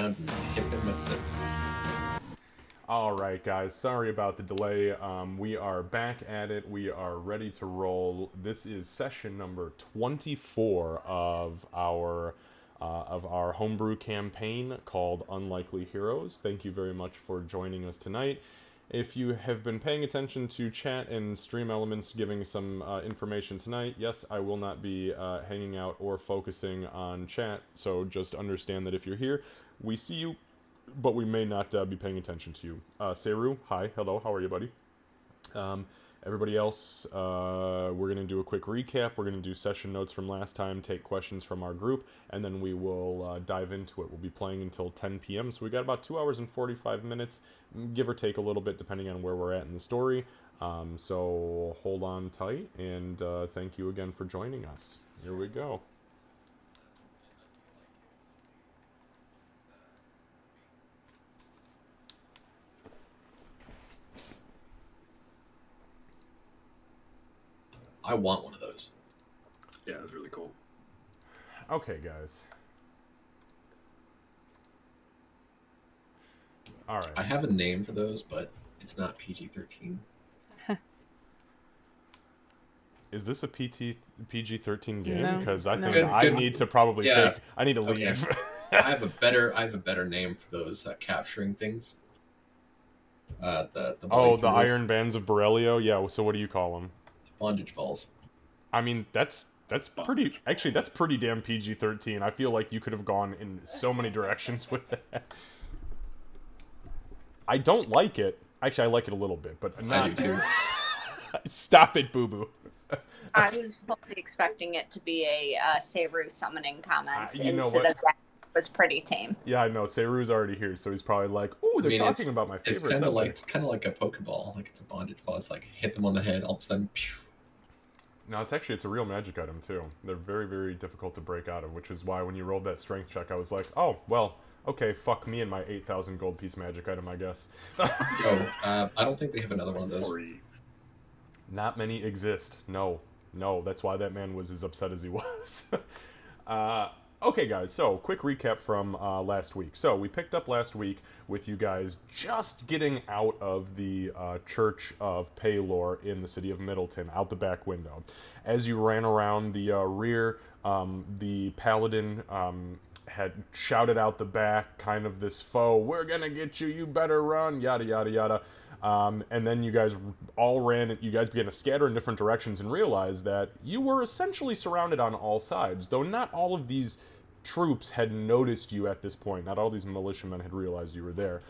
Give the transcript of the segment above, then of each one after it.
around and hit them with the. All right, guys. Sorry about the delay. We are back at it. We are ready to roll. This is session number 24 of our homebrew campaign called Unlikely Heroes. Thank you very much for joining us tonight. If you have been paying attention to chat and stream elements giving some information tonight, yes, I will not be hanging out or focusing on chat. So just understand that if you're here, we see you, but we may not be paying attention to you. Seru, hi, hello, how are you, buddy? Um, Everybody else, we're going to do a quick recap. We're going to do session notes from last time, take questions from our group, and then we will dive into it. We'll be playing until 10 p.m., so we got about 2 hours and 45 minutes, give or take a little bit depending on where we're at in the story. So hold on tight, and thank you again for joining us. Here we go. I want one of those. Yeah, it was really cool. Okay, guys. All right. I have a name for those, but it's not PG-13. Is this a PG-13 game? No, Because I no. think I Good. need to probably Yeah. take. I need to Okay. leave. I have a better name for those capturing things. The Oh, the playthroughs, Iron Bands of Borrelio. Yeah. So what do you call them? bondage balls. I mean, that's pretty. Actually, that's pretty damn PG-13. I feel like you could have gone in so many directions with that. I don't like it. Actually, I like it a little bit, but I not. do too. Stop it, Boo Boo. I was fully expecting it to be a Seru summoning comment You know instead what? of that. It was pretty tame. Yeah, I know. Seru's already here, so he's probably like, "Ooh, they're talking about my It's favorite subject." kind of like a Pokeball. Like it's a bondage ball. It's like hit them on the head, all of a sudden. Pew. No, it's a real magic item too. They're very, very difficult to break out of, which is why when you rolled that strength check, I was like, oh, well, okay, fuck me and my 8,000 gold piece magic item, I guess. I don't think they have another one of those. Not many exist. No, that's why that man was as upset as he was. Okay, guys, so quick recap from last week. So we picked up last week with you guys just getting out of the Church of Paylor in the city of Middleton, out the back window. As you ran around the rear, the paladin had shouted out the back, kind of this foe, "We're gonna get you, you better run," yada, yada, yada. And then you guys all ran, you guys began to scatter in different directions and realized that you were essentially surrounded on all sides, though not all of these troops had noticed you at this point. Not all these militiamen had realized you were there.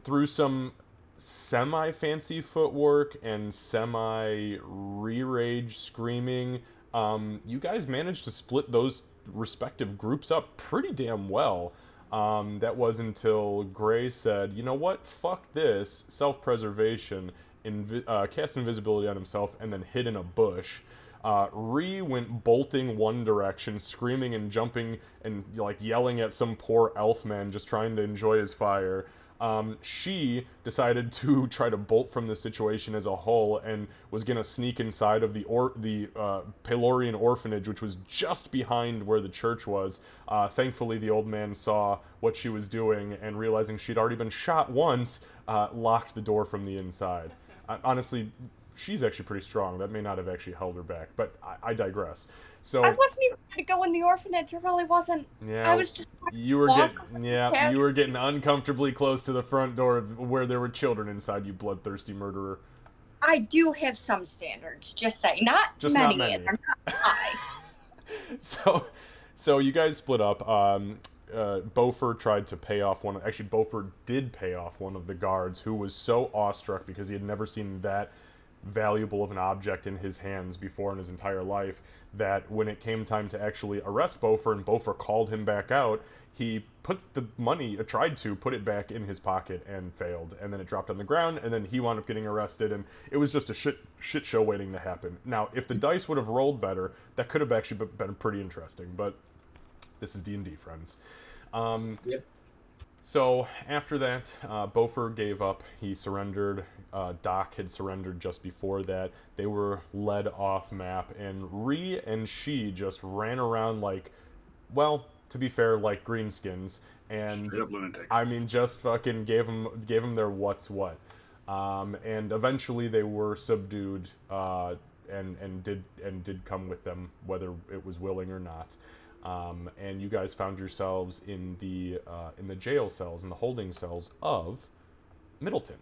Through some semi-fancy footwork and semi-re-rage screaming, you guys managed to split those respective groups up pretty damn well. That was until Gray said, you know what, fuck this, self-preservation, cast invisibility on himself, and then hid in a bush. Ree went bolting one direction, screaming and jumping and like yelling at some poor elf man just trying to enjoy his fire. She decided to try to bolt from the situation as a whole and was gonna sneak inside of the Pelorian orphanage, which was just behind where the church was. Thankfully, the old man saw what she was doing and realizing she'd already been shot once, locked the door from the inside. Honestly, she's actually pretty strong. That may not have actually held her back, but I digress. So I wasn't even going to go in the orphanage. It really wasn't. yeah, I was just. you were walk getting you were getting uncomfortably close to the front door of where there were children inside. You bloodthirsty murderer. I do have some standards. Just say, not Just many. not many. And they're not high. So you guys split up. Beaufort tried to pay off one. Actually, Beaufort did pay off one of the guards, who was so awestruck because he had never seen that valuable of an object in his hands before in his entire life, that when it came time to actually arrest Beaufort and Beaufort called him back out, he put the money, tried to put it back in his pocket and failed, and then it dropped on the ground, and then he wound up getting arrested, and it was just a shit show waiting to happen. Now, if the dice would have rolled better, that could have actually been pretty interesting, but this is D&D, friends. Yep. So after that, Beaufort gave up. He surrendered. Doc had surrendered just before that. They were led off map, and Ree and she just ran around like, well, to be fair, like greenskins, and Straight up lunatics. I mean, just fucking gave them their what's what, and eventually they were subdued, and did come with them, whether it was willing or not. And you guys found yourselves in the jail cells, in the holding cells of Middleton.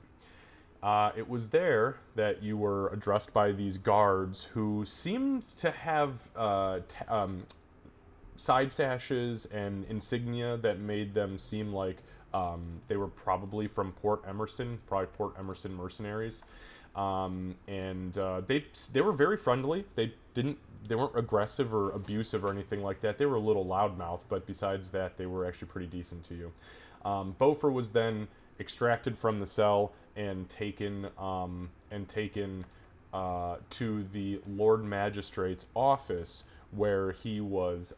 It was there that you were addressed by these guards who seemed to have side sashes and insignia that made them seem like they were probably from Port Emerson mercenaries. And they were very friendly. They weren't aggressive or abusive or anything like that. They were a little loudmouth, but besides that, they were actually pretty decent to you. Beaufort was then extracted from the cell and taken to the Lord Magistrate's office, where he was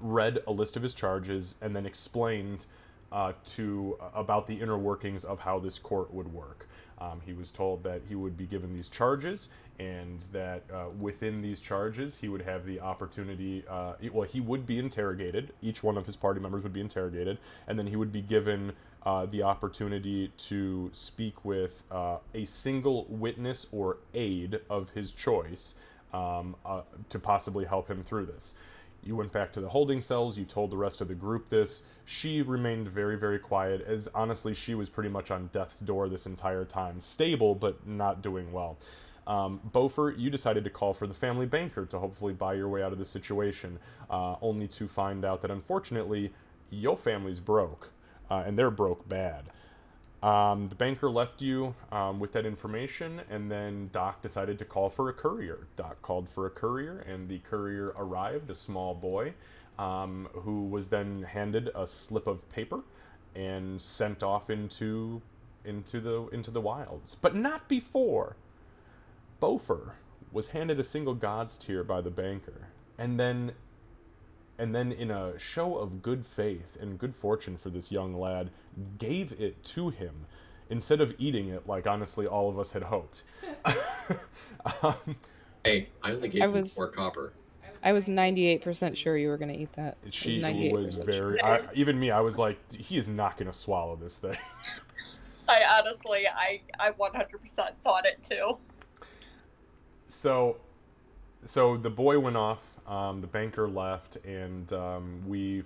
read a list of his charges and then explained about the inner workings of how this court would work. He was told that he would be given these charges, and that within these charges he would have the opportunity, he would be interrogated. Each one of his party members would be interrogated, and then he would be given the opportunity to speak with a single witness or aide of his choice to possibly help him through this. You went back to the holding cells, you told the rest of the group this. She remained very, very quiet, as honestly she was pretty much on death's door this entire time. Stable, but not doing well. Beaufort, you decided to call for the family banker to hopefully buy your way out of the situation, only to find out that unfortunately your family's broke, and they're broke bad. The banker left you with that information, and then Doc decided to call for a courier. Doc called for a courier, and the courier arrived, a small boy, who was then handed a slip of paper and sent off into the wilds. But not before. Beaufort was handed a single God's tear by the banker, and then in a show of good faith and good fortune for this young lad, gave it to him instead of eating it like honestly all of us had hoped. Hey, I only gave you 4 copper. I was 98% sure you were going to eat that. She was very... even me, I was like, he is not going to swallow this thing. I honestly, I 100% thought it too. So the boy went off, the banker left, and we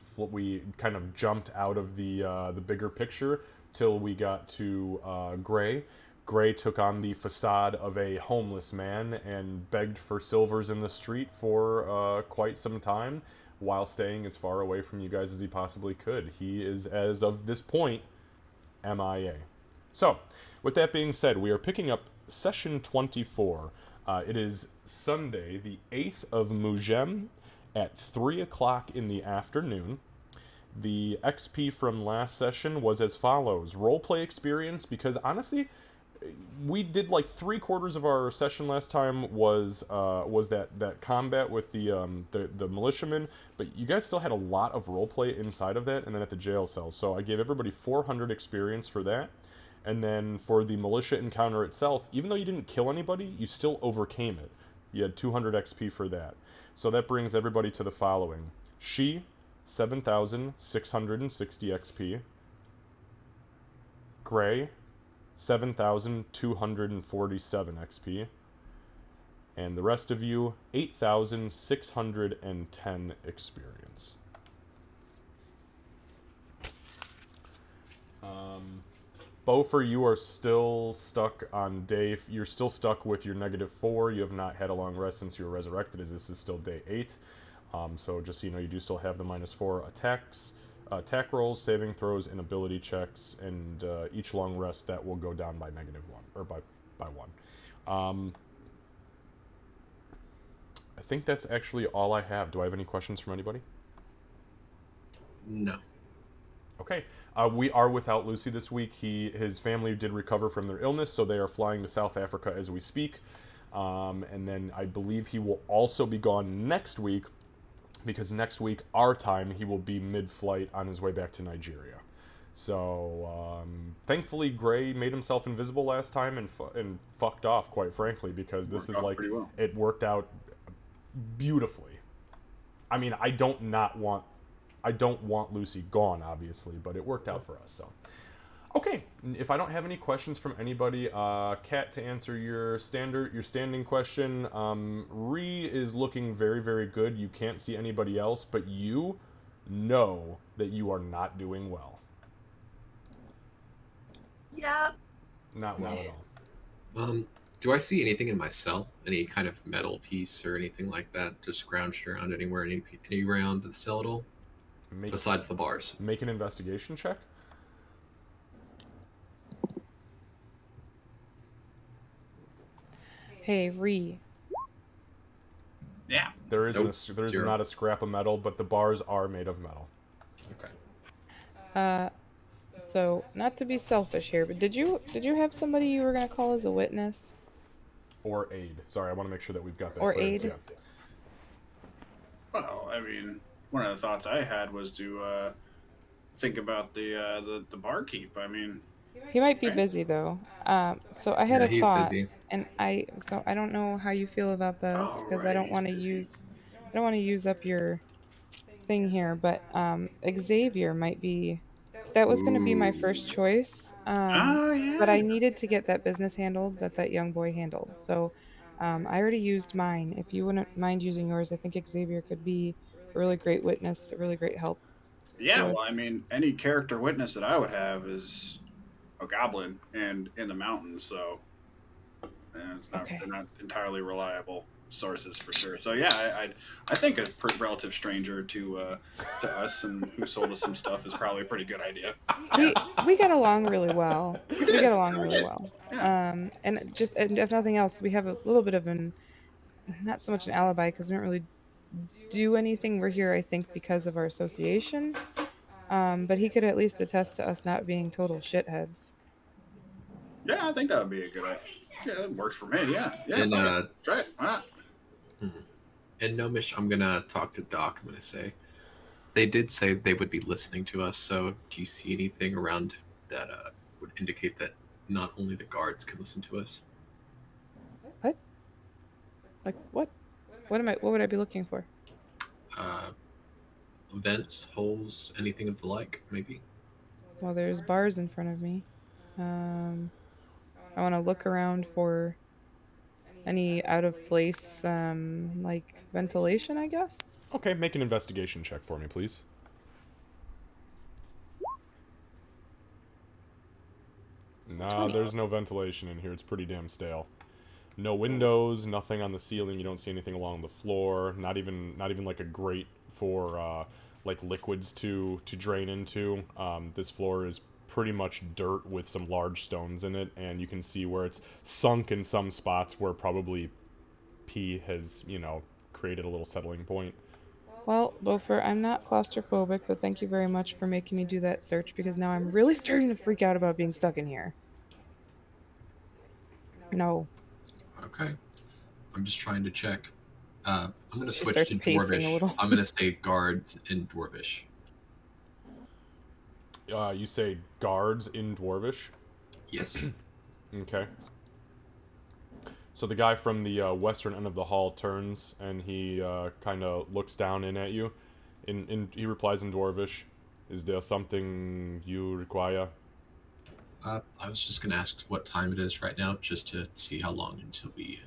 kind of jumped out of the bigger picture till we got to Gray. Gray took on the facade of a homeless man and begged for silvers in the street for quite some time, while staying as far away from you guys as he possibly could. He is, as of this point, MIA. So, with that being said, we are picking up session 24. It is Sunday, the 8th of Mugem, at 3 o'clock in the afternoon. The XP from last session was as follows. Roleplay experience, because honestly, we did like 3/4 of our session last time was that combat with the militiamen, but you guys still had a lot of roleplay inside of that, and then at the jail cell. So I gave everybody 400 experience for that. And then for the militia encounter itself, even though you didn't kill anybody, you still overcame it. You had 200 XP for that. So that brings everybody to the following. She, 7,660 XP. Gray, 7,247 XP. And the rest of you, 8,610 experience. Beaufort, you are still stuck on you're still stuck with your -4. You have not had a long rest since you were resurrected, as this is still day 8. So just so you know, you do still have the -4 attack rolls, saving throws, and ability checks, and each long rest that will go down by -1, or by 1. I think that's actually all I have. Do I have any questions from anybody? No. Okay. We are without Lucy this week. His family did recover from their illness, so they are flying to South Africa as we speak. And then I believe he will also be gone next week, because next week, our time, he will be mid-flight on his way back to Nigeria. So, thankfully, Gray made himself invisible last time and fucked off, quite frankly, because this is like, well. it worked out beautifully. I mean, I don't not want I don't want Lucy gone, obviously, but it worked out for us. So, okay. If I don't have any questions from anybody, Kat, to answer your standing question, Ree is looking very, very good. You can't see anybody else, but you know that you are not doing well. Yeah. Not well at all. Do I see anything in my cell? Any kind of metal piece or anything like that just scrounged around anywhere, any around the cell at all? Besides the bars. Make an investigation check. Hey, Ree. Yeah. There is Nope. there's Zero. not a scrap of metal, but the bars are made of metal. Okay. So not to be selfish here, but did you have somebody you were gonna call as a witness? Or aid. Sorry, I want to make sure that we've got that. Or clearance, aid. Yeah. Well, I mean, one of the thoughts I had was to think about the barkeep. I mean, He might be busy though. So I had Yeah, a he's thought, busy. and I don't know how you feel about this Oh, because I right, don't he's want to busy. use up your thing here, but Xavier might be. That was going to be my first choice. yeah. But I needed to get that business handled that young boy handled. So I already used mine. If you wouldn't mind using yours, I think Xavier could be a really great witness, a really great help. Yeah, to well, us. I mean, any character witness that I would have is a goblin and in the mountains, so and it's not Okay. they're not entirely reliable sources for sure. So yeah, I think a relative stranger to us and who sold us some stuff is probably a pretty good idea. We got along really well. We did. got along We really did. well. Yeah. And if nothing else, we have a little bit of not so much an alibi because we don't really do anything. We're here, I think, because of our association. But he could at least attest to us not being total shitheads. Yeah, I think that would be a good idea. Yeah, it works for me. Yeah, yeah. And fuck it. Try it. Why not? and Nomish, I'm gonna talk to Doc. I'm gonna say they did say they would be listening to us. So do you see anything around that would indicate that not only the guards can listen to us? What? Like what? What would I be looking for? Vents, holes, anything of the like, maybe. Well, there's bars in front of me. I want to look around for any out of place, like ventilation, I guess. Okay, make an investigation check for me, please. Nah, 20. there's no ventilation in here. It's pretty damn stale. No windows, nothing on the ceiling. You don't see anything along the floor. Not even like a grate for like liquids to drain into. This floor is pretty much dirt with some large stones in it, and you can see where it's sunk in some spots where probably pee has, created a little settling point. Well, Bofer, I'm not claustrophobic, but thank you very much for making me do that search because now I'm really starting to freak out about being stuck in here. No. Okay. I'm just trying to check. I'm going to She switch starts to pacing a Dwarvish. little. I'm going to say guards in Dwarvish. You say guards in Dwarvish? Yes. Okay. So the guy from the western end of the hall turns and he kind of looks down in at you. He replies in Dwarvish, "Is there something you require?" I was just going to ask what time it is right now, just to see how long until we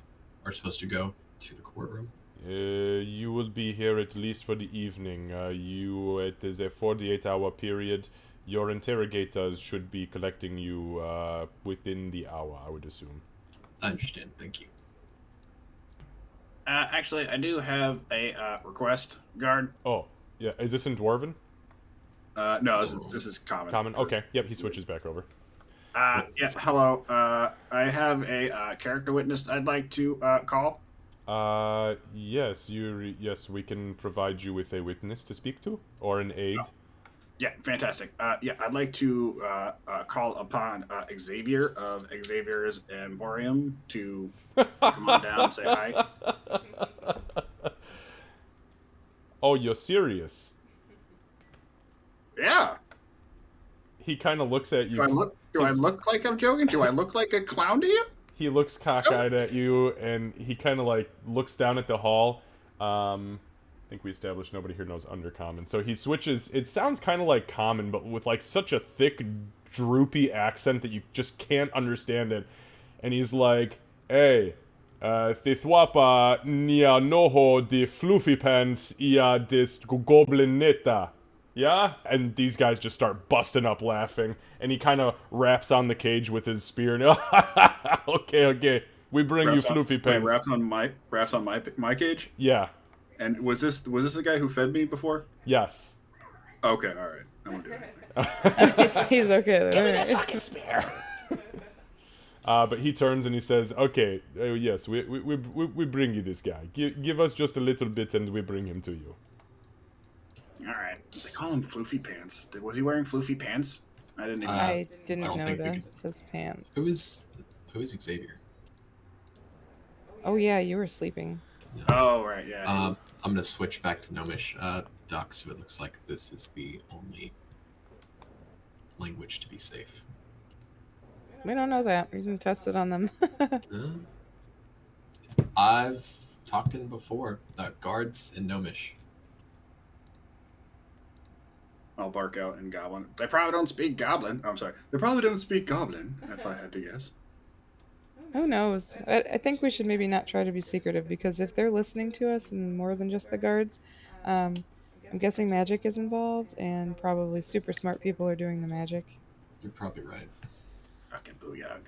are supposed to go to the courtroom. You will be here at least for the evening. It is a 48-hour period. Your interrogators should be collecting you within the hour, I would assume. I understand. Thank you. Actually, I do have a request, guard. Oh, yeah. Is this in Dwarven? No, this is common. Common? Okay. Yep, he switches back over. Yeah. Hello. I have a character witness I'd like to call. Yes, yes, we can provide you with a witness to speak to, or an aide. Yeah, fantastic. Yeah, I'd like to call upon Xavier of Xavier's Emporium to come on down and say hi. Oh, you're serious? Yeah. He kind of looks at you. Do I look like I'm joking? Do I look like a clown to you? He looks cockeyed at you, and he kind of like looks down at the hall. think we established nobody here knows Undercommon. So he switches. It sounds kind of like Common, but with like such a thick, droopy accent that you just can't understand it. And he's like, "Hey, Thithwapa nia noho de fluffy pants ia dis goblineta." Yeah? And these guys just start busting up laughing. And he kind of raps on the cage with his spear. And, okay. We bring you fluffy pants. Raps on my cage. Yeah. And was this the guy who fed me before? Yes. Okay, all right. I won't do anything. He's okay. Give me that All right. fucking spear. But he turns and he says, "Okay, yes, we bring you this guy. Give us just a little bit, and we bring him to you." All right. They call him Floofy Pants. Was he wearing floofy pants? I didn't even. I didn't I don't think we notice his pants. Who is Xavier? Oh yeah, you were sleeping. Oh right, yeah. I'm gonna switch back to Gnomish. Doc, so it looks like this is the only language to be safe. We don't know that. We didn't test it on them. I've talked in before. Guards in Gnomish. I'll bark out in Goblin. They probably don't speak Goblin. I'm sorry. They probably don't speak Goblin, if I had to guess. Who knows? I think we should maybe not try to be secretive, because if they're listening to us and more than just the guards, I'm guessing magic is involved, and probably super smart people are doing the magic. You're probably right. Fucking booyah.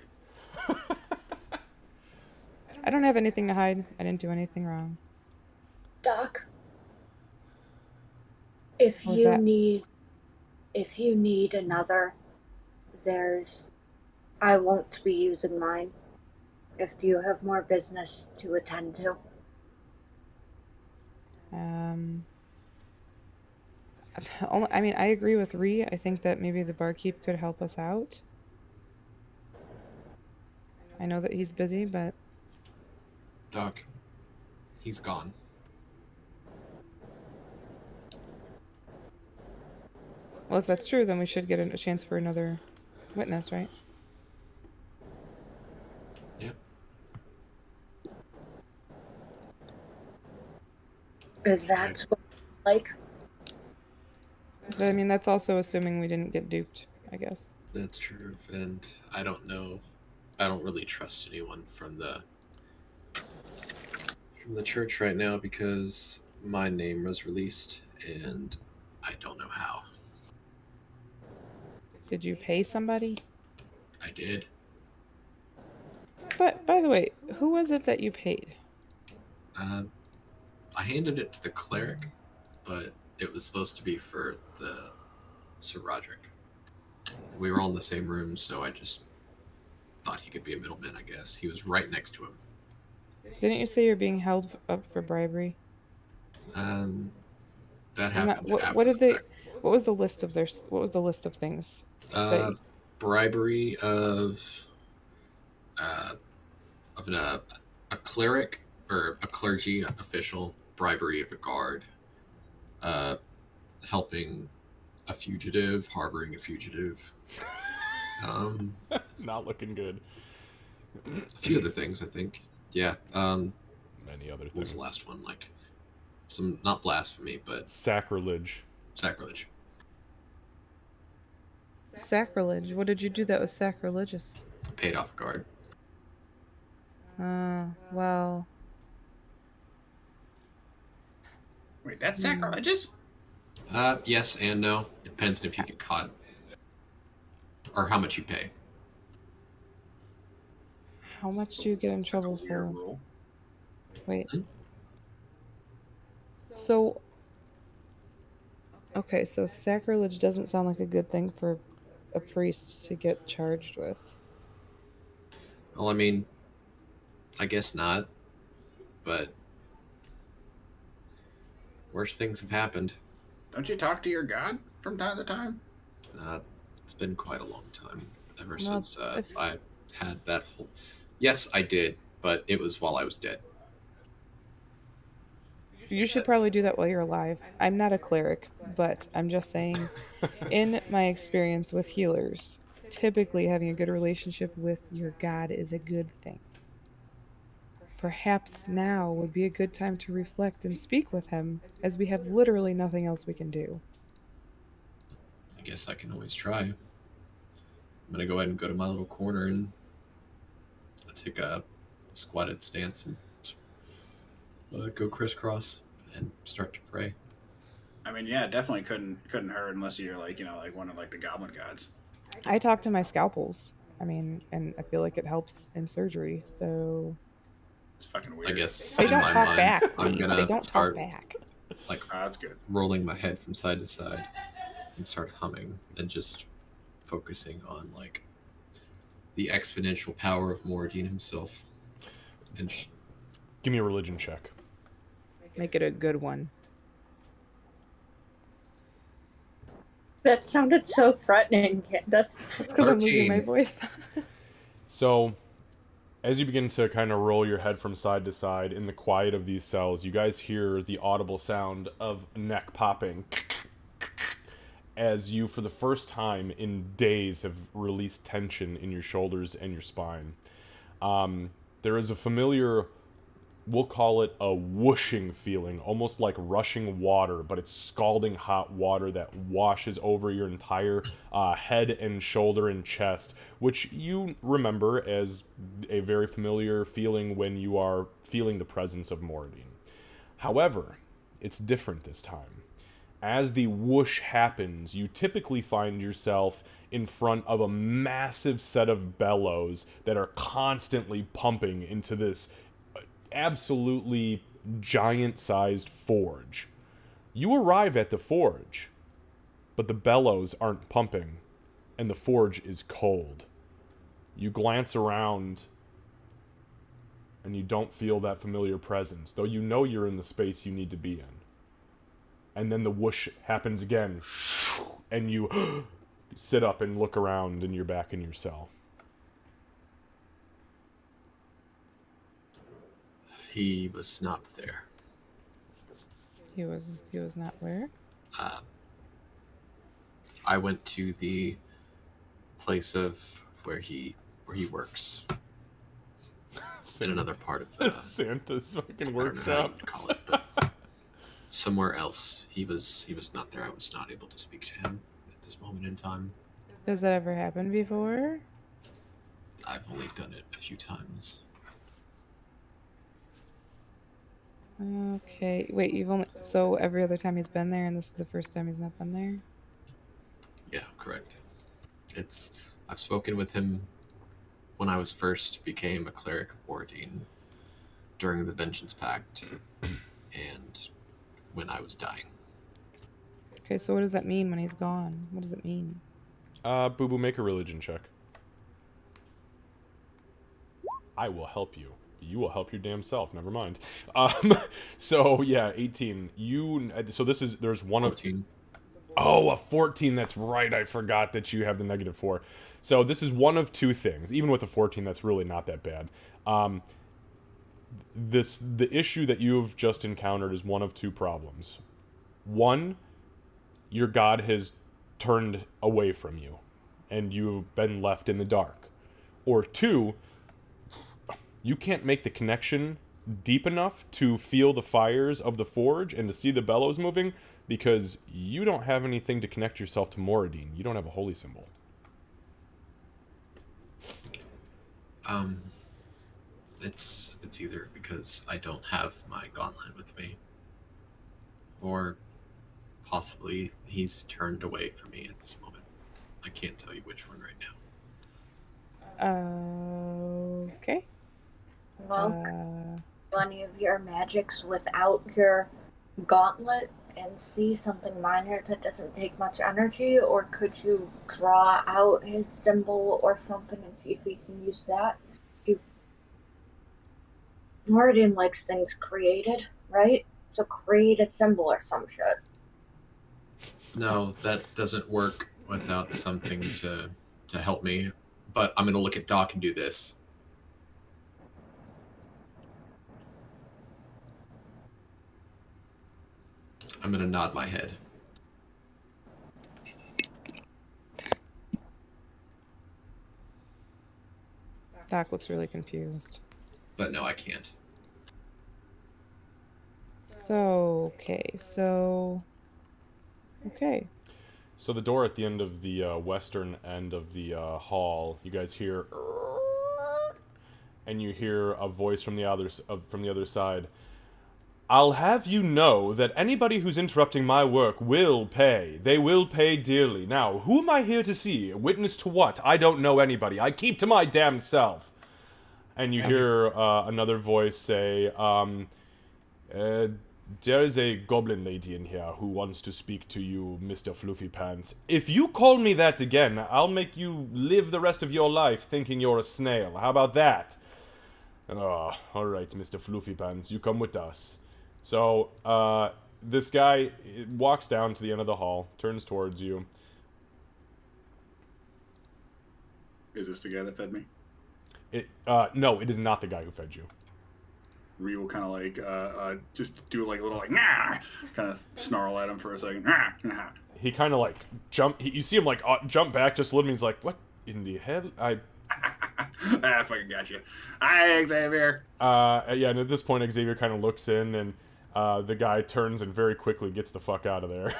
I don't have anything to hide. I didn't do anything wrong. Doc, if What was you that? need another, I won't be using mine. If you have more business to attend to. I mean, I agree with Ree. I think that maybe the barkeep could help us out. I know that he's busy, but Doc, he's gone. well, if that's true, then we should get a chance for another witness, right? Yep. Is that what like? But I mean, that's also assuming we didn't get duped, I guess. That's true, and I don't know. I don't really trust anyone from the church right now because my name was released, and I don't know how. Did you pay somebody? I did. But by the way, who was it that you paid? I handed it to the cleric, but it was supposed to be for the Sir Roderick. We were all in the same room, so I just thought he could be a middleman, I guess. He was right next to him. Didn't you say you're being held up for bribery? That I'm happened. not, what after did the they? fact. What was the list of things? Bribery of a cleric or a clergy official, bribery of a guard, helping a fugitive, harboring a fugitive. Not looking good. A few other things, I think. Yeah. Many other What was things. the last one? Like some, not blasphemy, but Sacrilege. sacrilege. Sacrilege. What did you do that was sacrilegious? Paid off a guard. Well, Wait, that's sacrilegious? Yes and no. Depends on if you get caught. Or how much you pay. how much do you get in trouble Weird for? rule. Wait. So, okay, so sacrilege doesn't sound like a good thing for a priest to get charged with. Well, I mean, I guess not. But worse things have happened. Don't you talk to your god from time to time? It's been quite a long time. Ever Well, since if- I had that whole... Yes, I did, but it was while I was dead. You should probably do that while you're alive. I'm not a cleric, but I'm just saying, in my experience with healers, typically having a good relationship with your god is a good thing. perhaps now would be a good time to reflect and speak with him, as we have literally nothing else we can do. I guess I can always try. I'm gonna go ahead and go to my little corner and take a squatted stance and go crisscross and start to pray. I mean, yeah, definitely couldn't hurt unless you're like, like one of like the goblin gods. I talk to my scalpels. I mean, and I feel like it helps in surgery, so... It's fucking weird. I guess They in don't my talk mind, back. I'm They gonna don't start talk back. like That's good. rolling my head from side to side and start humming and just focusing on like the exponential power of Moradin himself. And Give me a religion check. Make it a good one. That sounded so threatening, Candace. That's because I'm losing my 13. voice. So, as you begin to kind of roll your head from side to side in the quiet of these cells, you guys hear the audible sound of neck popping as you, for the first time in days, have released tension in your shoulders and your spine. There is a familiar, we'll call it a whooshing feeling, almost like rushing water, but it's scalding hot water that washes over your entire head and shoulder and chest, which you remember as a very familiar feeling when you are feeling the presence of Moradin. However, it's different this time. As the whoosh happens, you typically find yourself in front of a massive set of bellows that are constantly pumping into this absolutely giant-sized forge. You arrive at the forge, but the bellows aren't pumping, and the forge is cold. You glance around, and you don't feel that familiar presence, though you know you're in the space you need to be in. And then the whoosh happens again, and you sit up and look around, and you're back in your cell. he was not there. He was not where? I went to the place of where he works in another part of Santa's fucking I don't know how workshop. to call it, but somewhere else. He was not there. I was not able to speak to him at this moment in time. Does that ever happen before? I've only done it a few times. Okay. Wait, you've only... So every other time he's been there, and this is the first time he's not been there? Yeah, correct. I've spoken with him when I was first became a cleric of Moradin during the Vengeance Pact and when I was dying. Okay, so what does that mean when he's gone? What does it mean? Boo Boo, make a religion check. I will help you. You will help your damn self. Never mind. So yeah, 18. So there's one 14. of. Oh, a 14. That's right. I forgot that you have the -4. So this is one of two things. Even with a 14, that's really not that bad. The issue that you've just encountered is one of two problems. One, your god has turned away from you, and you've been left in the dark. Or two, you can't make the connection deep enough to feel the fires of the forge and to see the bellows moving, because you don't have anything to connect yourself to Moradin. You don't have a holy symbol. It's either because I don't have my gauntlet with me, or possibly he's turned away from me at this moment. I can't tell you which one right now. Okay. Well, do any of your magics without your gauntlet and see something minor that doesn't take much energy, or could you draw out his symbol or something and see if we can use that? Moradin likes things created, right? So create a symbol or some shit. No, that doesn't work without something to help me. But I'm gonna look at Doc and do this. I'm gonna nod my head. Doc looks really confused. But no, I can't. Okay. So the door at the end of the western end of the hall, you guys hear, and you hear a voice from the other side. I'll have you know that anybody who's interrupting my work will pay. They will pay dearly. Now, who am I here to see? A witness to what? I don't know anybody. I keep to my damn self. And you hear another voice say, there is a goblin lady in here who wants to speak to you, Mr. Floofy Pants. If you call me that again, I'll make you live the rest of your life thinking you're a snail. How about that? Oh, alright, Mr. Floofy Pants, you come with us. So, this guy walks down to the end of the hall, turns towards you. Is this the guy that fed me? No, it is not the guy who fed you. Ree will kind of like just do like a little like nah, kind of snarl at him for a second. Nah, nah. He kind of like you see him like jump back just a little. And he's like, "What in the hell?" I fucking got you. Hi, Xavier. Yeah, and at this point, Xavier kind of looks in, and the guy turns and very quickly gets the fuck out of there.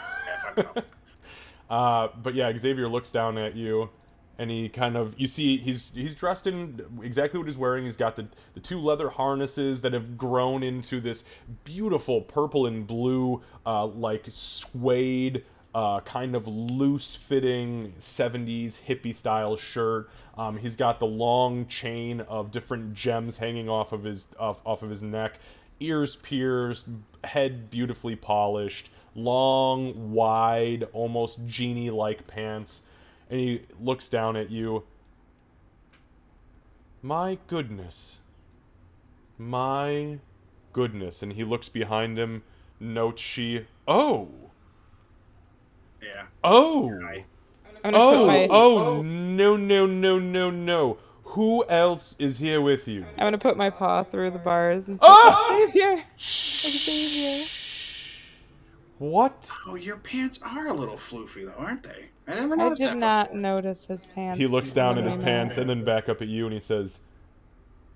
But yeah, Xavier looks down at you. And he kind of, you see, he's dressed in exactly what he's wearing. He's got the two leather harnesses that have grown into this beautiful purple and blue, like suede, kind of loose-fitting 70s hippie-style shirt. He's got the long chain of different gems hanging off of his neck, ears pierced, head beautifully polished, long, wide, almost genie-like pants. And he looks down at you. My goodness. My goodness. And he looks behind him, notes she. Oh! Yeah. Oh! Hi. No. Who else is here with you? I'm gonna put my paw through the bars and say, Ah! Xavier! What? Oh, your pants are a little floofy though, aren't they? I never I noticed did that not before. notice his pants. He looks down at his when I pants met. and then back up at you and he says,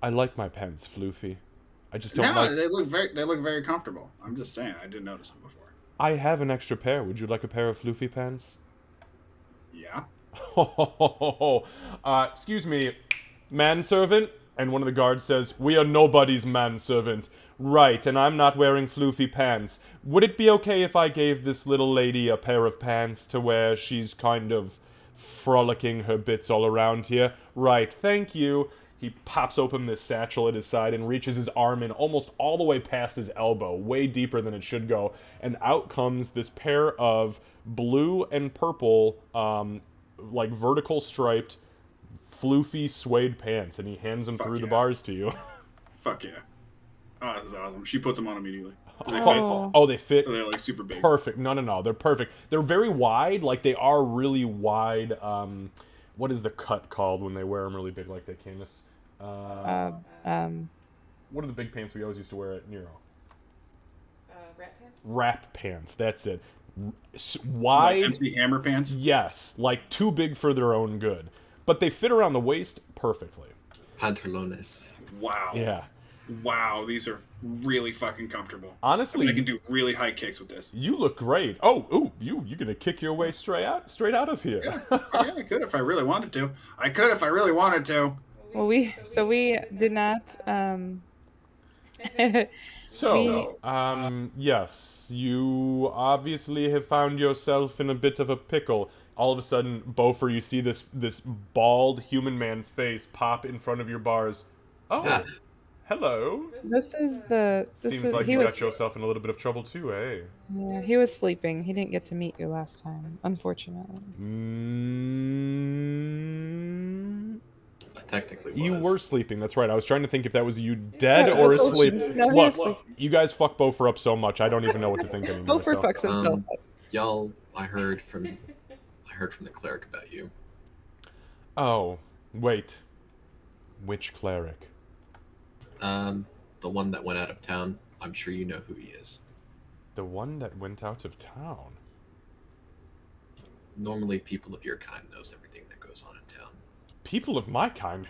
I like my pants, Floofy. I just don't No, like... they look very comfortable. I'm just saying, I didn't notice them before. I have an extra pair. Would you like a pair of Floofy pants? Yeah. Excuse me, manservant? And one of the guards says, we are nobody's manservant. Right, and I'm not wearing floofy pants. Would it be okay if I gave this little lady a pair of pants to wear? She's kind of frolicking her bits all around here. Right, thank you. He pops open this satchel at his side and reaches his arm in almost all the way past his elbow, way deeper than it should go. And out comes this pair of blue and purple, like vertical striped, floofy suede pants. And he hands them through the bars to you. Fuck yeah. Oh, this is awesome. She puts them on immediately. Do they fit? Oh, they fit. Or they're like super big. Perfect. No. They're perfect. They're very wide. Like, they are really wide. What is the cut called when they wear them really big like they Candace? What are the big pants we always used to wear at Nero? Rat pants? Wrap pants. That's it. Wide. Like MC Hammer pants? Yes. Like, too big for their own good. But they fit around the waist perfectly. Pantalones. Wow. Yeah. Wow, these are really fucking comfortable. Honestly, I can do really high kicks with this. You look great. Oh, you gonna kick your way straight out of here. Yeah, I could if I really wanted to. Well, we did not. Yes, you obviously have found yourself in a bit of a pickle. All of a sudden, Beaufort, you see this bald human man's face pop in front of your bars. Oh. Hello. Seems like you got yourself in a little bit of trouble too, eh? Yeah, he was sleeping. He didn't get to meet you last time, unfortunately. Technically was. You were sleeping, that's right. I was trying to think if that was you dead or asleep. No, Look, you guys fuck Beaufort up so much, I don't even know what to think anymore. Beaufort fucks himself up. Y'all, I heard from the cleric about you. Oh, wait. Which cleric? The one that went out of town. I'm sure you know who he is. The one that went out of town? Normally, people of your kind knows everything that goes on in town. People of my kind?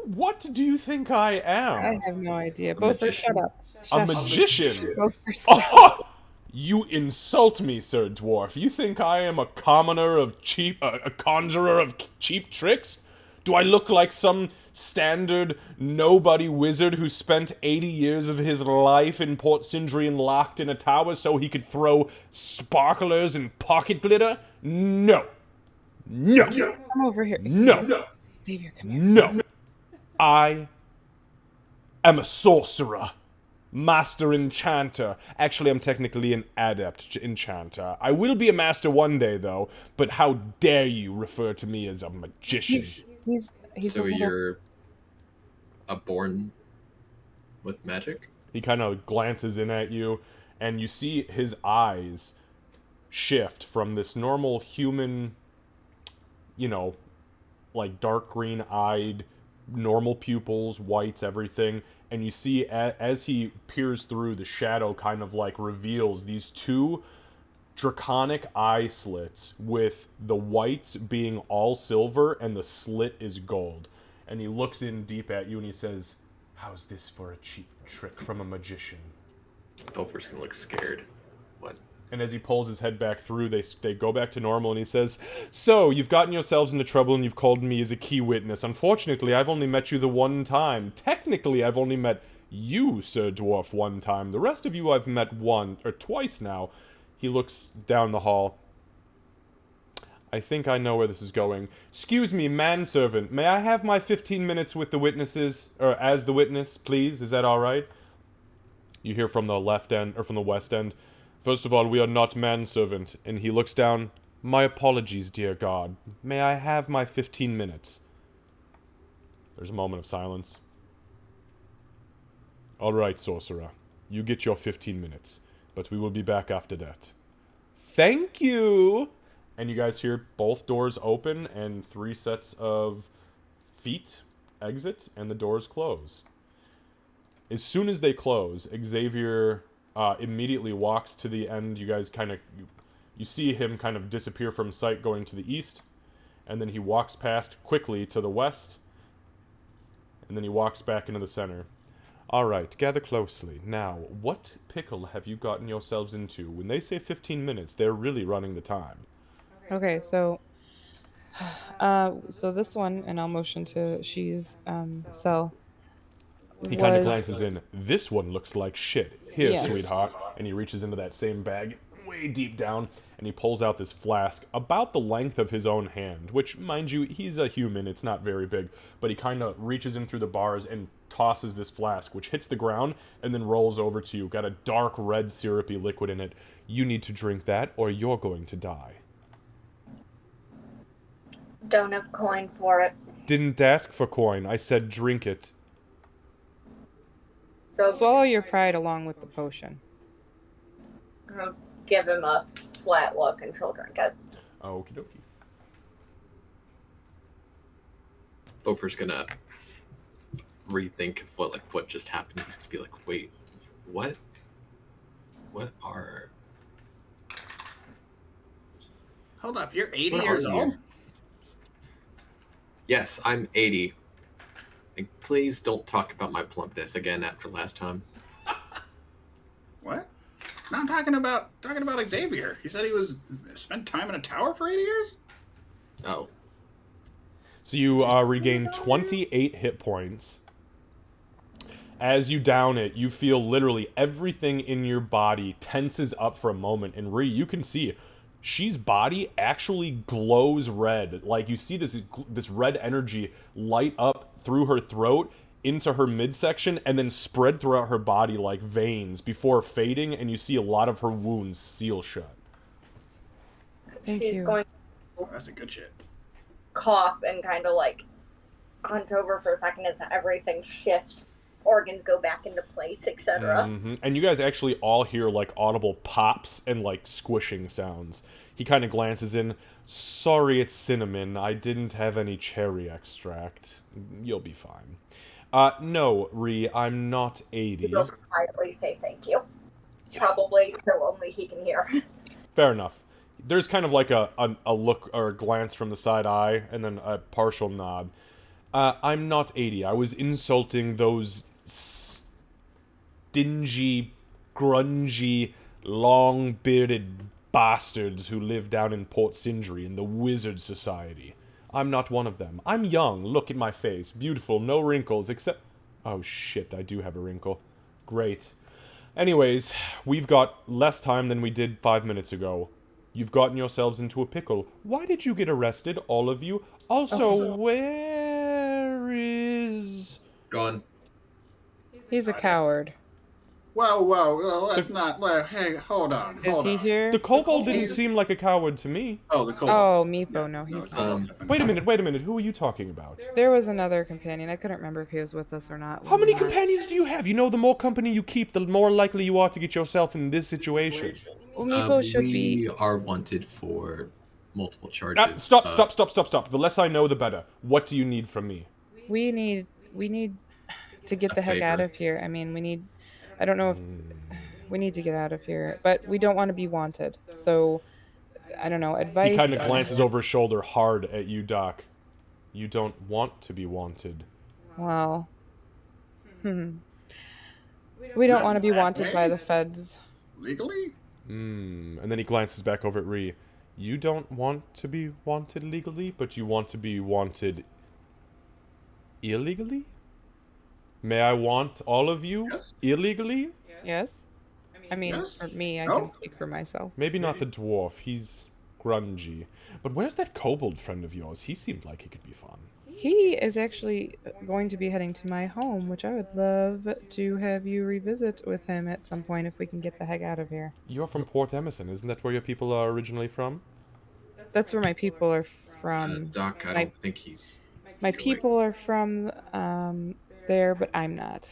What do you think I am? I have no idea. Both are shut magician? up. A Shush. magician? Both are shut up. Oh, you insult me, Sir Dwarf. You think I am a commoner of cheap, a conjurer of cheap tricks? Do I look like some standard nobody wizard who spent 80 years of his life in Port Sindrian locked in a tower so he could throw sparklers and pocket glitter? No. No. Come over here. No. Xavier, come here. No. I am a sorcerer. Master enchanter. Actually, I'm technically an adept enchanter. I will be a master one day, though, but how dare you refer to me as a magician? He's So a little... you're born with magic? He kind of glances in at you, and you see his eyes shift from this normal human, you know, like dark green-eyed, normal pupils, whites, everything, and you see as he peers through, the shadow kind of like reveals these two draconic eye slits with the whites being all silver and the slit is gold. And he looks in deep at you and he says, "How's this for a cheap trick from a magician?" Belfer's gonna look scared. What? And as he pulls his head back through, they go back to normal, and he says, "So, you've gotten yourselves into trouble and you've called me as a key witness. Unfortunately, I've only met you the one time. Technically, I've only met you, Sir Dwarf, one time. The rest of you I've met twice now." He looks down the hall. "I think I know where this is going. Excuse me, manservant, may I have my 15 minutes with the witnesses, or as the witness, please? Is that alright?" You hear from the left end, or from the west end, "First of all, we are not manservant." And he looks down. "My apologies, dear God. May I have my 15 minutes? There's a moment of silence. "Alright, sorcerer. You get your 15 minutes. But we will be back after that." "Thank you!" And you guys hear both doors open and 3 sets of feet exit and the doors close. As soon as they close, Xavier immediately walks to the end. You guys kind of... You see him kind of disappear from sight going to the east. And then he walks past quickly to the west. And then he walks back into the center. "Alright, gather closely. Now, what pickle have you gotten yourselves into? When they say 15 minutes, they're really running the time." Okay, so this one, and I'll motion to She's cell. He kind of was- glances in. "This one looks like shit. Here, Yes. sweetheart." And he reaches into that same bag, way deep down, and he pulls out this flask about the length of his own hand, which, mind you, he's a human, it's not very big, but he kind of reaches in through the bars and tosses this flask, which hits the ground and then rolls over to you. Got a dark red syrupy liquid in it. "You need to drink that or you're going to die." Don't have coin for it. "Didn't ask for coin. I said drink it." So Swallow your pride along with the potion. I'll give him a flat look and she'll drink it. Okie dokie. Belfer's gonna rethink of what just happened. He's gonna be like, "Wait, what? What are... Hold up, you're 80 Where years are you? old? Yes, I'm 80. And please don't talk about my plumpness again after last time." What? No, I'm talking about Xavier. He said he spent time in a tower for 80 years? Oh. So you regain 28 hit points. As you down it, you feel literally everything in your body tenses up for a moment. And Ree, you can see She's body actually glows red. Like, you see this red energy light up through her throat into her midsection and then spread throughout her body like veins before fading, and you see a lot of her wounds seal shut. Thank She's you. going Oh, that's a good shit. cough and kind of like hunch over for a second as everything shifts, organs go back into place, etc. And you guys actually all hear like audible pops and like squishing sounds. He kind of glances in. "Sorry, it's cinnamon. I didn't have any cherry extract. You'll be fine." No, Ree, I'm not 80. He'll quietly say thank you. Probably so only he can hear. Fair enough. There's kind of like a look or a glance from the side eye and then a partial nod. I'm not 80. I was insulting those stingy, grungy, long-bearded bastards who live down in Port Sindri in the Wizard Society. I'm not one of them. I'm young. Look at my face. Beautiful. No wrinkles, except... Oh, shit. I do have a wrinkle. Great. Anyways, we've got less time than we did 5 minutes ago. You've gotten yourselves into a pickle. Why did you get arrested, all of you? Also, where is... Gone. He's a coward. Whoa, that's not. Well, hey, hold on. Is he here? The kobold didn't seem like a coward to me. Oh, the kobold. Oh, Meepo, no, he's not. Wait a minute. Who are you talking about? There was another companion. I couldn't remember if he was with us or not. How many companions do you have? You know, the more company you keep, the more likely you are to get yourself in this situation. Well, Meepo should we be... are wanted for multiple charges. Stop. The less I know, the better. What do you need from me? We need to get the heck out of here. I mean, we need... I don't know if... We need to get out of here. But we don't want to be wanted. So, I don't know, advice... He kind of glances over his shoulder hard at you, Doc. You don't want to be wanted. Well... We don't want to be wanted by the feds. Legally? And then he glances back over at Ree. You don't want to be wanted legally, but you want to be wanted illegally? May I want all of you illegally? Yes? I mean, Yes? for me, I No? can speak for myself. Maybe not the dwarf. He's grungy. But where's that kobold friend of yours? He seemed like he could be fun. He is actually going to be heading to my home, which I would love to have you revisit with him at some point if we can get the heck out of here. You're from Port Emerson. Isn't that where your people are originally from? That's where my people are from. Doc, I My- don't think he's... My people are from there, but I'm not.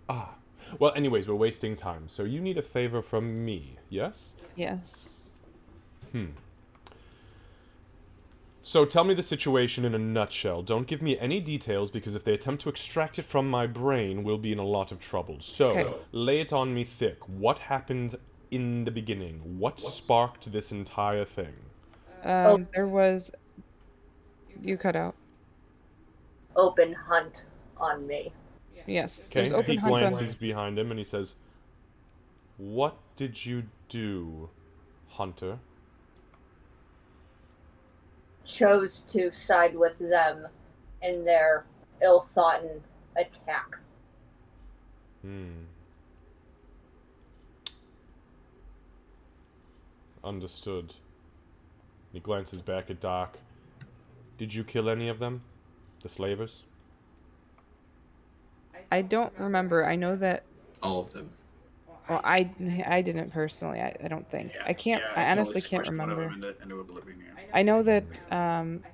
Ah. Well, anyways, we're wasting time. So you need a favor from me, yes? Yes. So tell me the situation in a nutshell. Don't give me any details, because if they attempt to extract it from my brain, we'll be in a lot of trouble. So, Okay. lay it on me thick. What happened in the beginning? What sparked this entire thing? There was... You cut out. Open hunt on me. Yes. Okay, There's open he hunt on... glances behind him and he says, "What did you do, Hunter?" Chose to side with them in their ill-thought attack. Understood. He glances back at Doc. Did you kill any of them? The slavers? I don't remember. I know that... All of them. Well, I didn't personally. I don't think. I can't... Yeah, I can honestly always can't push one of remember. them into oblivion, yeah. I know that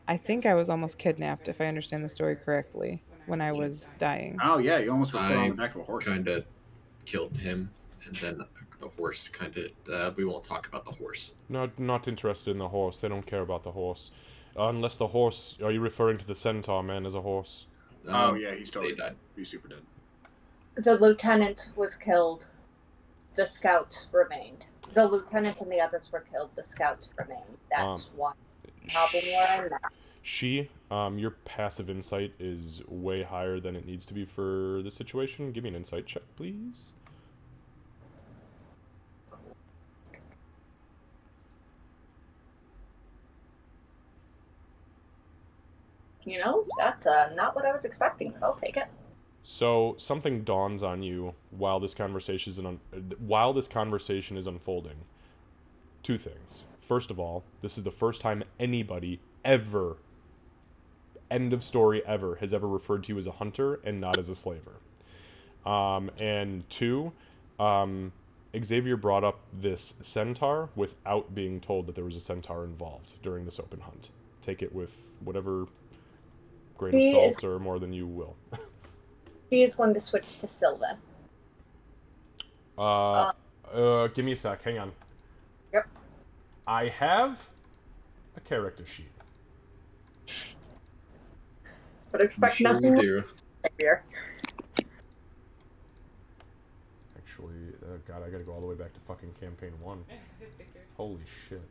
I think I was almost kidnapped, if I understand the story correctly, when I was dying. Oh, yeah, you almost were put on I the back of a horse. kind of killed him, and then the horse kind of... we won't talk about the horse. Not interested in the horse. They don't care about the horse. Unless the horse... Are you referring to the centaur man as a horse? Oh, yeah, he's totally they died. He's super dead. The lieutenant was killed. The scouts remained. The lieutenant and the others were killed. The scouts remained. That's one problem where I'm at. She, your passive insight is way higher than it needs to be for the situation. Give me an insight check, please. You know, that's not what I was expecting, but I'll take it. So something dawns on you while this conversation is unfolding. Two things. First of all, this is the first time anybody ever, end of story ever, has ever referred to you as a hunter and not as a slaver. And two, Xavier brought up this centaur without being told that there was a centaur involved during this open hunt. Take it with whatever grain of salt or more than you will. She is going to switch to Sylvan. Give me a sec. Hang on. Yep. I have a character sheet. But expect Sure nothing we do. here. Actually, God, I gotta go all the way back to fucking campaign 1. Holy shit.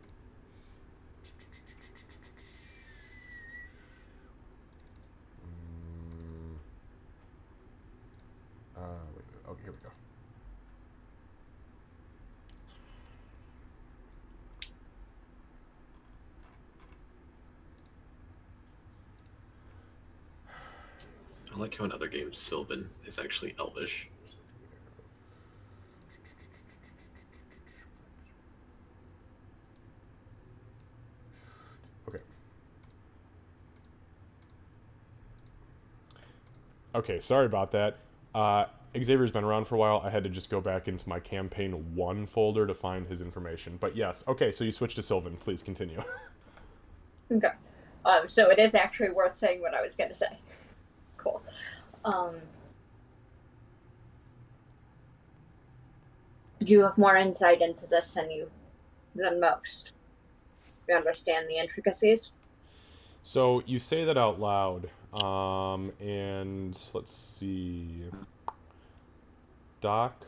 Okay, here we go. I like how in other games Sylvan is actually Elvish. Okay. Okay, sorry about that. Xavier's been around for a while. I had to just go back into my campaign 1 folder to find his information. But yes, okay, so you switched to Sylvan. Please continue. Okay. So it is actually worth saying what I was going to say. Cool. You have more insight into this than most. You understand the intricacies? So you say that out loud, and let's see. Doc,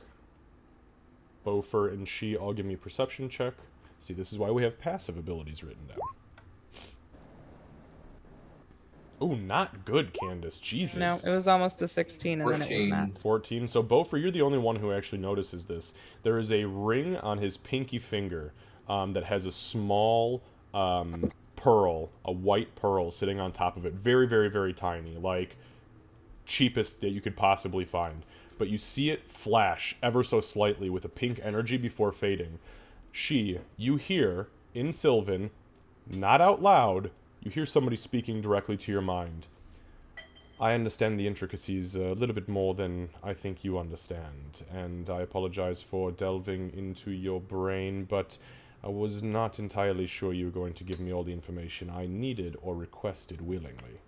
Beaufort, and she all give me a perception check. See, this is why we have passive abilities written down. Oh, not good, Candace. Jesus. No, it was almost a 16, and then it was 14. not. 14. So, Beaufort, you're the only one who actually notices this. There is a ring on his pinky finger that has a small pearl, a white pearl, sitting on top of it. Very, very, very tiny. Like, cheapest that you could possibly find. But you see it flash ever so slightly with a pink energy before fading. You hear, in Sylvan, not out loud, you hear somebody speaking directly to your mind. I understand the intricacies a little bit more than I think you understand, and I apologize for delving into your brain, but I was not entirely sure you were going to give me all the information I needed or requested willingly.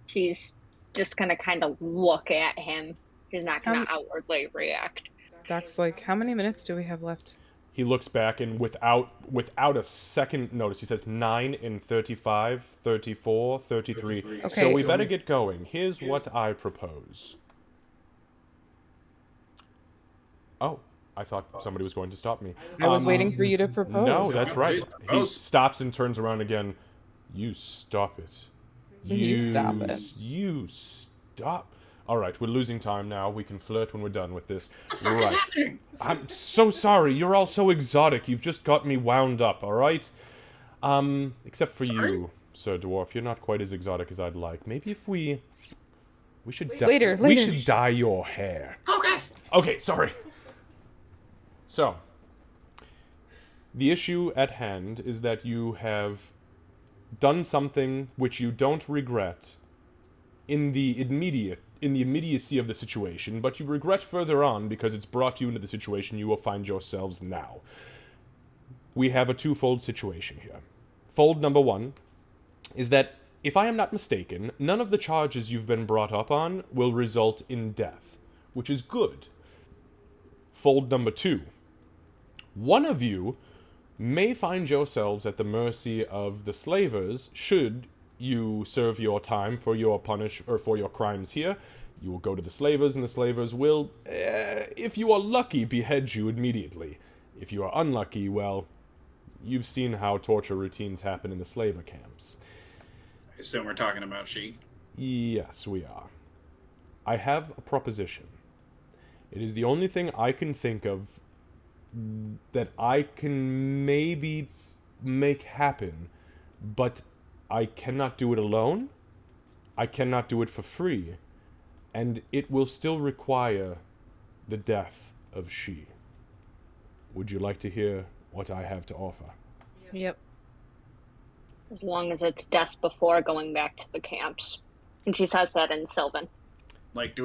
She's just gonna kind of look at him. She's not gonna outwardly react. Doc's like, how many minutes do we have left? He looks back and without a second notice, he says 9 and 35, 34, 33. Okay. So we better get going. Here's what I propose. Oh, I thought somebody was going to stop me. I was waiting for you to propose. No, that's right. He stops and turns around again. You stop it. You stop it. You stop. All right, we're losing time now. We can flirt when we're done with this. Right. I'm so sorry. You're all so exotic. You've just got me wound up, all right? Except for you, Sir Dwarf. You're not quite as exotic as I'd like. Maybe if we should Later. we should dye your hair. Focus! Okay, sorry. So, the issue at hand is that you have done something which you don't regret in the immediacy of the situation, but you regret further on because it's brought you into the situation you will find yourselves now. We have a twofold situation here. Fold number one is that, if I am not mistaken, none of the charges you've been brought up on will result in death, which is good. Fold number two. One of you may find yourselves at the mercy of the slavers should you serve your time for your for your crimes here. You will go to the slavers, and the slavers will, if you are lucky, behead you immediately. If you are unlucky, well, you've seen how torture routines happen in the slaver camps. I assume we're talking about she. Yes, we are. I have a proposition. It is the only thing I can think of that I can maybe make happen, but I cannot do it alone. I cannot do it for free. And it will still require the death of she. Would you like to hear what I have to offer? Yep. As long as it's death before going back to the camps. And she says that in Sylvan. Like, are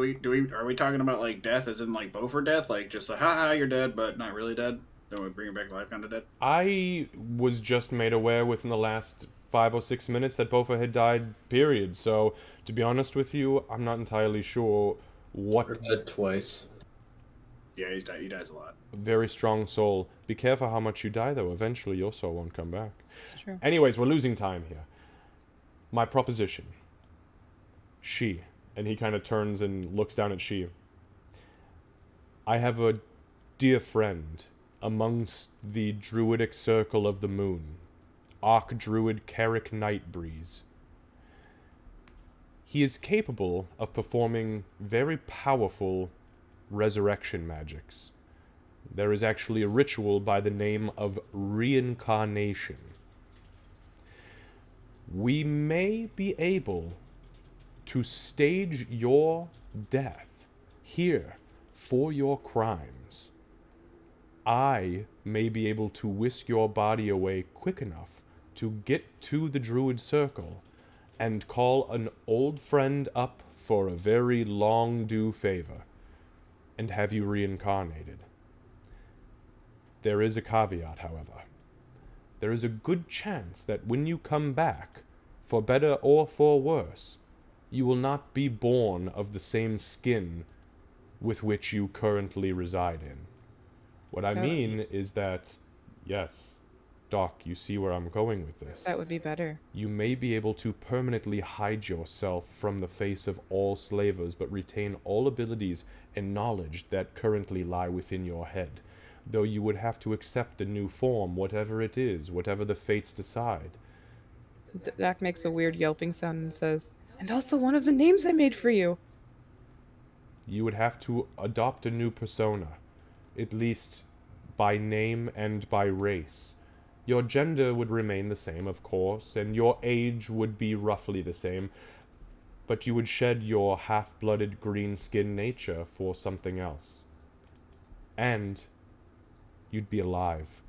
we talking about, like, death as in, like, Beaufort death? Like, just like, haha, you're dead, but not really dead? Don't we bring it back to life kind of dead? I was just made aware within the last 5 or 6 minutes that Beaufort had died, period. So, to be honest with you, I'm not entirely sure what... We're dead twice. Yeah, he dies a lot. Very strong soul. Be careful how much you die, though. Eventually, your soul won't come back. It's true. Anyways, we're losing time here. My proposition. She. And he kind of turns and looks down at she. I have a dear friend amongst the druidic circle of the moon. Archdruid Carrick Nightbreeze. He is capable of performing very powerful resurrection magics. There is actually a ritual by the name of reincarnation. We may be able to stage your death here for your crimes. I may be able to whisk your body away quick enough to get to the Druid Circle and call an old friend up for a very long due favor and have you reincarnated. There is a caveat, however. There is a good chance that when you come back, for better or for worse, you will not be born of the same skin with which you currently reside in. What I mean is that, yes, Doc, you see where I'm going with this. That would be better. You may be able to permanently hide yourself from the face of all slavers, but retain all abilities and knowledge that currently lie within your head, though you would have to accept a new form, whatever it is, whatever the fates decide. Doc makes a weird yelping sound and says, "And also one of the names I made for you." You would have to adopt a new persona, at least by name and by race. Your gender would remain the same, of course, and your age would be roughly the same, but you would shed your half-blooded green-skinned nature for something else. And you'd be alive.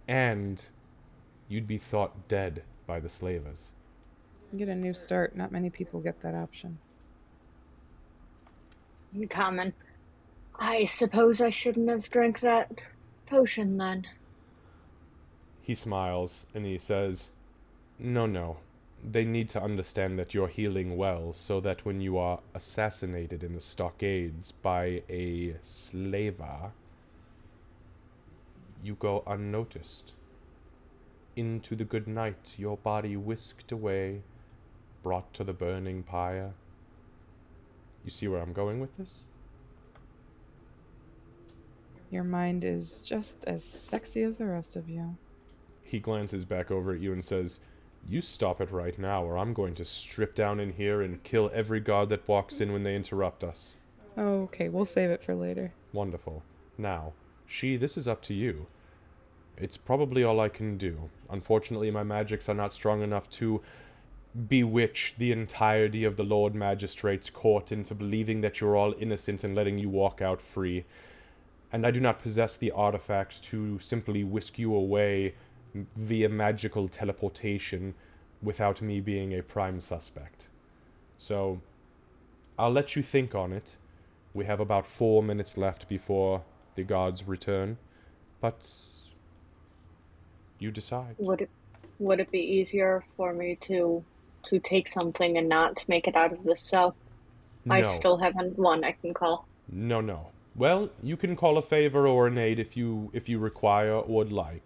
And you'd be thought dead by the slavers. Get a new start. Not many people get that option. Common. I suppose I shouldn't have drank that potion then. He smiles, and he says, No. They need to understand that you're healing well, so that when you are assassinated in the stockades by a slaver, you go unnoticed. Into the good night, your body whisked away, brought to the burning pyre. You see where I'm going with this? Your mind is just as sexy as the rest of you. He glances back over at you and says, You stop it right now, or I'm going to strip down in here and kill every guard that walks in when they interrupt us. Okay, we'll save it for later. Wonderful. Now, this is up to you. It's probably all I can do. Unfortunately, my magics are not strong enough to bewitch the entirety of the Lord Magistrate's court into believing that you're all innocent and letting you walk out free. And I do not possess the artifacts to simply whisk you away via magical teleportation without me being a prime suspect. So, I'll let you think on it. We have about 4 minutes left before the guards return, but you decide. Would it be easier for me to take something and not make it out of this cell? No. I still haven't one I can call. No. Well, you can call a favor or an aid if you require or would like.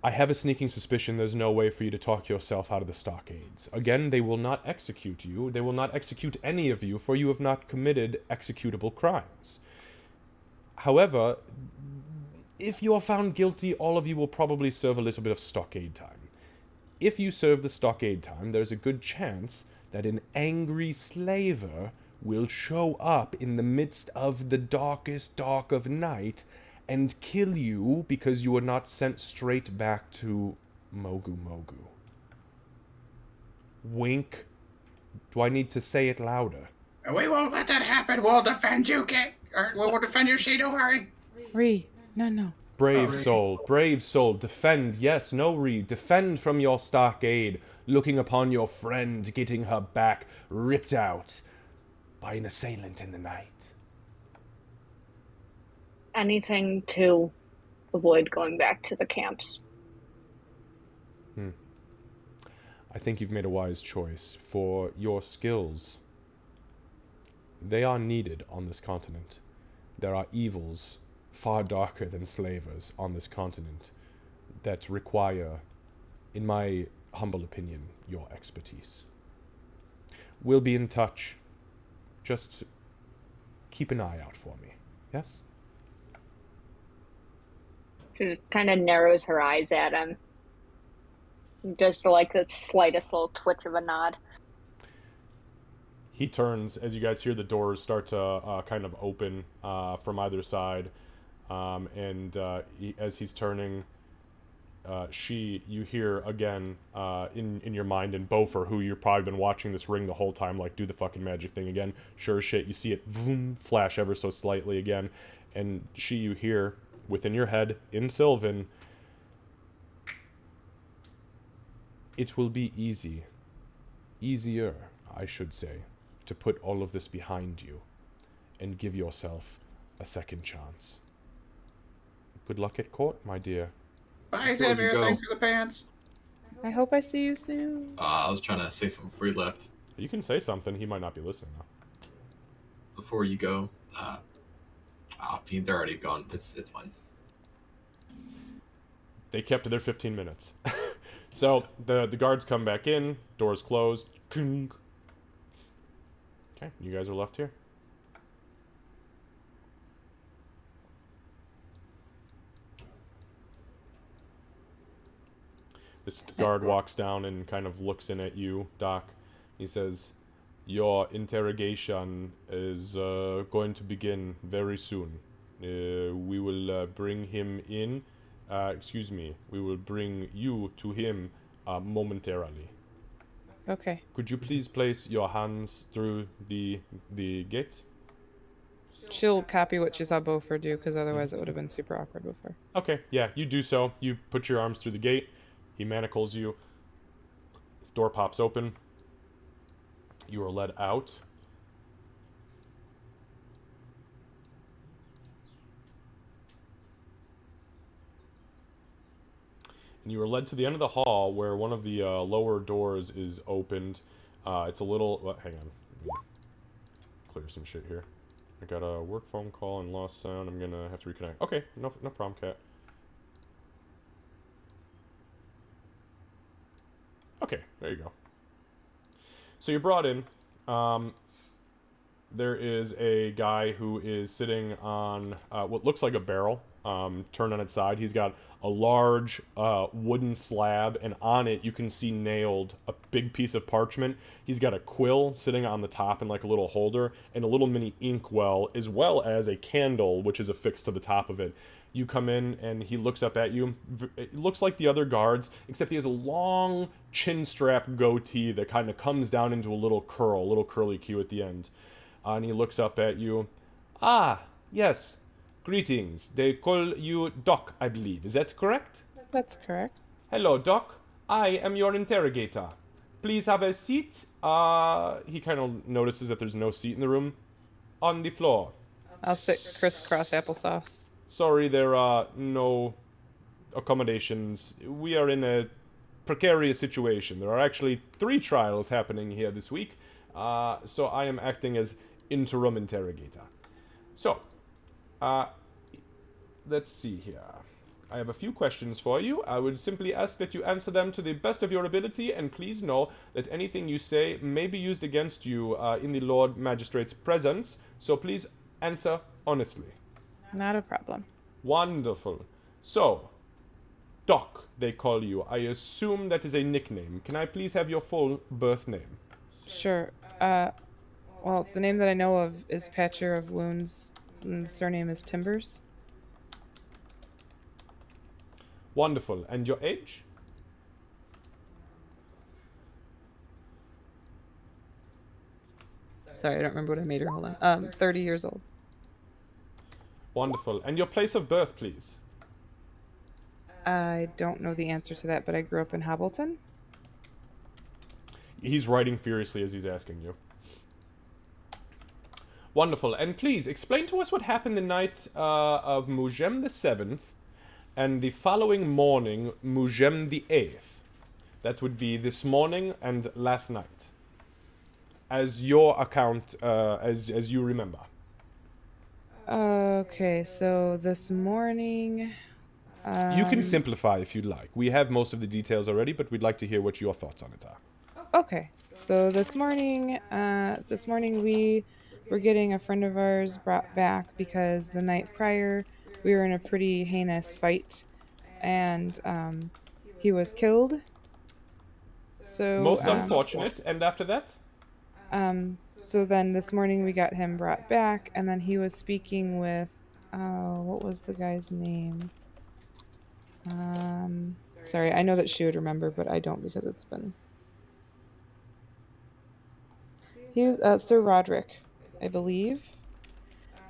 I have a sneaking suspicion there's no way for you to talk yourself out of the stockades. Again, they will not execute you. They will not execute any of you, for you have not committed executable crimes. However, if you are found guilty, all of you will probably serve a little bit of stockade time. If you serve the stockade time, there's a good chance that an angry slaver will show up in the midst of the darkest dark of night and kill you because you were not sent straight back to Mogu Mogu. Wink. Do I need to say it louder? We won't let that happen. We'll defend you, kid. We'll defend you, she. Don't worry. No. Brave soul, defend, yes, no Reed, defend from your stockade, looking upon your friend getting her back ripped out by an assailant in the night. Anything to avoid going back to the camps. I think you've made a wise choice, for your skills, they are needed on this continent. There are evils far darker than slavers on this continent that require, in my humble opinion, your expertise. We'll be in touch. Just keep an eye out for me, yes? She just kind of narrows her eyes at him. Just like the slightest little twitch of a nod. He turns as you guys hear the doors start to kind of open from either side, and as he's turning, you hear again in your mind, and Bofer, who you've probably been watching this ring the whole time, like do the fucking magic thing again. Sure as shit, you see it vroom, flash ever so slightly again, and you hear within your head in Sylvan, "It will be easier, I should say, to put all of this behind you and give yourself a second chance. Good luck at court, my dear." Bye, Before you Xavier. go- Thanks for the pants. I hope I see you soon. I was trying to say something before you left. You can say something, he might not be listening though. Before you go, I mean, they're already gone. It's fine. They kept to their 15 minutes. So, the guards come back in, doors closed. Okay, you guys are left here. This guard walks down and kind of looks in at you, Doc. He says, "Your interrogation is going to begin very soon. We will bring him in. We will bring you to him momentarily. Okay. Could you please place your hands through the gate?" She'll copy what she saw Beaufort do, because otherwise it would have been super awkward before. Okay, yeah, you do so. You put your arms through the gate. He manacles you. Door pops open. You are led out. And you are led to the end of the hall where one of the lower doors is opened. It's a little... hang on. Let me clear some shit here. I got a work phone call and lost sound. I'm gonna have to reconnect. Okay, no problem, Cat. Okay, there you go. So you're brought in. There is a guy who is sitting on what looks like a barrel, turned on its side. He's got a large wooden slab, and on it you can see nailed a big piece of parchment. He's got a quill sitting on the top in like a little holder, and a little mini inkwell, as well as a candle which is affixed to the top of it. You come in and he looks up at you. It looks like the other guards, except he has a long chin strap goatee that kind of comes down into a little curl, a little curly Q at the end. And he looks up at you. "Ah, yes. Greetings. They call you Doc, I believe. Is that correct?" That's correct. "Hello, Doc. I am your interrogator. Please have a seat." He kind of notices that there's no seat in the room. "On the floor." I'll sit crisscross applesauce. "Sorry, there are no accommodations. We are in a precarious situation. There are actually 3 trials happening here this week, so I am acting as interim interrogator. So, let's see here. I have a few questions for you. I would simply ask that you answer them to the best of your ability, and please know that anything you say may be used against you in the Lord Magistrate's presence, so please answer honestly." Not a problem. Wonderful. So, Doc, they call you. I assume that is a nickname. Can I please have your full birth name? Sure. Well, the name that I know of is Patcher of Wounds, and the surname is Timbers. Wonderful. And your age? Sorry, I don't remember what I made her. Hold on. 30 years old. Wonderful. And your place of birth, please? I don't know the answer to that, but I grew up in Hobbleton. He's writing furiously as he's asking you. Wonderful. And please, explain to us what happened the night of Mugem the 7th and the following morning, Mugem the 8th. That would be this morning and last night. As your account, as you remember. Okay, so this morning... You can simplify if you'd like. We have most of the details already, but we'd like to hear what your thoughts on it are. Okay, so this morning we were getting a friend of ours brought back because the night prior we were in a pretty heinous fight, and he was killed. So Most unfortunate. And after that? So then this morning we got him brought back, and then he was speaking with, what was the guy's name? Sorry, I know that she would remember, but I don't because it's been. He was Sir Roderick, I believe.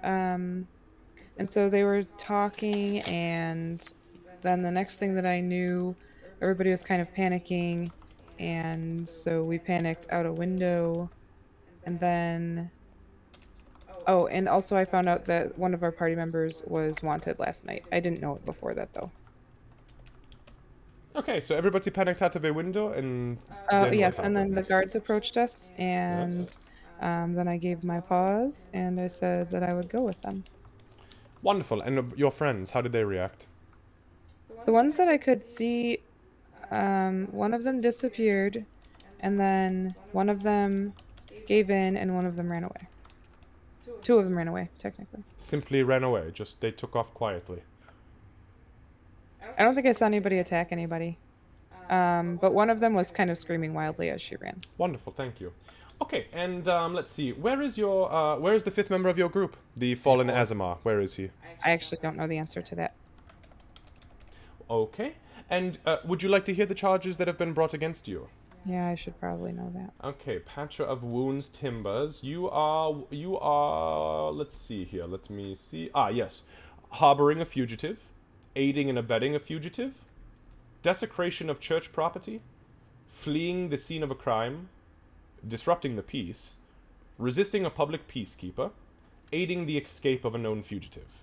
And so they were talking, and then the next thing that I knew, everybody was kind of panicking, and so we panicked out a window, and then. Oh, and also I found out that one of our party members was wanted last night. I didn't know it before that, though. Okay, so everybody panicked out of a window, and Yes, and then the guards approached us, and then I gave my paws, and I said that I would go with them. Wonderful. And your friends, how did they react? The ones that I could see, one of them disappeared, and then one of them gave in, and one of them ran away. Two of them ran away, technically. Simply ran away. Just they took off quietly. I don't think I saw anybody attack anybody. But one of them was kind of screaming wildly as she ran. Wonderful, thank you. Okay, and let's see. Where is the fifth member of your group? The fallen Azamar. Where is he? I actually don't know the answer to that. Okay. And would you like to hear the charges that have been brought against you? Yeah, I should probably know that. Okay, Patcher of Wounds Timbers. You are, let's see here, let me see. Ah, yes. Harboring a fugitive, aiding and abetting a fugitive, desecration of church property, fleeing the scene of a crime, disrupting the peace, resisting a public peacekeeper, aiding the escape of a known fugitive.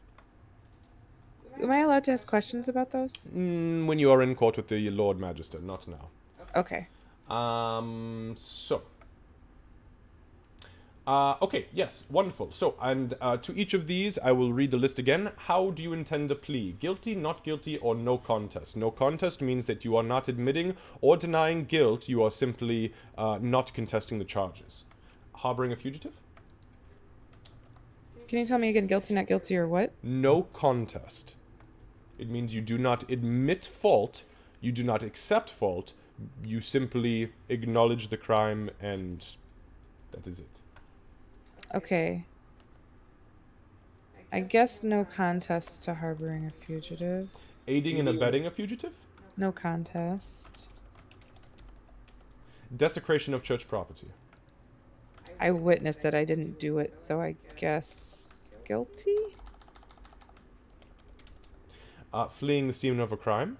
Am I allowed to ask questions about those? When you are in court with the Lord Magister, not now. Okay. Okay, yes, wonderful. So, and to each of these, I will read the list again. How do you intend to plea? Guilty, not guilty, or no contest? No contest means that you are not admitting or denying guilt. You are simply not contesting the charges. Harboring a fugitive? Can you tell me again, guilty, not guilty, or what? No contest. It means you do not admit fault, you do not accept fault, you simply acknowledge the crime, and that is it. Okay. I guess no contest to harboring a fugitive. Aiding and abetting a fugitive? No contest. Desecration of church property. I witnessed it, I didn't do it, so I guess guilty? Fleeing the scene of a crime.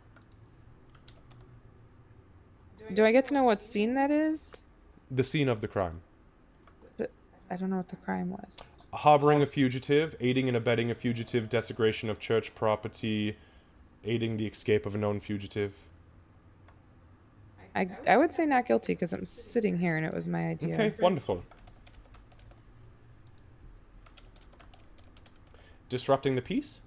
Do I get to know what scene that is? The scene of the crime. But I don't know what the crime was. Harboring a fugitive, aiding and abetting a fugitive, desecration of church property, aiding the escape of a known fugitive. I would say not guilty because I'm sitting here and it was my idea. Okay, wonderful. Disrupting the peace?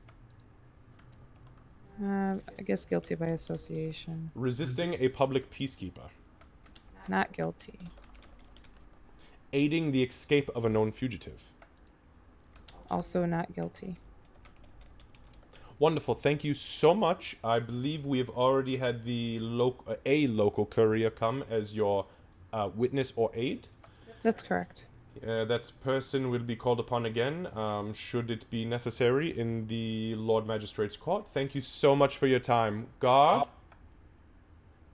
I guess guilty by association. Resisting a public peacekeeper. Not guilty. Aiding the escape of a known fugitive. Also not guilty. Wonderful, thank you so much. I believe we have already had a local courier come as your witness or aid. That's correct. That person will be called upon again, should it be necessary, in the Lord Magistrate's Court. Thank you so much for your time. Guard!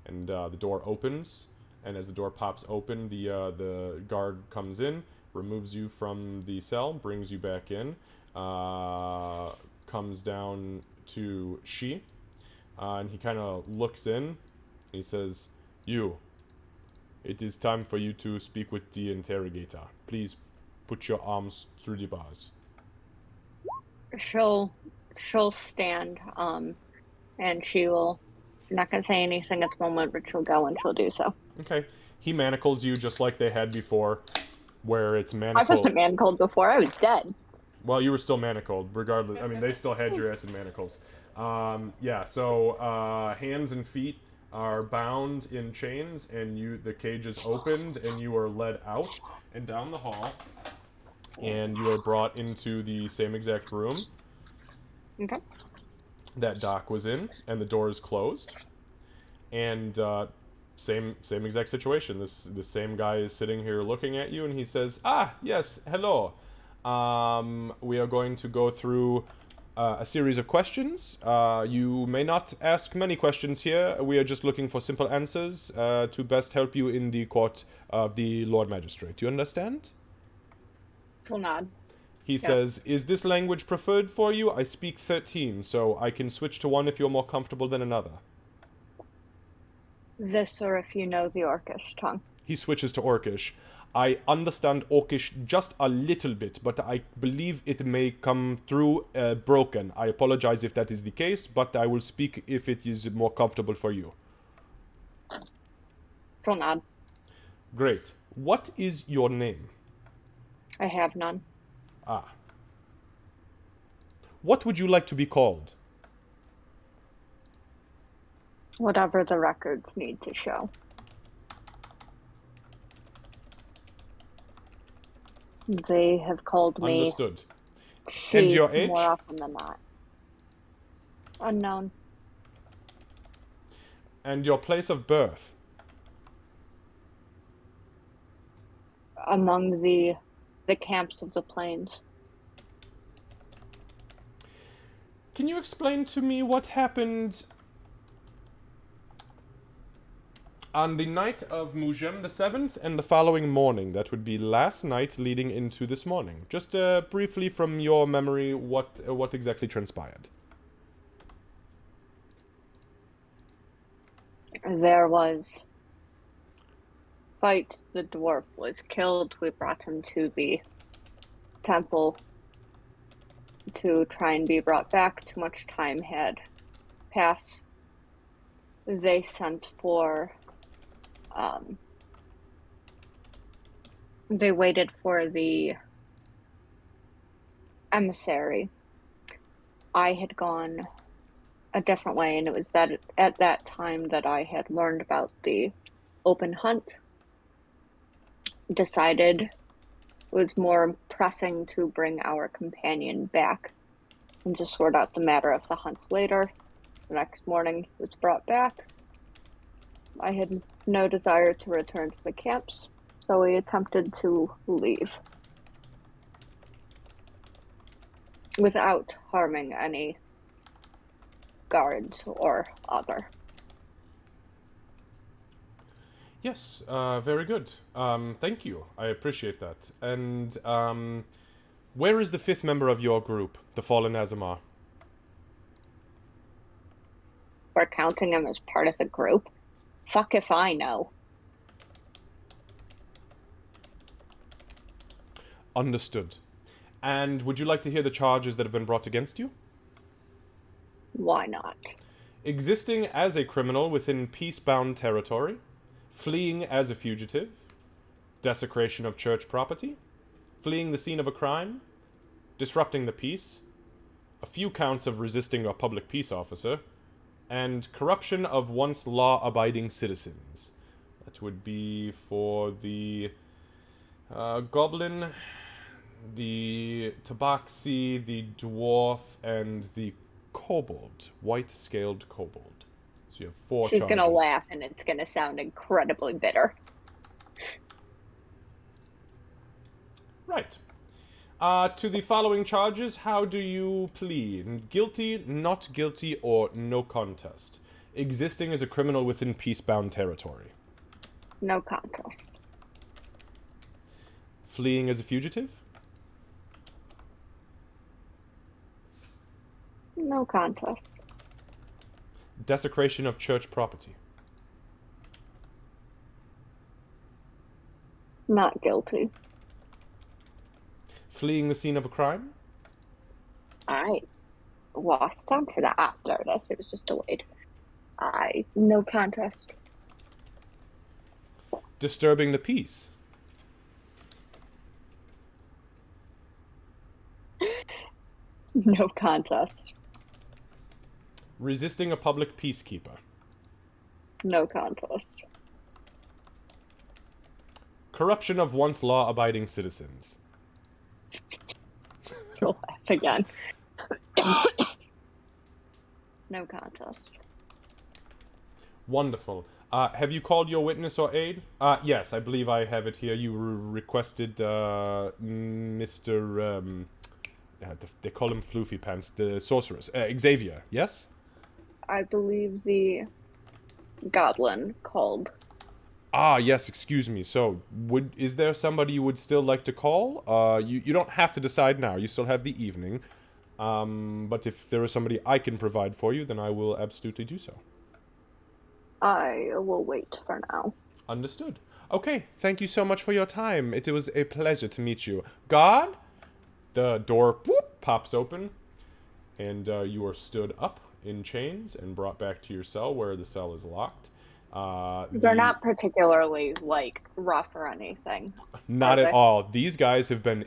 And the door opens, and as the door pops open, the guard comes in, removes you from the cell, brings you back in, comes down to She, and he kind of looks in, he says, "You. It is time for you to speak with the interrogator. Please put your arms through the bars." She'll stand, and she will, not gonna say anything at the moment, but she'll go and she'll do so. Okay. He manacles you just like they had before, where it's I manacled. wasn't manacled before, I was dead. Well, you were still manacled, regardless. I mean, they still had your ass in manacles. Yeah, so hands and feet are bound in chains, and the cage is opened, and you are led out and down the hall, and you are brought into the same exact room Okay. that Doc was in, and the door is closed. And same exact situation. This same guy is sitting here looking at you, and he says, "Ah, yes, hello. We are going to go through a series of questions. You may not ask many questions here. We are just looking for simple answers to best help you in the court of the Lord Magistrate. Do you understand?" He'll nod. He says, "Is this language preferred for you? I speak 13, so I can switch to one if you're more comfortable than another." This, or if you know the Orcish tongue. He switches to Orcish. "I understand Orcish just a little bit, but I believe it may come through broken. I apologize if that is the case, but I will speak if it is more comfortable for you." He'll nod. Great. What is your name? I have none. Ah. What would you like to be called? Whatever the records need to show. They have called me Understood. she And your age? more often than not. Unknown. And your place of birth? Among the camps of the plains. Can you explain to me what happened on the night of Mujem the 7th and the following morning? That would be last night leading into this morning. Just briefly from your memory, what exactly transpired? There was fight. The dwarf was killed. We brought him to the temple to try and be brought back. Too much time had passed. They sent for they waited for the emissary. I had gone a different way, and it was that at that time that I had learned about the open hunt. Decided it was more pressing to bring our companion back and to sort out the matter of the hunt later. The next morning he was brought back. I had no desire to return to the camps, so we attempted to leave without harming any guards or other. Yes, very good. Thank you. I appreciate that. And where is the 5th member of your group, the Fallen Azamar? We're counting him as part of the group. Fuck if I know. Understood. And would you like to hear the charges that have been brought against you? Why not? Existing as a criminal within peace-bound territory, fleeing as a fugitive, desecration of church property, fleeing the scene of a crime, disrupting the peace, a few counts of resisting a public peace officer, and corruption of once law-abiding citizens. That would be for the goblin, the tabaxi, the dwarf, and the kobold, white-scaled kobold. So you have 4 She's charges. gonna laugh, and it's gonna sound incredibly bitter. Right. To the following charges, how do you plead? Guilty, not guilty, or no contest? Existing as a criminal within peace-bound territory. No contest. Fleeing as a fugitive. No contest. Desecration of church property. Not guilty. Fleeing the scene of a crime. I lost time for that after this. It was just delayed. No contest. Disturbing the peace. No contest. Resisting a public peacekeeper. No contest. Corruption of once law-abiding citizens. You'll laugh again. No contest. Wonderful. Have you called your witness or aid? Yes, I believe I have it here. You requested Mr. They call him Floofy Pants, the sorceress. Xavier, yes? I believe the goblin called. Ah, yes, excuse me. So, is there somebody you would still like to call? You don't have to decide now. You still have the evening. But if there is somebody I can provide for you, then I will absolutely do so. I will wait for now. Understood. Okay, thank you so much for your time. It was a pleasure to meet you. God? The door pops open, and you are stood up in chains and brought back to your cell, where the cell is locked. They're not particularly, like, rough or anything. Not at all. These guys have been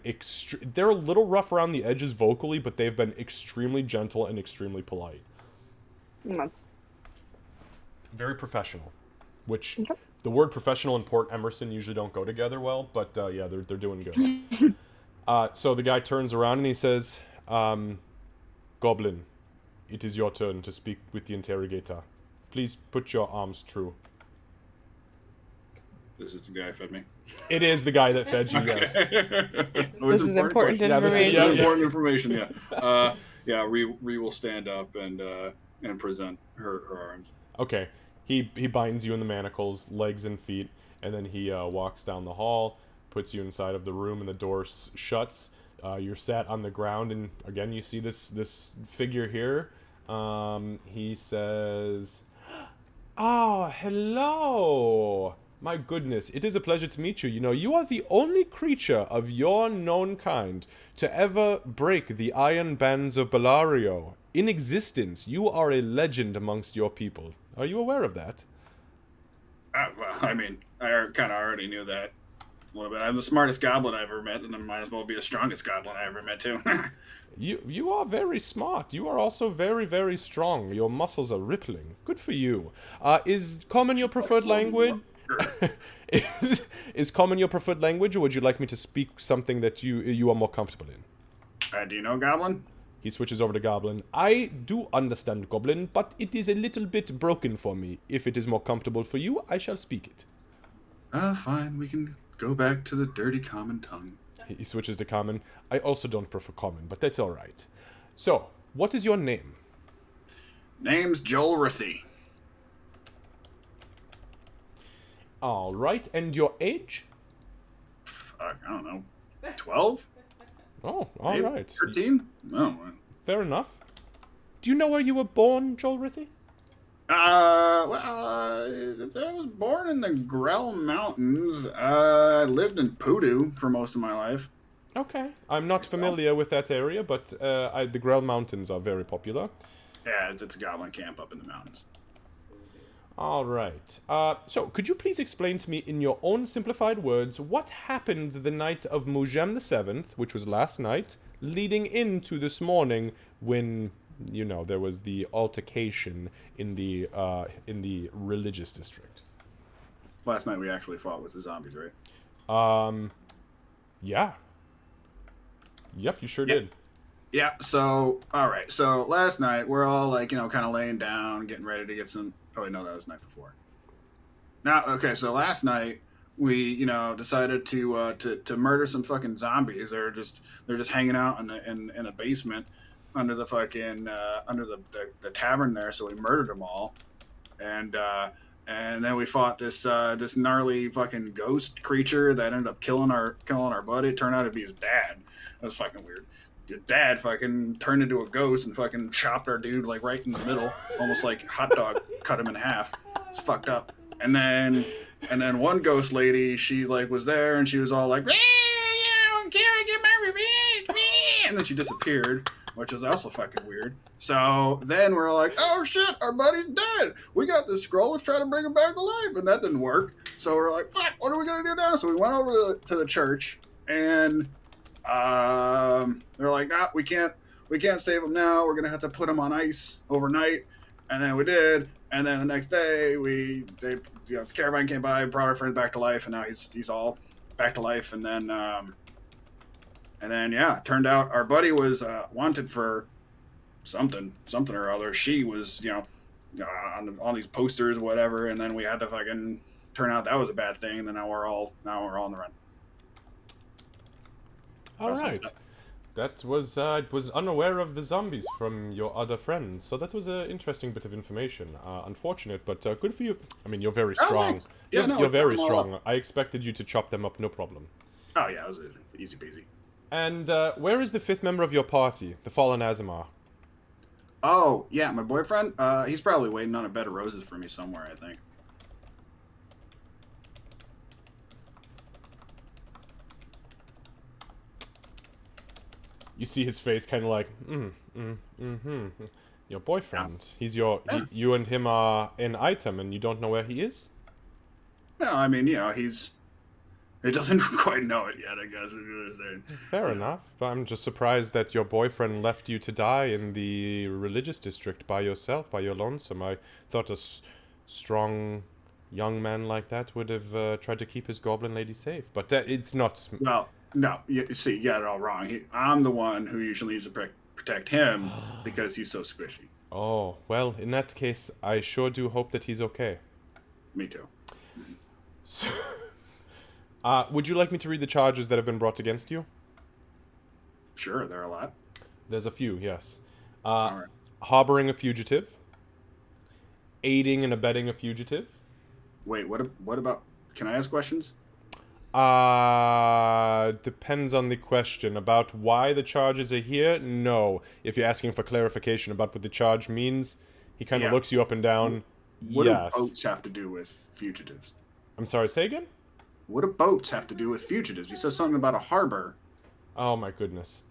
they're a little rough around the edges vocally, but they've been extremely gentle and extremely polite. Mm. Very professional, which the word professional and Port Emerson usually don't go together well, but yeah, they're doing good. So the guy turns around and he says, Goblin, it is your turn to speak with the interrogator. Please put your arms true. This is the guy who fed me. It is the guy that fed you, yes. This is important information. Yeah, important information, yeah. Yeah, Ree will stand up and present her arms. Okay. He binds you in the manacles, legs and feet, and then he walks down the hall, puts you inside of the room, and the door shuts. You're sat on the ground, and again, you see this figure here. He says, "Oh, hello! My goodness, it is a pleasure to meet you. You know, you are the only creature of your known kind to ever break the iron bands of Bellario. In existence, you are a legend amongst your people. Are you aware of that?" Well, I mean, I kind of already knew that a little bit. I'm the smartest goblin I ever met, and I might as well be the strongest goblin I ever met, too. You are very smart. You are also very, very strong. Your muscles are rippling. Good for you. Is common your preferred language? Is common your preferred language, or would you like me to speak something that you are more comfortable in? Do you know Goblin? He switches over to Goblin. I do understand Goblin, but it is a little bit broken for me. If it is more comfortable for you, I shall speak it. Fine. We can go back to the dirty common tongue. He switches to Common. I also don't prefer Common, but that's alright. So, what is your name? Name's Joel Rithy. Alright, and your age? I don't know. 12? Oh, alright. 13? No. Fair enough. Do you know where you were born, Joel Rithy? I was born in the Grell Mountains. I lived in Poodoo for most of my life. Okay. I'm not familiar with that area, but the Grell Mountains are very popular. Yeah, it's a goblin camp up in the mountains. All right. So, could you please explain to me in your own simplified words what happened the night of Mujem the 7th, which was last night, leading into this morning when, you know, there was the altercation in the religious district? Last night we actually fought with the zombies, right? Yeah. Yep, you sure did. Yeah, so, alright, so last night we're all, like, you know, kind of laying down, getting ready to get some... Oh, wait, no, that was the night before. Now, okay, so last night we, you know, decided to murder some fucking zombies. They're just hanging out in a basement under the fucking, under the tavern there, so we murdered them all. And then we fought this gnarly fucking ghost creature that ended up killing our buddy. It turned out to be his dad. That was fucking weird. Your dad fucking turned into a ghost and fucking chopped our dude like right in the middle, almost like hot dog cut him in half. It's fucked up. And then one ghost lady, she like was there and she was all like, I don't care, I get my revenge, and then she disappeared, which was also fucking weird. So then we're like, oh shit, our buddy's dead. We got this scroll, let's try to bring him back to life, and that didn't work. So we're like, fuck, what are we gonna do now? So we went over to the church and they're like, we can't save him now. We're gonna have to put him on ice overnight. And then we did. And then the next day, the caravan came by, brought our friend back to life, and now he's all back to life. And then yeah, it turned out our buddy was wanted for something or other. She was, you know, on these posters, whatever, and then we had to fucking turn out that was a bad thing, and then now we're all on the run. All right. That was I was unaware of the zombies from your other friends, so that was an interesting bit of information. Unfortunate, but good for you. I mean, you're very strong. Thanks. Yeah, You're very I'm all strong. up. I expected you to chop them up, no problem. Oh yeah, it was easy peasy. And where is the fifth member of your party, the fallen Azamar? Oh yeah, my boyfriend. He's probably waiting on a bed of roses for me somewhere, I think. You see his face kind of like, Your boyfriend. He's your. You and him are an item, and you don't know where he is? No, I mean, he doesn't quite know it yet, I guess. Is what I'm saying. Fair enough, but I'm just surprised that your boyfriend left you to die in the religious district by yourself, by your lonesome. I thought a strong young man like that would have tried to keep his goblin lady safe, but it's not. Well, no, you see, you got it all wrong. I'm the one who usually needs to protect him because he's so squishy. Oh, well, in that case, I sure do hope that he's okay. Me too. So, would you like me to read the charges that have been brought against you? Sure, there are a lot. There's a few, yes. All right. Harboring a fugitive. Aiding and abetting a fugitive. Wait, what about? Can I ask questions? Depends on the question. About why the charges are here? No. If you're asking for clarification about what the charge means, he kind of looks you up and down. What Yes. do boats have to do with fugitives? I'm sorry, say again? What do boats have to do with fugitives? You said something about a harbor. Oh my goodness.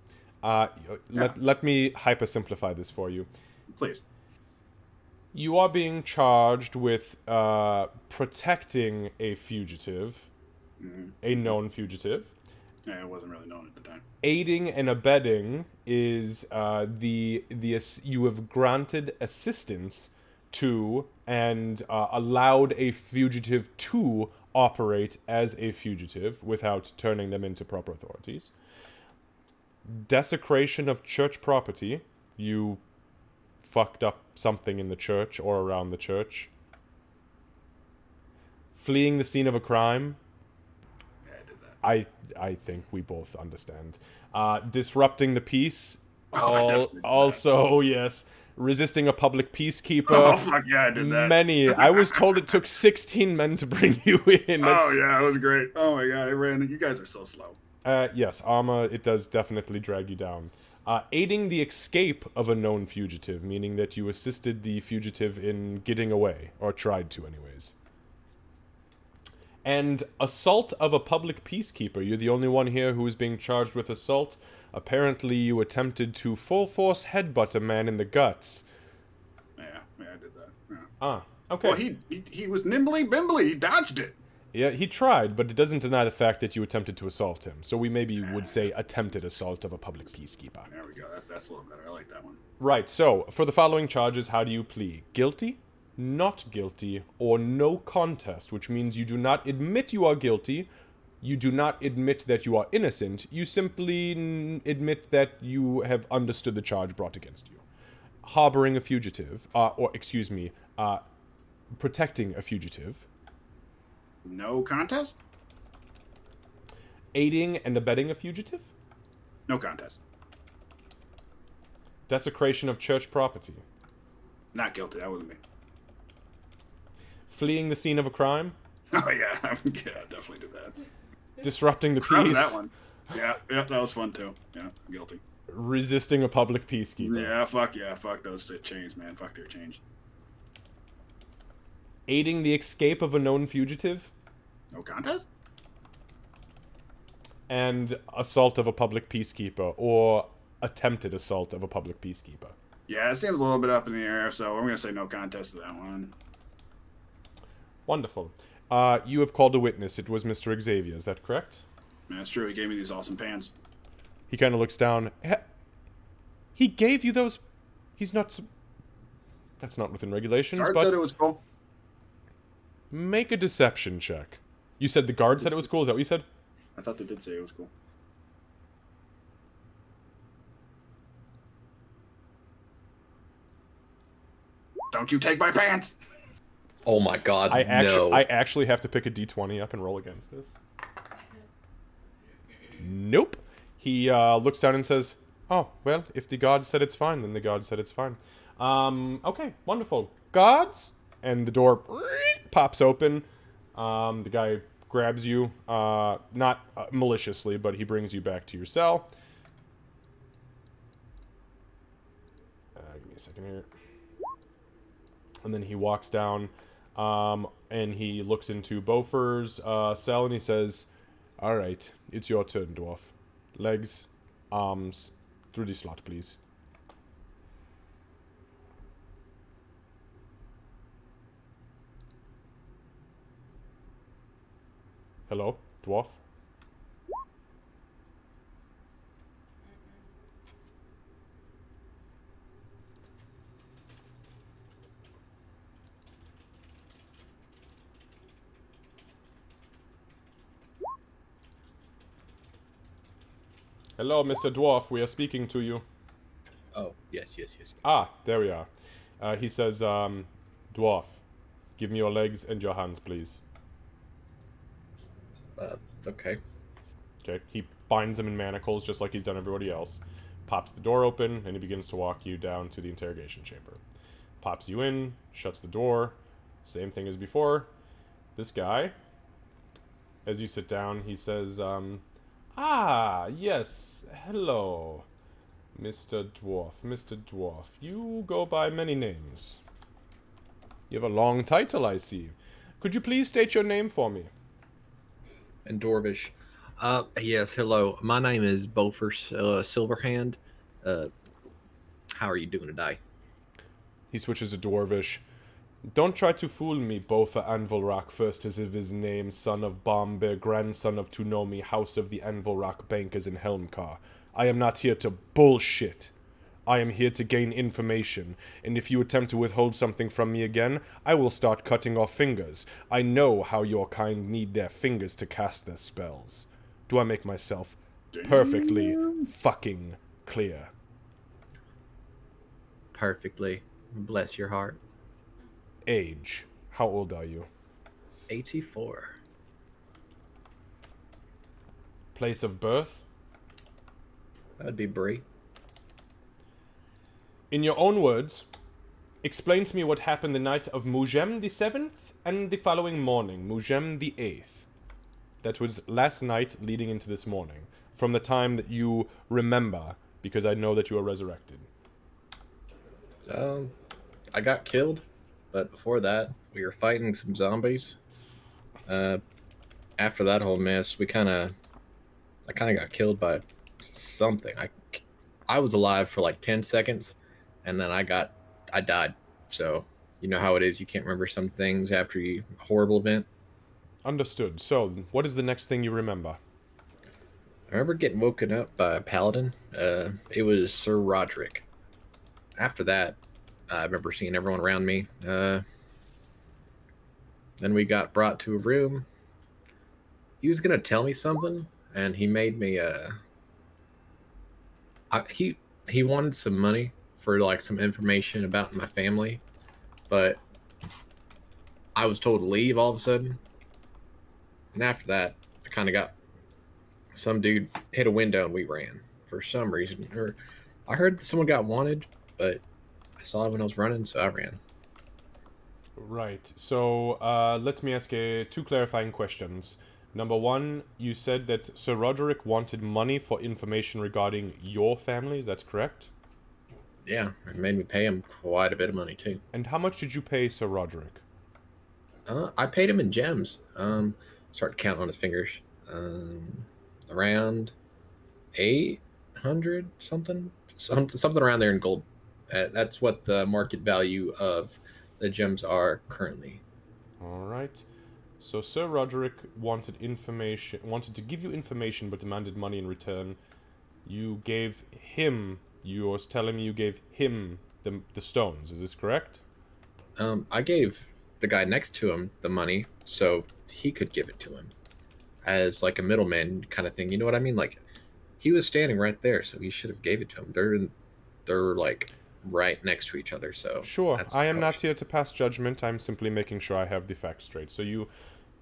Let me hypersimplify this for you. Please. You are being charged with protecting a fugitive, a known fugitive. Yeah, it wasn't really known at the time. Aiding and abetting is you have granted assistance to and allowed a fugitive to operate as a fugitive without turning them into proper authorities. Desecration of church property. You fucked up something in the church or around the church. Fleeing the scene of a crime. Yeah, I did that. I think we both understand. Disrupting the peace. Oh, I definitely did that. Also, yes. Resisting a public peacekeeper. Oh, fuck yeah, I did that. Many. I was told it took 16 men to bring you in. Oh, yeah, it was great. Oh, my God, you guys are so slow. Yes, Arma, it does definitely drag you down. Aiding the escape of a known fugitive, meaning that you assisted the fugitive in getting away, or tried to anyways. And assault of a public peacekeeper. You're the only one here who is being charged with assault. Apparently you attempted to full force headbutt a man in the guts. Yeah, I did that. Yeah. Ah, okay. Well, he was nimbly bimbly. He dodged it. Yeah, he tried, but it doesn't deny the fact that you attempted to assault him. So we maybe would say attempted assault of a public peacekeeper. There we go. That's a little better. I like that one. Right, so for the following charges, how do you plead? Guilty, not guilty, or no contest, which means you do not admit you are guilty, you do not admit that you are innocent, you simply admit that you have understood the charge brought against you. Harboring a fugitive, protecting a fugitive. No contest? Aiding and abetting a fugitive. No contest. Desecration of church property. Not guilty. That wasn't me. Fleeing the scene of a crime. Oh, yeah. I definitely did that. Disrupting the Proud of peace. that one. Yeah, that was fun, too. Yeah, guilty. Resisting a public peacekeeper. Yeah. Fuck those chains, man. Fuck their chains. Aiding the escape of a known fugitive. No contest? And assault of a public peacekeeper, or attempted assault of a public peacekeeper. Yeah, it seems a little bit up in the air, so I'm going to say no contest to that one. Wonderful. You have called a witness. It was Mr. Xavier, is that correct? Man, it's true. He gave me these awesome pants. He kind of looks down. He gave you those... He's not... That's not within regulations, Guard but... said it was cool. Make a deception check. You said the guard said it was cool? Is that what you said? I thought they did say it was cool. Don't you take my pants! Oh my god, I no. actually have to pick a d20 up and roll against this. Nope. He looks down and says, "Oh, well, if the god said it's fine, then the god said it's fine." Okay, wonderful. Gods? And the door pops open. The guy grabs you, not maliciously, but he brings you back to your cell. Give me a second here. And then he walks down, and he looks into Beaufort's cell, and he says, "All right, it's your turn, dwarf. Legs, arms, through the slot, please." Hello, dwarf? Hello, Mr. Dwarf, we are speaking to you. Oh, yes. Ah, there we are. He says, "Dwarf, give me your legs and your hands, please." Okay. Okay, he binds them in manacles just like he's done everybody else. Pops the door open, and he begins to walk you down to the interrogation chamber. Pops you in, shuts the door. Same thing as before. This guy, as you sit down, he says, "Ah, yes, hello, Mr. Dwarf, Mr. Dwarf. You go by many names. You have a long title, I see. Could you please state your name for me?" And Dorvish. Yes, hello. My name is Beaufort Silverhand. How are you doing today? He switches to Dwarvish. "Don't try to fool me, Bofa Anvilrock, first as if his name, son of Bombay, grandson of Tunomi, house of the Anvilrock bankers in Helmcar. I am not here to bullshit. I am here to gain information, and if you attempt to withhold something from me again, I will start cutting off fingers. I know how your kind need their fingers to cast their spells. Do I make myself perfectly fucking clear?" Perfectly. Bless your heart. Age. How old are you? 84. Place of birth? That would be Bree. In your own words, explain to me what happened the night of Mugem the 7th and the following morning, Mugem the 8th. That was last night leading into this morning, from the time that you remember, because I know that you are resurrected. I got killed, but before that, we were fighting some zombies. After that whole mess, I kind of got killed by something. I was alive for like 10 seconds, and then I died. So, you know how it is, you can't remember some things after a horrible event. Understood. So, what is the next thing you remember? I remember getting woken up by a paladin. It was Sir Roderick. After that, I remember seeing everyone around me. Then we got brought to a room. He was gonna tell me something, and he made me. He wanted some money for like some information about my family, but I was told to leave all of a sudden. And after that, I kind of got some dude hit a window and we ran for some reason. Or I heard that someone got wanted, but I saw it when I was running, so I ran. Right. So, let me ask two clarifying questions. Number one, you said that Sir Roderick wanted money for information regarding your family, is that correct? Yeah, it made me pay him quite a bit of money too. And how much did you pay Sir Roderick? I paid him in gems. Start counting on his fingers. Around 800 something around there in gold. That's what the market value of the gems are currently. All right. So Sir Roderick wanted to give you information, but demanded money in return. You gave him. You was telling me you gave him the stones. Is this correct? I gave the guy next to him the money so he could give it to him as like a middleman kind of thing. You know what I mean? Like he was standing right there, so he should have gave it to him. They're like right next to each other, so Sure, that's I am not ouch. here to pass judgment. I'm simply making sure I have the facts straight.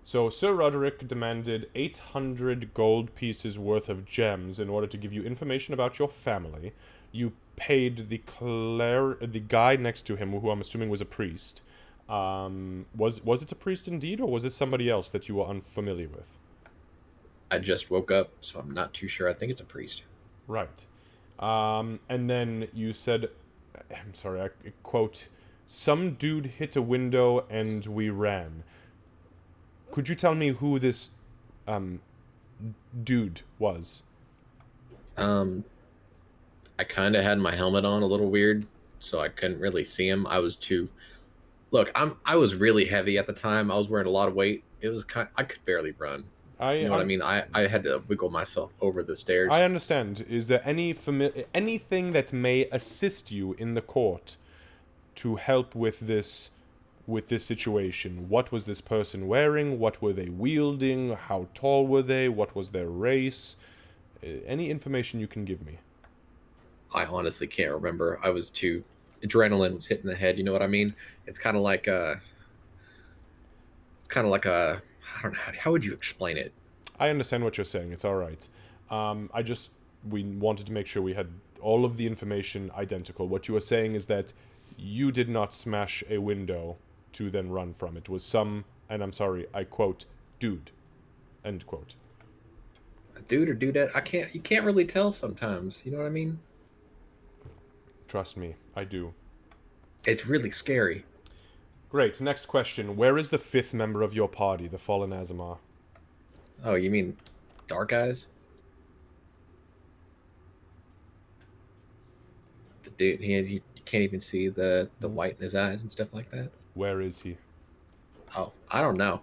So Sir Roderick demanded 800 gold pieces worth of gems in order to give you information about your family. You paid the guy next to him, who I'm assuming was a priest. Was it a priest indeed, or was it somebody else that you were unfamiliar with? I just woke up, so I'm not too sure. I think it's a priest. Right. And then you said, I'm sorry, I quote, some dude hit a window and we ran. Could you tell me who this dude was? I kind of had my helmet on a little weird, so I couldn't really see him. I was too. Look, I was really heavy at the time. I was wearing a lot of weight. It was I could barely run. You know what I mean? I had to wiggle myself over the stairs. I understand. Is there anything that may assist you in the court to help with this situation? What was this person wearing? What were they wielding? How tall were they? What was their race? Any information you can give me? I honestly can't remember. I was too. Adrenaline was hitting the head. You know what I mean? It's kind of like a. It's kind of like a. I don't know. How would you explain it? I understand what you're saying. It's all right. We wanted to make sure we had all of the information identical. What you were saying is that you did not smash a window to then run from it. It was some, and I'm sorry, I quote, dude, end quote. A dude or dudette? You can't really tell sometimes. You know what I mean? Trust me, I do. It's really scary. Great. Next question. Where is the fifth member of your party, the fallen Azamar? Oh, you mean Dark Eyes? The dude, you can't even see the white in his eyes and stuff like that. Where is he? Oh, I don't know.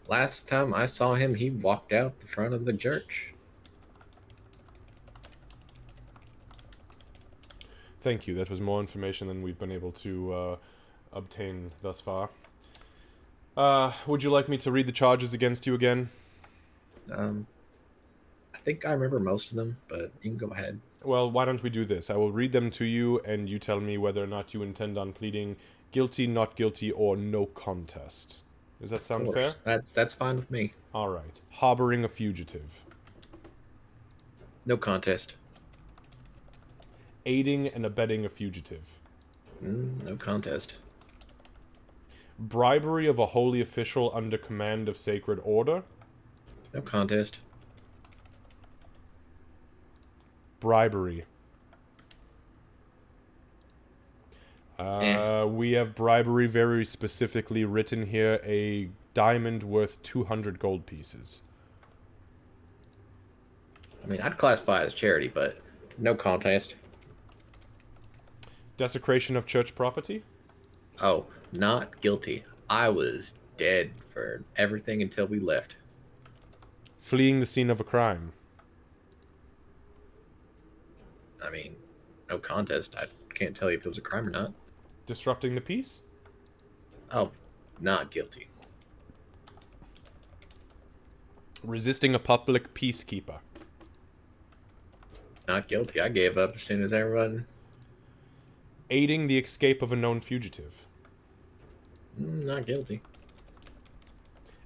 Last time I saw him, he walked out the front of the church. Thank you. That was more information than we've been able to obtain thus far. Would you like me to read the charges against you again? I think I remember most of them, but you can go ahead. Well, why don't we do this? I will read them to you, and you tell me whether or not you intend on pleading guilty, not guilty, or no contest. Does that sound fair? That's fine with me. All right. Harboring a fugitive. No contest. Aiding and abetting a fugitive. No contest. Bribery of a holy official under command of sacred order. No contest. Bribery. We have bribery very specifically written here, a diamond worth 200 gold pieces. I mean, I'd classify it as charity, but no contest. Desecration of church property? Oh, not guilty. I was dead for everything until we left. Fleeing the scene of a crime? I mean, no contest. I can't tell you if it was a crime or not. Disrupting the peace? Oh, not guilty. Resisting a public peacekeeper? Not guilty. I gave up as soon as everyone... Aiding the escape of a known fugitive? Not guilty.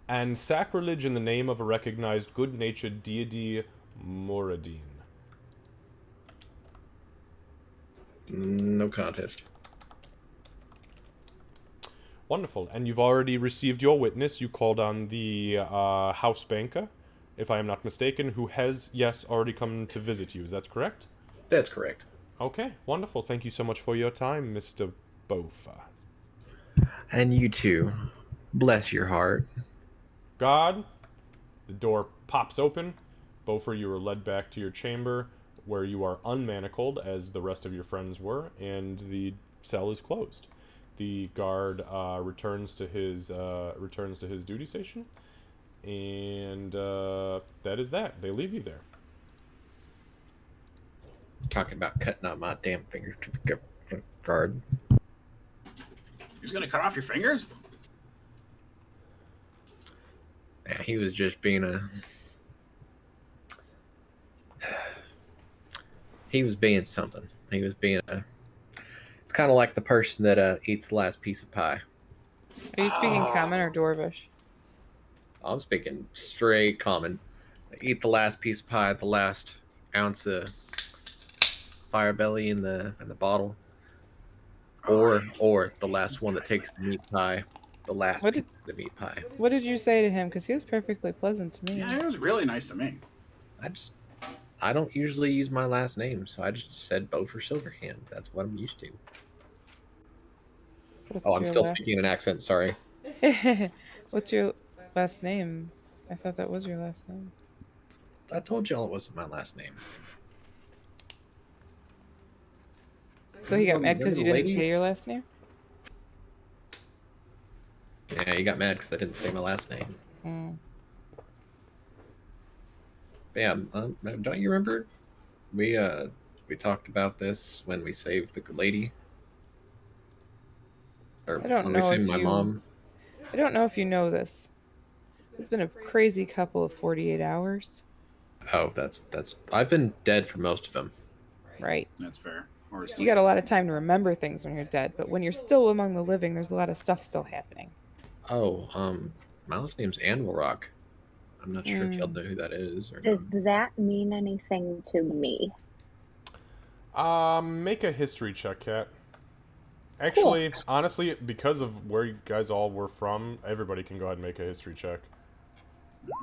And sacrilege in the name of a recognized good-natured deity, Moradin? No contest. Wonderful. And you've already received your witness. You called on the house banker, if I am not mistaken, who has, yes, already come to visit you. Is that correct? That's correct. Okay, wonderful. Thank you so much for your time, Mr. Bofa. And you too. Bless your heart. God, the door pops open. Bofa, you are led back to your chamber, where you are unmanacled, as the rest of your friends were, and the cell is closed. The guard returns to his duty station, and that is that. They leave you there. Talking about cutting out my damn fingers to the guard. He's gonna cut off your fingers? Yeah, he was just being a... He was being something. He was being a... It's kind of like the person that eats the last piece of pie. Are you speaking Oh. common or dwarvish? I'm speaking straight common. Eat the last piece of pie, the last ounce of fire belly in the bottle, or the last one that takes the meat pie, the last What piece did of the meat pie. What did you say to him? Because he was perfectly pleasant to me. Yeah, it was really nice to me. I don't usually use my last name, so I just said Beaufort Silverhand. That's what I'm used to. What's Oh, I'm your still last... speaking in an accent. Sorry. What's your last name? I thought that was your last name. I told y'all it wasn't my last name. So he got mad Remember because you the didn't lady? say your last name? Yeah, you got mad because I didn't say my last name. Mm. Yeah, don't you remember? We talked about this when we saved the lady, or I don't when we know saved if my you... mom. I don't know if you know this. It's been a crazy couple of 48 hours. Oh, that's. I've been dead for most of them. Right. That's fair. Or You got a lot of time to remember things when you're dead, but when you're still among the living, there's a lot of stuff still happening. Oh, my last name's Anvilrock. I'm not sure if y'all know who that is or Does not. that mean anything to me? Make a history check, Kat. Actually, honestly, because of where you guys all were from, everybody can go ahead and make a history check.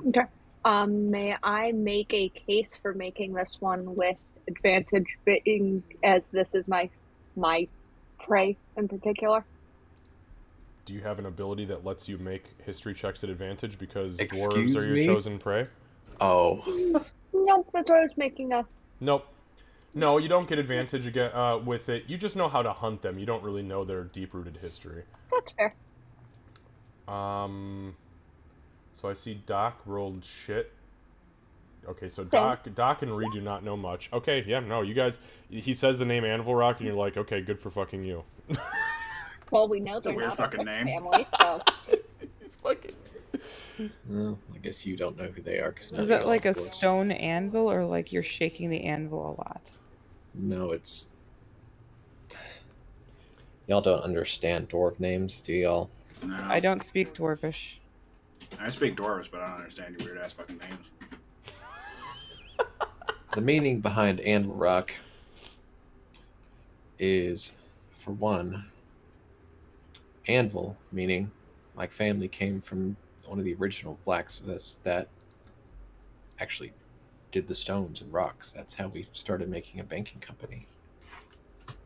Okay. May I make a case for making this one with advantage, being as this is my prey in particular? Do you have an ability that lets you make history checks at advantage because dwarves Excuse are your me? chosen prey? Oh, Nope, that's what I was making a. Nope. No, you don't get advantage again with it. You just know how to hunt them. You don't really know their deep-rooted history. That's fair. So I see Doc rolled shit. Okay, so Doc and Reed do not know much. Okay, yeah, no, you guys. He says the name Anvilrock, and you're like, okay, good for fucking you. Well, we know a they're weird not fucking a name. family, so. He's fucking. well, I guess you don't know who they are. Cause Is that like a stone anvil, or like you're shaking the anvil a lot? No, it's. Y'all don't understand dwarf names, do y'all? No. I don't speak dwarvish. I speak Dwarves, but I don't understand your weird ass fucking names. The meaning behind Anvilrock is, for one, anvil, meaning my family came from one of the original blacksmiths that actually did the stones and rocks. That's how we started making a banking company.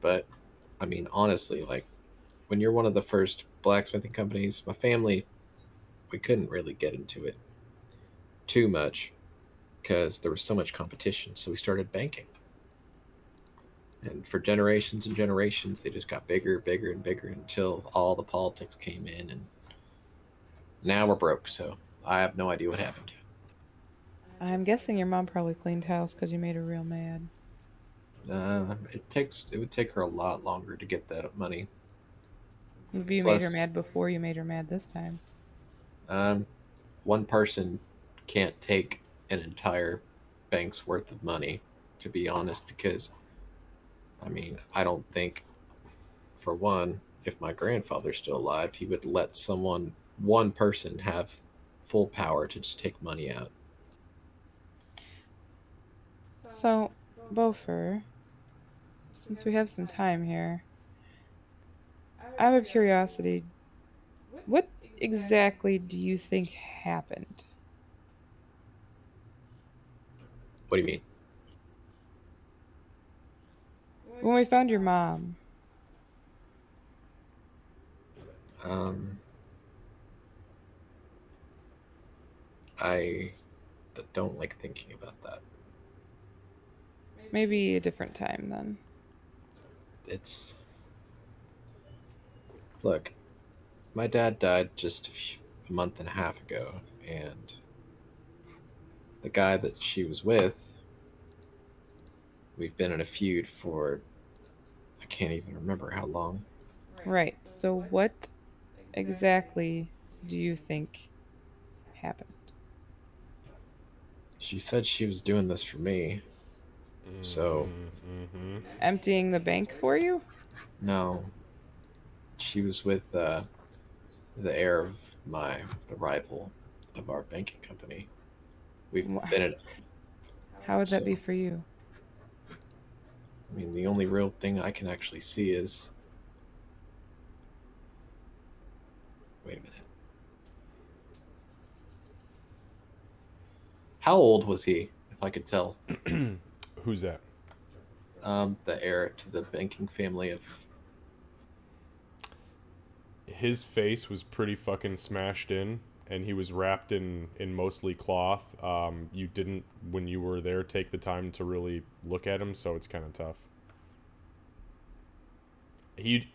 But, I mean, honestly, like, when you're one of the first blacksmithing companies, my family, we couldn't really get into it too much because there was so much competition. So we started banking. And for generations and generations, they just got bigger, bigger, and bigger until all the politics came in. And now we're broke. So I have no idea what happened. I'm guessing your mom probably cleaned house because you made her real mad. It would take her a lot longer to get that money. Maybe you made her mad before you made her mad this time. One person can't take an entire bank's worth of money, to be honest, because, I mean, I don't think, for one, if my grandfather's still alive, he would let one person have full power to just take money out. So, Beaufort, since we have some time here, out of curiosity, what exactly do you think happened? What do you mean? When we found your mom, I don't like thinking about that. maybe a different time then. Look, my dad died just a month and a half ago, and the guy that she was with, we've been in a feud for, I can't even remember how long. Right, so what exactly do you think happened? She said she was doing this for me. So, Emptying the bank for you? No, she was with the heir of the rival of our banking company. We've Wha- been at. How would that So, be for you? I mean, the only real thing I can actually see is. Wait a minute. How old was he, if I could tell? Who's that? The heir to the banking family of. His face was pretty fucking smashed in, and he was wrapped in mostly cloth. You didn't, when you were there, take the time to really look at him, so it's kind of tough.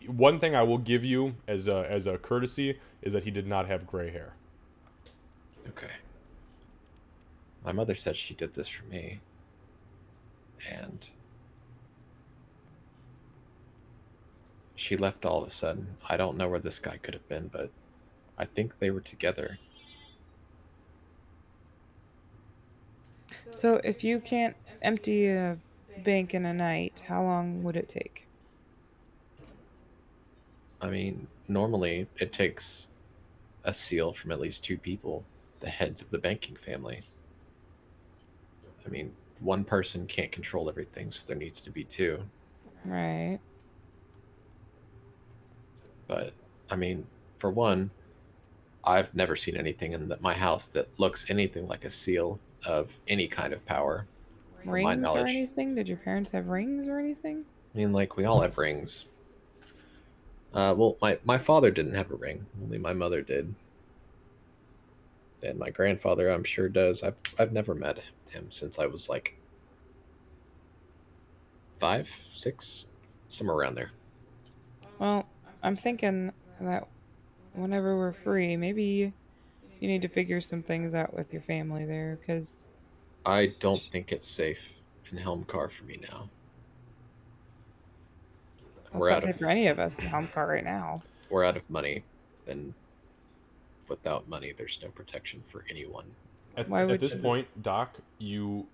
One thing I will give you as a courtesy is that he did not have gray hair. Okay. My mother said she did this for me. And she left all of a sudden. I don't know where this guy could have been, but I think they were together. So if you can't empty a bank in a night, how long would it take? I mean, normally it takes a seal from at least two people, the heads of the banking family. I mean, one person can't control everything, so there needs to be two. Right. But, I mean, for one, I've never seen anything in my house that looks anything like a seal of any kind of power, from my Rings or knowledge. anything? Did your parents have rings or anything? I mean, like, we all have rings. Well, my father didn't have a ring. Only my mother did. And my grandfather, I'm sure, does. I've never met him since I was like 5, 6, somewhere around there. Well, I'm thinking that whenever we're free, maybe you need to figure some things out with your family there, because I don't think it's safe in Helmcar for me now. that's not safe for any of us in Helmcar right now. We're out of money, and without money, there's no protection for anyone. At this point, Doc, you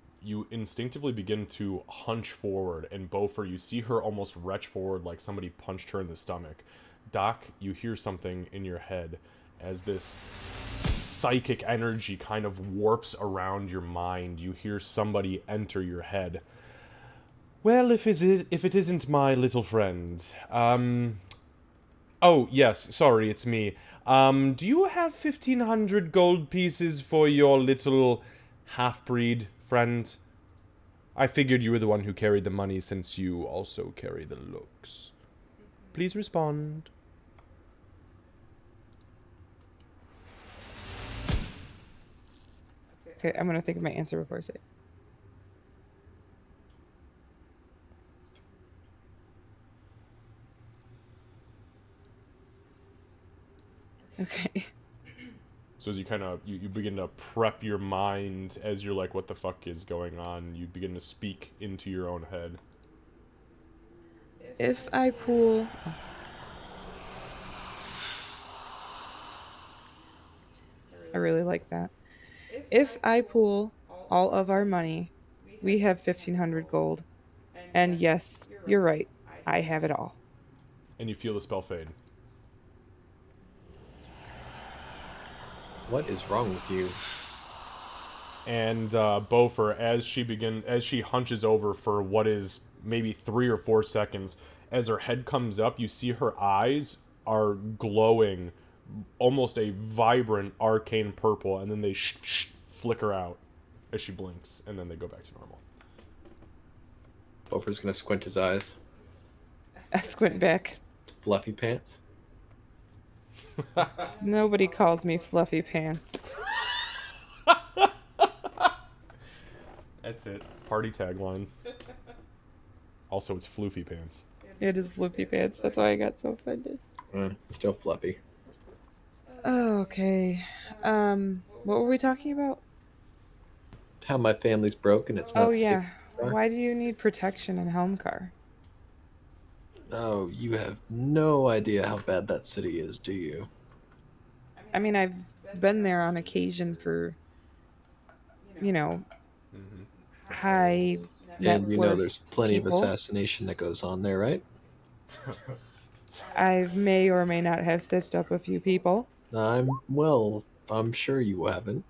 instinctively begin to hunch forward, and Beaufort, you see her almost retch forward like somebody punched her in the stomach. Doc, you hear something in your head as this psychic energy kind of warps around your mind. You hear somebody enter your head. Well, if it isn't my little friend, oh, yes, sorry, it's me. Do you have 1,500 gold pieces for your little half-breed friend? I figured you were the one who carried the money since you also carry the looks. Please respond. Okay, I'm gonna think of my answer before I say it. Okay. So as you kind of, you begin to prep your mind as you're like, what the fuck is going on? You begin to speak into your own head. If I pool... I really like that. If I pool all of our money, we have 1,500 gold. And yes, you're right. I have it all. And you feel the spell fade. What is wrong with you? And Beaufort, as she hunches over for what is maybe 3 or 4 seconds, as her head comes up, you see her eyes are glowing almost a vibrant arcane purple, and then they flicker out as she blinks, and then they go back to normal. Beaufort's gonna squint his eyes. I squint back. Fluffy pants. Nobody calls me fluffy pants. That's it. Party tagline. Also, it's floofy pants. It is fluffy pants. That's why I got so offended. Still fluffy. Oh, okay. What were we talking about? How my family's broken. It's not. Oh yeah. Why do you need protection in Helmcar? Oh, you have no idea how bad that city is, do you? I mean, I've been there on occasion for, you know, high net And you know worth there's plenty people. of assassination that goes on there, right? I may or may not have stitched up a few people. I'm sure you haven't.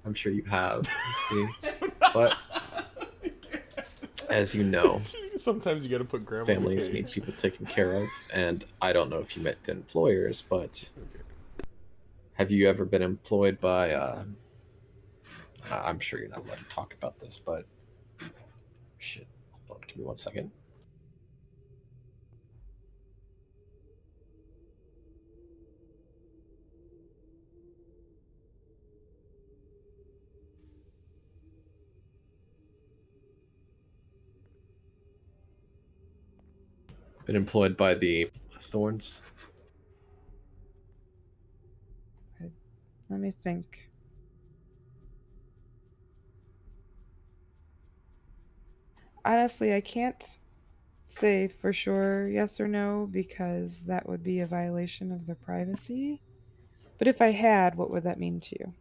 I'm sure you have. See, but as you know, Sometimes you gotta put grandma in a families cage. need people taken care of, and I don't know if you met the employers, but have you ever been employed by? I'm sure you're not allowed to talk about this, but shit. Hold on, give me 1 second. Been employed by the Thorns. Let me think. Honestly, I can't say for sure yes or no because that would be a violation of their privacy. But if I had, what would that mean to you?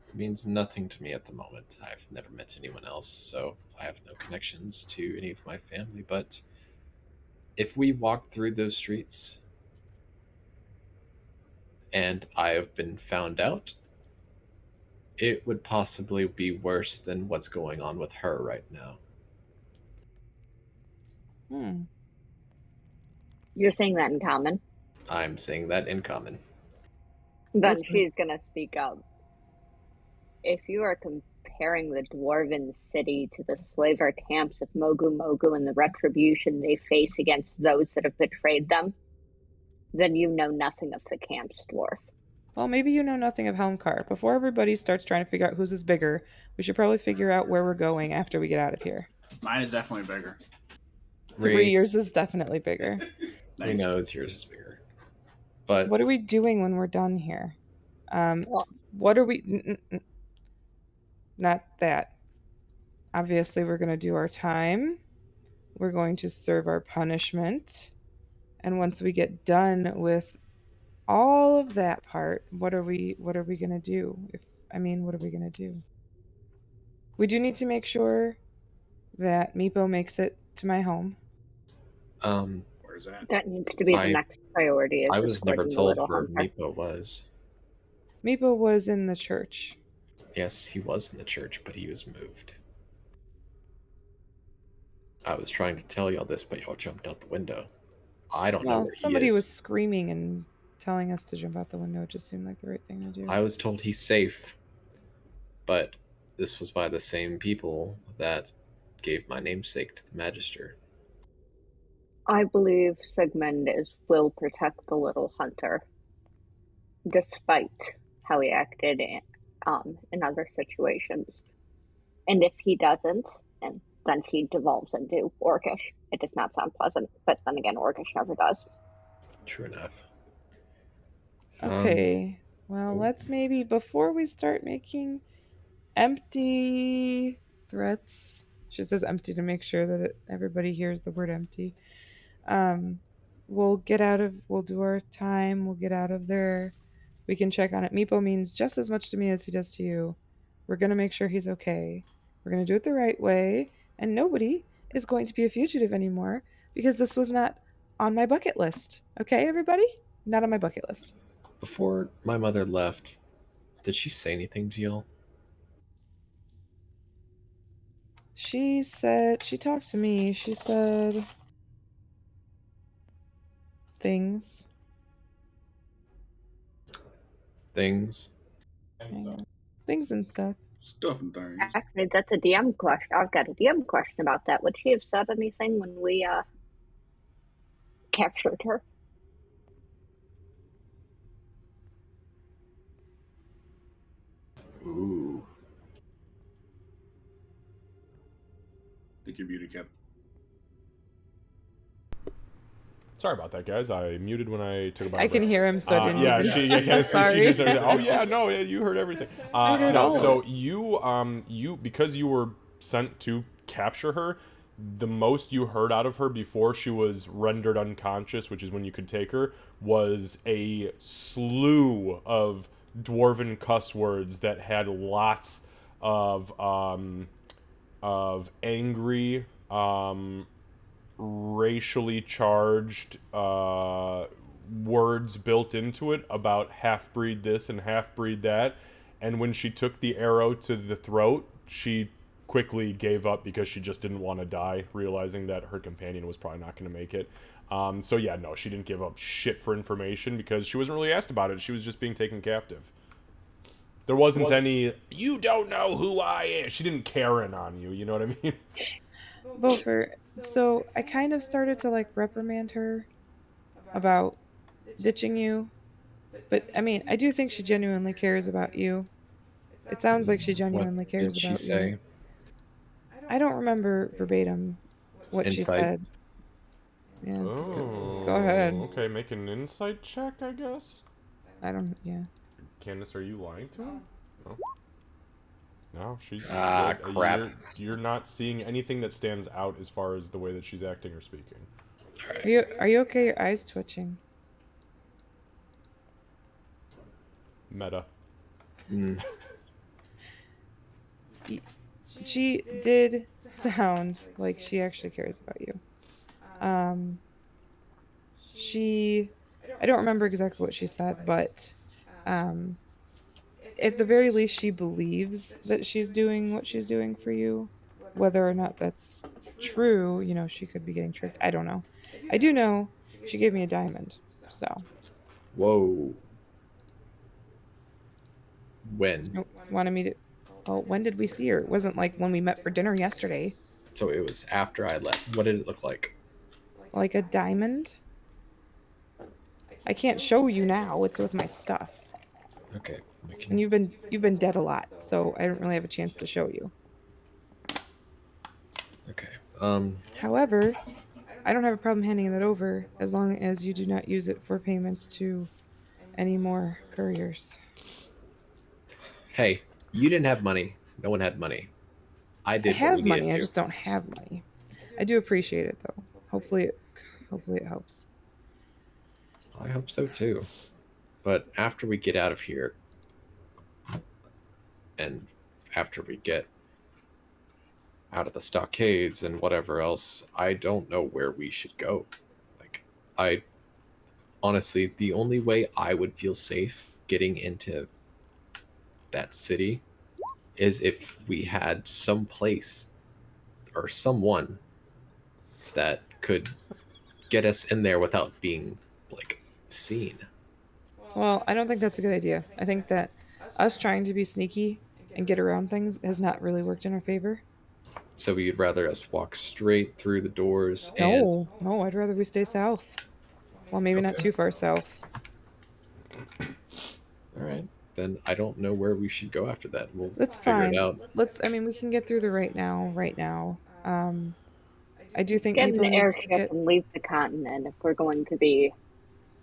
It means nothing to me at the moment. I've never met anyone else, so I have no connections to any of my family. But if we walk through those streets and I have been found out, it would possibly be worse than what's going on with her right now. You're saying that in common? I'm saying that in common. Then Listen. she's gonna speak up. If you are comparing the Dwarven city to the slaver camps of Mogu Mogu and the retribution they face against those that have betrayed them, then you know nothing of the camps, dwarf. Well, maybe you know nothing of Helmcar. Before everybody starts trying to figure out whose is bigger, we should probably figure out where we're going after we get out of here. Mine is definitely bigger. 3 years is definitely bigger. Who Thanks. knows? Yours is bigger. But What are we doing when we're done here? Well, What are we... Not that. Obviously, we're going to do our time. We're going to serve our punishment. And once we get done with all of that part, what are we going to do? What are we going to do? We do need to make sure that Meepo makes it to my home. Where's that? that needs to be the next priority. I was never escorting the told little where hunter. Meepo was. Meepo was in the church. Yes, he was in the church, but he was moved. I was trying to tell y'all this, but y'all jumped out the window. I don't know Well, where he somebody is. was screaming and telling us to jump out the window. It just seemed like the right thing to do. I was told he's safe, but this was by the same people that gave my namesake to the Magister. I believe Sigmund will protect the little hunter, despite how he acted in other situations. And if he doesn't, and then he devolves into Orcish. It does not sound pleasant, but then again, Orcish never does. True enough. Okay. Well, let's maybe, before we start making empty threats, she says empty to make sure that everybody hears the word empty. We'll do our time, we'll get out of there. We can check on it. Meepo means just as much to me as he does to you. We're going to make sure he's okay. We're going to do it the right way, and nobody is going to be a fugitive anymore because this was not on my bucket list. Okay, everybody? Not on my bucket list. Before my mother left, did she say anything to y'all? She talked to me. She said things. Things? Things and stuff. Stuff and things. Actually, that's a DM question. I've got a DM question about that. Would she have said anything when we captured her? Ooh. Think your beauty kept. Sorry about that, guys. I muted when I took a bite. I can hear him, so I didn't yeah, even... she hears Sorry. everything. Oh yeah, no, yeah, you heard everything. heard No, all. so you because you were sent to capture her, the most you heard out of her before she was rendered unconscious, which is when you could take her, was a slew of dwarven cuss words that had lots of angry racially charged words built into it about half-breed this and half-breed that. And when she took the arrow to the throat, she quickly gave up because she just didn't want to die, realizing that her companion was probably not going to make it. So yeah, no, she didn't give up shit for information because she wasn't really asked about it. She was just being taken captive. There wasn't any, you don't know who I am. She didn't Karen on you, you know what I mean? Volker, so I kind of started to like reprimand her about ditching you. But I mean, I do think she genuinely cares about you. It sounds like she genuinely cares Did she about say? you. I don't remember verbatim what she Insight? said. Yeah, Oh, go ahead. Okay, make an insight check, I guess. Yeah. Candace, are you lying to him? No. No, she's. Crap. You're not seeing anything that stands out as far as the way that she's acting or speaking. Are you okay? Your eyes twitching. Meta. She did sound like she actually cares about you. I don't remember exactly what she said, but at the very least she believes that she's doing what she's doing for you. Whether or not that's true, you know, she could be getting tricked. I don't know. I do know she gave me a diamond, so. Whoa. When? Wanted me to. Well, when did we see her? It wasn't like when we met for dinner yesterday. So it was after I left. What did it look like? Like a diamond? I can't show you now. It's with my stuff. Okay. And you've been dead a lot, so I don't really have a chance to show you. Okay. However, I don't have a problem handing that over as long as you do not use it for payment to any more couriers. Hey, you didn't have money. No one had money. I did. I have what we money. needed I to. just don't have money. I do appreciate it though. Hopefully it helps. I hope so too. But after we get out of here, and after we get out of the stockades and whatever else, I don't know where we should go. Like, I honestly, the only way I would feel safe getting into that city is if we had some place or someone that could get us in there without being like seen. Well, I don't think that's a good idea. I think that us trying to be sneaky and get around things has not really worked in our favor. So you'd rather us walk straight through the doors and No, I'd rather we stay south. Well, maybe not Okay. too far south. all right, then I don't know where we should go after that. We'll That's figure fine. it out. I mean, we can get through the right now. I do think Get April an needs to airship get... and leave the continent if we're going to be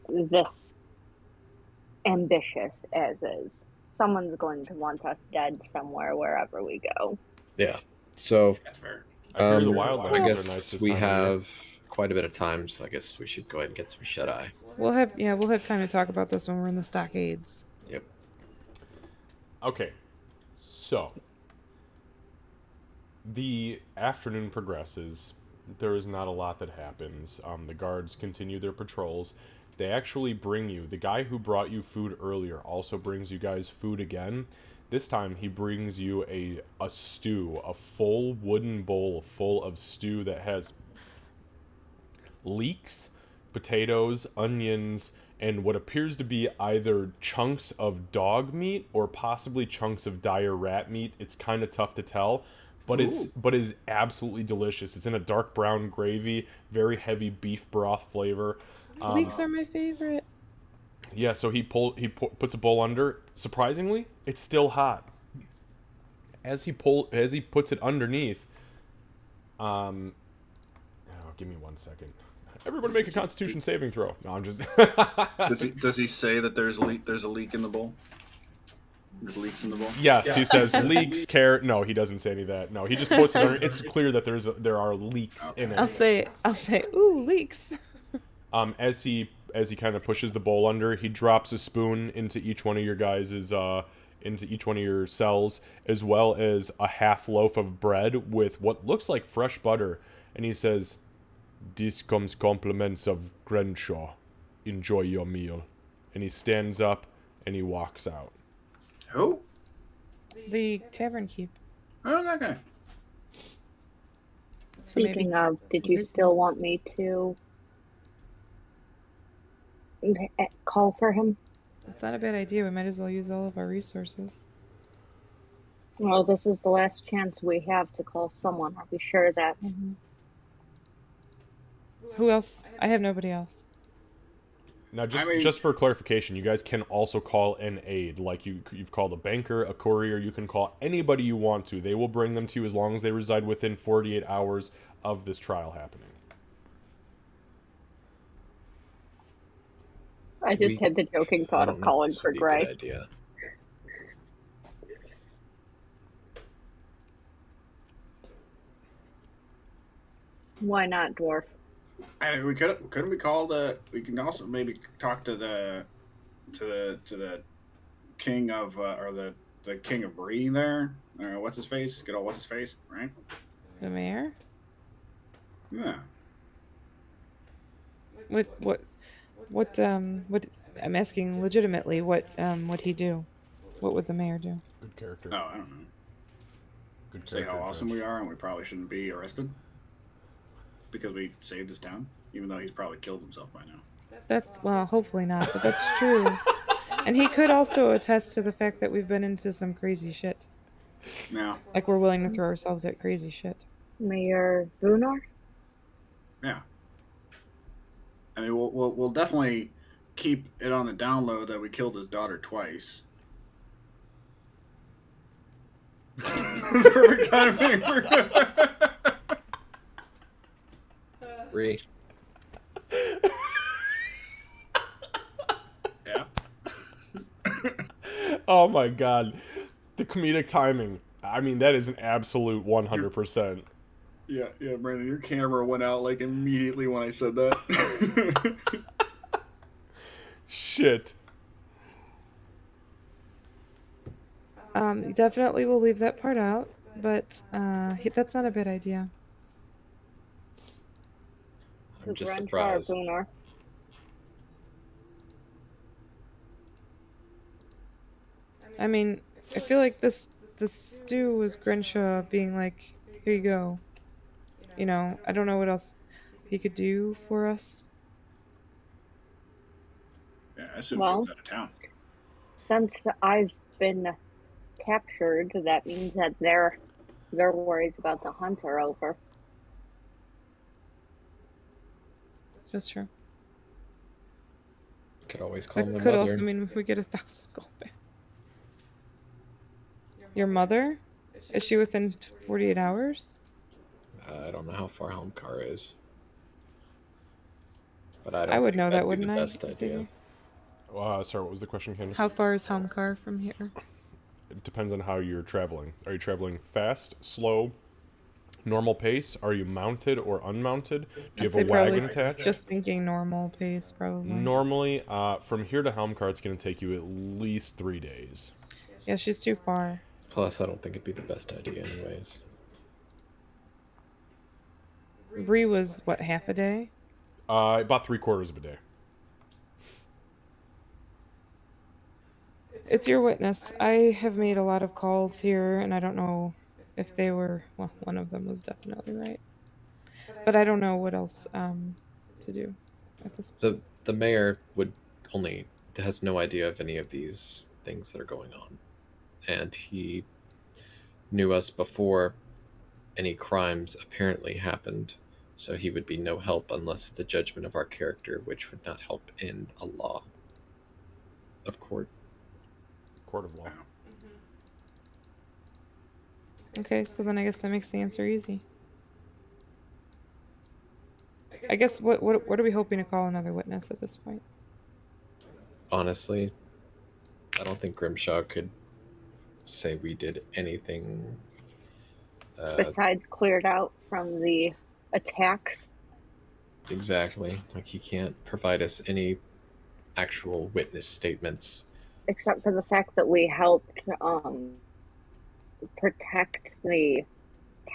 this ambitious as is. Someone's going to want us dead somewhere wherever we go. Yeah. So That's fair. I hear the I wildlands are guess nice this we time of year. have quite a bit of time, so I guess we should go ahead and get some shut-eye. We'll have time to talk about this when we're in the stockades. Yep. Okay, so the afternoon progresses. There is not a lot that happens. The guards continue their patrols. They actually bring you, the guy who brought you food earlier also brings you guys food again. This time he brings you a stew, a full wooden bowl full of stew that has leeks, potatoes, onions, and what appears to be either chunks of dog meat or possibly chunks of dire rat meat. It's kind of tough to tell, but is absolutely delicious. It's in a dark brown gravy, very heavy beef broth flavor. Leeks are my favorite. Yeah, so he puts a bowl under. Surprisingly, it's still hot. As he puts it underneath, give me 1 second. Everybody make a Constitution saving throw. No, I'm just. Does he say that there's a leak in the bowl? There's leaks in the bowl. Yes, he says leaks. No, he doesn't say any of that. No, he just puts it under. It's clear that there are leaks in it. I'll say, ooh, leeks. As he kind of pushes the bowl under, he drops a spoon into each one of your guys's into each one of your cells, as well as a half loaf of bread with what looks like fresh butter, and he says, This comes compliments of Grenshaw. Enjoy your meal. And he stands up and he walks out. Who? The tavern keep. Oh, that guy. So maybe Speaking of, did you Reason. still want me to call for him? it's not a bad idea. We might as well use all of our resources. Well, this is the last chance we have to call someone. Are we sure that? Who else? I have nobody else. Now, just I mean- just for clarification, you guys can also call an aide. Like you've called a banker, a courier. You can call anybody you want to. They will bring them to you as long as they reside within 48 hours of this trial happening. I just had the joking I thought don't of know if calling this for would be a Gray. good idea. Why not, Dwarf? I mean, couldn't we call we can also maybe talk to the king of or the king of Bree there. What's his face? Good old what's his face, right? The mayor? Yeah. What I'm asking legitimately, what would he do? What would the mayor do? Good character. Oh, I don't know. Good Say character. how awesome we are, and we probably shouldn't be arrested because we saved his town, even though he's probably killed himself by now. That's, well, hopefully not, but that's true. And he could also attest to the fact that we've been into some crazy shit. Yeah. Like we're willing to throw ourselves at crazy shit. Mayor Gunnar? Yeah. I mean, we'll definitely keep it on the download that we killed his daughter twice. That's perfect timing. Bree. Yeah. Oh my god. The comedic timing. I mean, that is an absolute 100%. Yeah, Brandon, your camera went out like immediately when I said that. Shit. Definitely we'll leave that part out, but that's not a bad idea. I'm just Grandpa or surprised. Gunnar? I mean, I feel like this stew was Grenshaw being like, here you go. You know, I don't know what else he could do for us. Yeah, I assume Well. he was out of town. Since I've been captured, that means that their worries about the hunt are over. That's true. Could always call That my could mother. also mean if we get 1,000 gold back. Your mother? Is she within 48 hours? I don't know how far Helmcar is. But I don't I would think know that'd that, be wouldn't the I? best idea. Sorry, what was the question, Candace? How far is Helmcar from here? It depends on how you're traveling. Are you traveling fast, slow, normal pace? Are you mounted or unmounted? Do you I'd have a say probably wagon attached? Just thinking normal pace, probably. Normally, from here to Helmcar, it's going to take you at least 3 days. Yeah, she's too far. Plus, I don't think it'd be the best idea anyways. Bree was, what, half a day? About 3/4 of a day. It's your witness. I have made a lot of calls here, and I don't know if they were... Well, one of them was definitely right. But I don't know what else to do at this point. The mayor has no idea of any of these things that are going on. And he knew us before any crimes apparently happened, so he would be no help unless it's a judgment of our character, which would not help in a law of court. Court of law. Okay, so then I guess that makes the answer easy. I guess what are we hoping to call another witness at this point? Honestly, I don't think Grimshaw could say we did anything. Besides cleared out from the attacks. Exactly. Like, he can't provide us any actual witness statements. Except for the fact that we helped protect the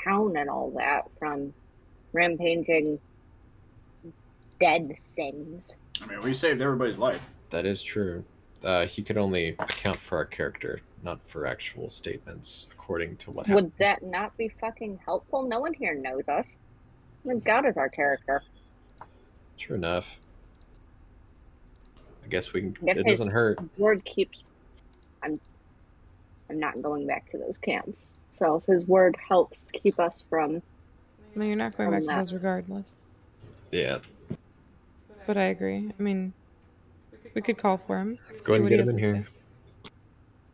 town and all that from rampaging dead things. I mean, we saved everybody's life. That is true. He could only account for our character, not for actual statements, according to what happened. Would that not be fucking helpful? No one here knows us. God is our character. True enough. I guess we can. If It his doesn't hurt. word keeps. I'm not going back to those camps. So if his word helps keep us from. No, you're not going back to those regardless. Yeah. But I agree. I mean, we could call for him. Let's go ahead and get him in here.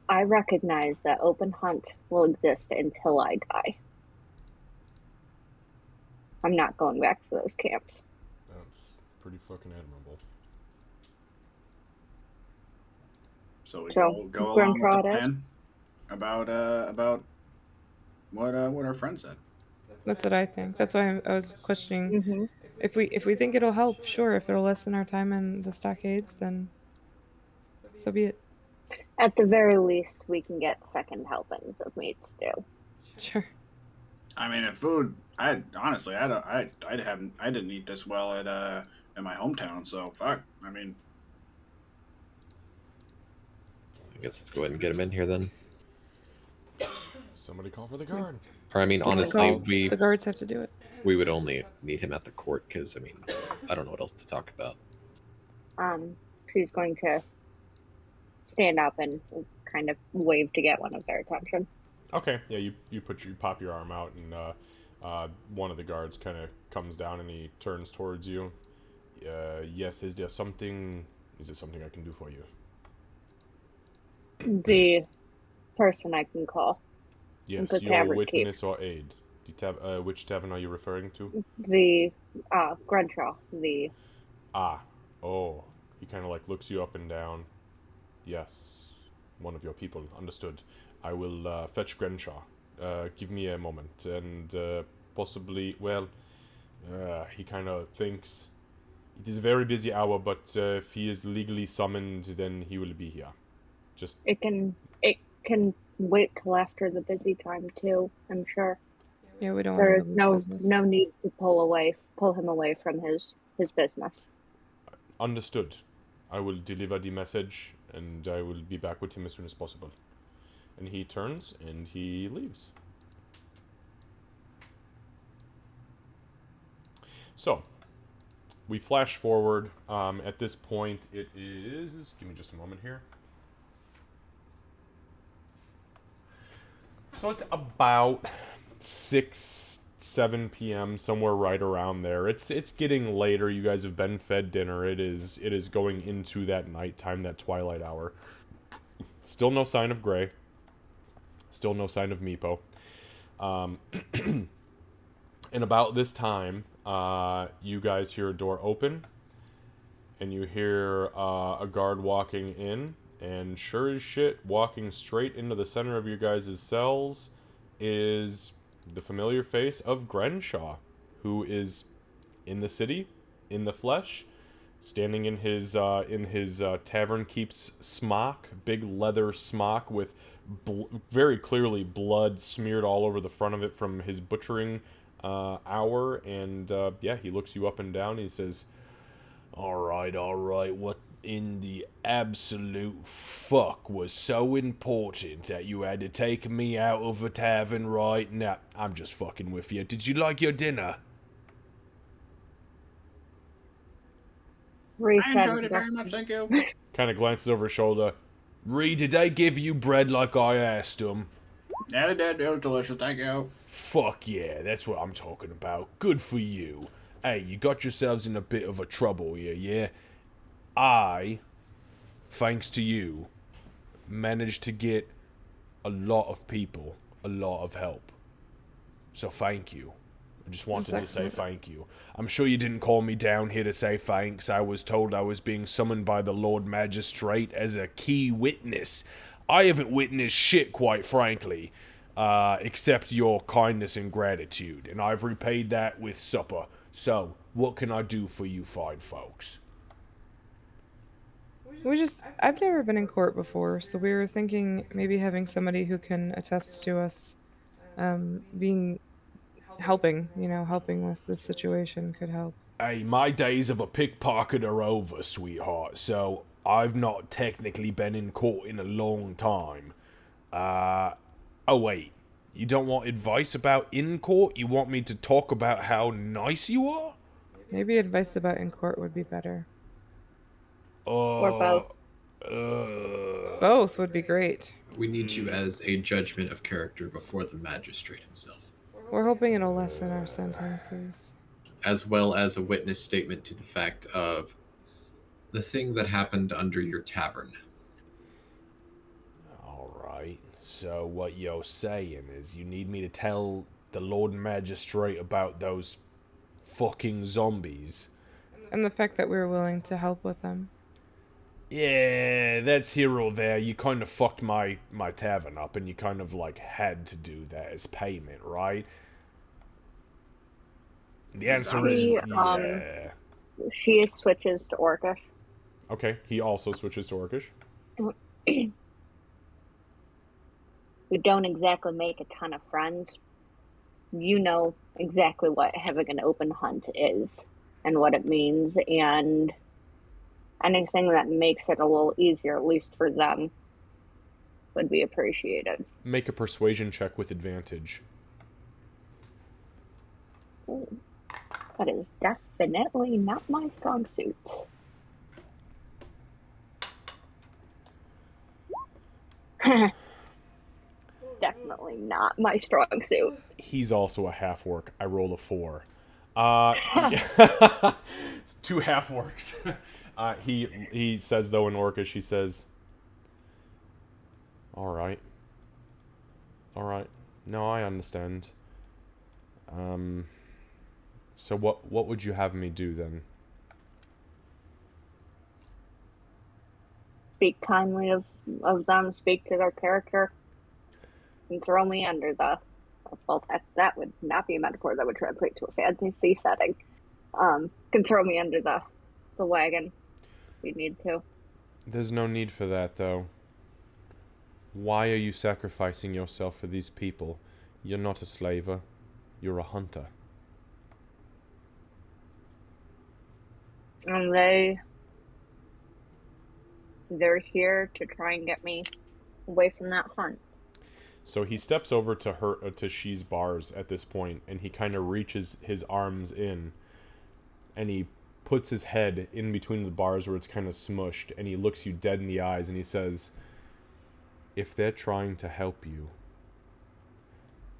I recognize that open hunt will exist until I die. I'm not going back to those camps. That's pretty fucking admirable. So we So, go along with the Grimtrod is? plan about what our friend said. That's what I think. That's why I was questioning. Mm-hmm. If we think it'll help, sure. If it'll lessen our time in the stockades, then so be it. At the very least, we can get second helpings of meat stew. Sure. I mean, in food, I honestly, I didn't eat this well at in my hometown. So fuck. I mean, I guess let's go ahead and get him in here then. Somebody call for the guard. Or I mean, honestly, The guards have to do it. we would only need him at the court because I mean, I don't know what else to talk about. She's going to stand up and kind of wave to get one of their attention. Okay, yeah, you pop your arm out, and one of the guards kind of comes down and he turns towards you. Yes, is there something? Is there something I can do for you? The person I can call. Yes, The your tavern witness or aid. Which tavern are you referring to? The Grenshaw. The Oh, he kind of like looks you up and down. Yes, one of your people. Understood. I will fetch Grenshaw. Give me a moment, and possibly, well, he kind of thinks it is a very busy hour, but if he is legally summoned, then he will be here. Just it can wait till after the busy time too. I'm sure. Yeah, we don't There want is to lose business. no need to pull him away from his business. understood. I will deliver the message, and I will be back with him as soon as possible. And he turns and he leaves. So, we flash forward. At this point, it is. Give me just a moment here. So it's about 6-7 p.m. somewhere right around there. It's getting later. You guys have been fed dinner. It is going into that nighttime, that twilight hour. Still no sign of Gray. Still no sign of Meepo. And about this time, you guys hear a door open, and you hear a guard walking in, and sure as shit, walking straight into the center of your guys' cells is the familiar face of Grenshaw, who is in the city, in the flesh, standing in his tavern keep's smock, big leather smock with very clearly blood smeared all over the front of it from his butchering hour, and yeah, he looks you up and down. He says, all right, what in the absolute fuck was so important that you had to take me out of a tavern right now? I'm just fucking with you. Did you like your dinner? I enjoyed it very much, thank you. Kind of glances over his shoulder. Ree, did they give you bread like I asked them? Yeah, they did. It was delicious, thank you. Fuck yeah, that's what I'm talking about. Good for you. Hey, you got yourselves in a bit of a trouble here, yeah? I, thanks to you, managed to get a lot of people a lot of help. So thank you. I just wanted to say thank you. I'm sure you didn't call me down here to say thanks. I was told I was being summoned by the Lord Magistrate as a key witness. I haven't witnessed shit, quite frankly, except your kindness and gratitude, and I've repaid that with supper. So, what can I do for you fine folks? I've never been in court before, so we were thinking maybe having somebody who can attest to us helping with this situation could help. Hey, my days of a pickpocket are over, sweetheart, so I've not technically been in court in a long time. Oh wait, you don't want advice about in court? You want me to talk about how nice you are? Maybe advice about in court would be better. Or both. Both would be great. We need you as a judgment of character before the magistrate himself, We're hoping it'll lessen our sentences. as well as a witness statement to the fact of the thing that happened under your tavern. Alright, so what you're saying is you need me to tell the Lord Magistrate about those fucking zombies. And the fact that we were willing to help with them. Yeah, that's here or there. You kind of fucked my tavern up, and you kind of, like, had to do that as payment, right? The answer is yeah. She switches to Orcish. Okay, he also switches to Orcish. We don't exactly make a ton of friends. You know exactly what having an open hunt is and what it means, and anything that makes it a little easier, at least for them, would be appreciated. Make a persuasion check with advantage. Ooh, that is definitely not my strong suit. Definitely not my strong suit. He's also a half-orc. I roll a 4. Two half-orcs. He says, though, in Orcish, he says, Alright. Alright. No, I understand. So what would you have me do, then? Speak kindly of them, speak to their character, and throw me under the... Well, that would not be a metaphor that would translate to a fantasy setting. Can throw me under the wagon if you need to. There's no need for that, though. Why are you sacrificing yourself for these people? You're not a slaver. You're a hunter. And they're here to try and get me away from that hunt. So he steps over to She's bars at this point, and he kind of reaches his arms in, and he puts his head in between the bars where it's kind of smushed, and he looks you dead in the eyes, and he says, if they're trying to help you,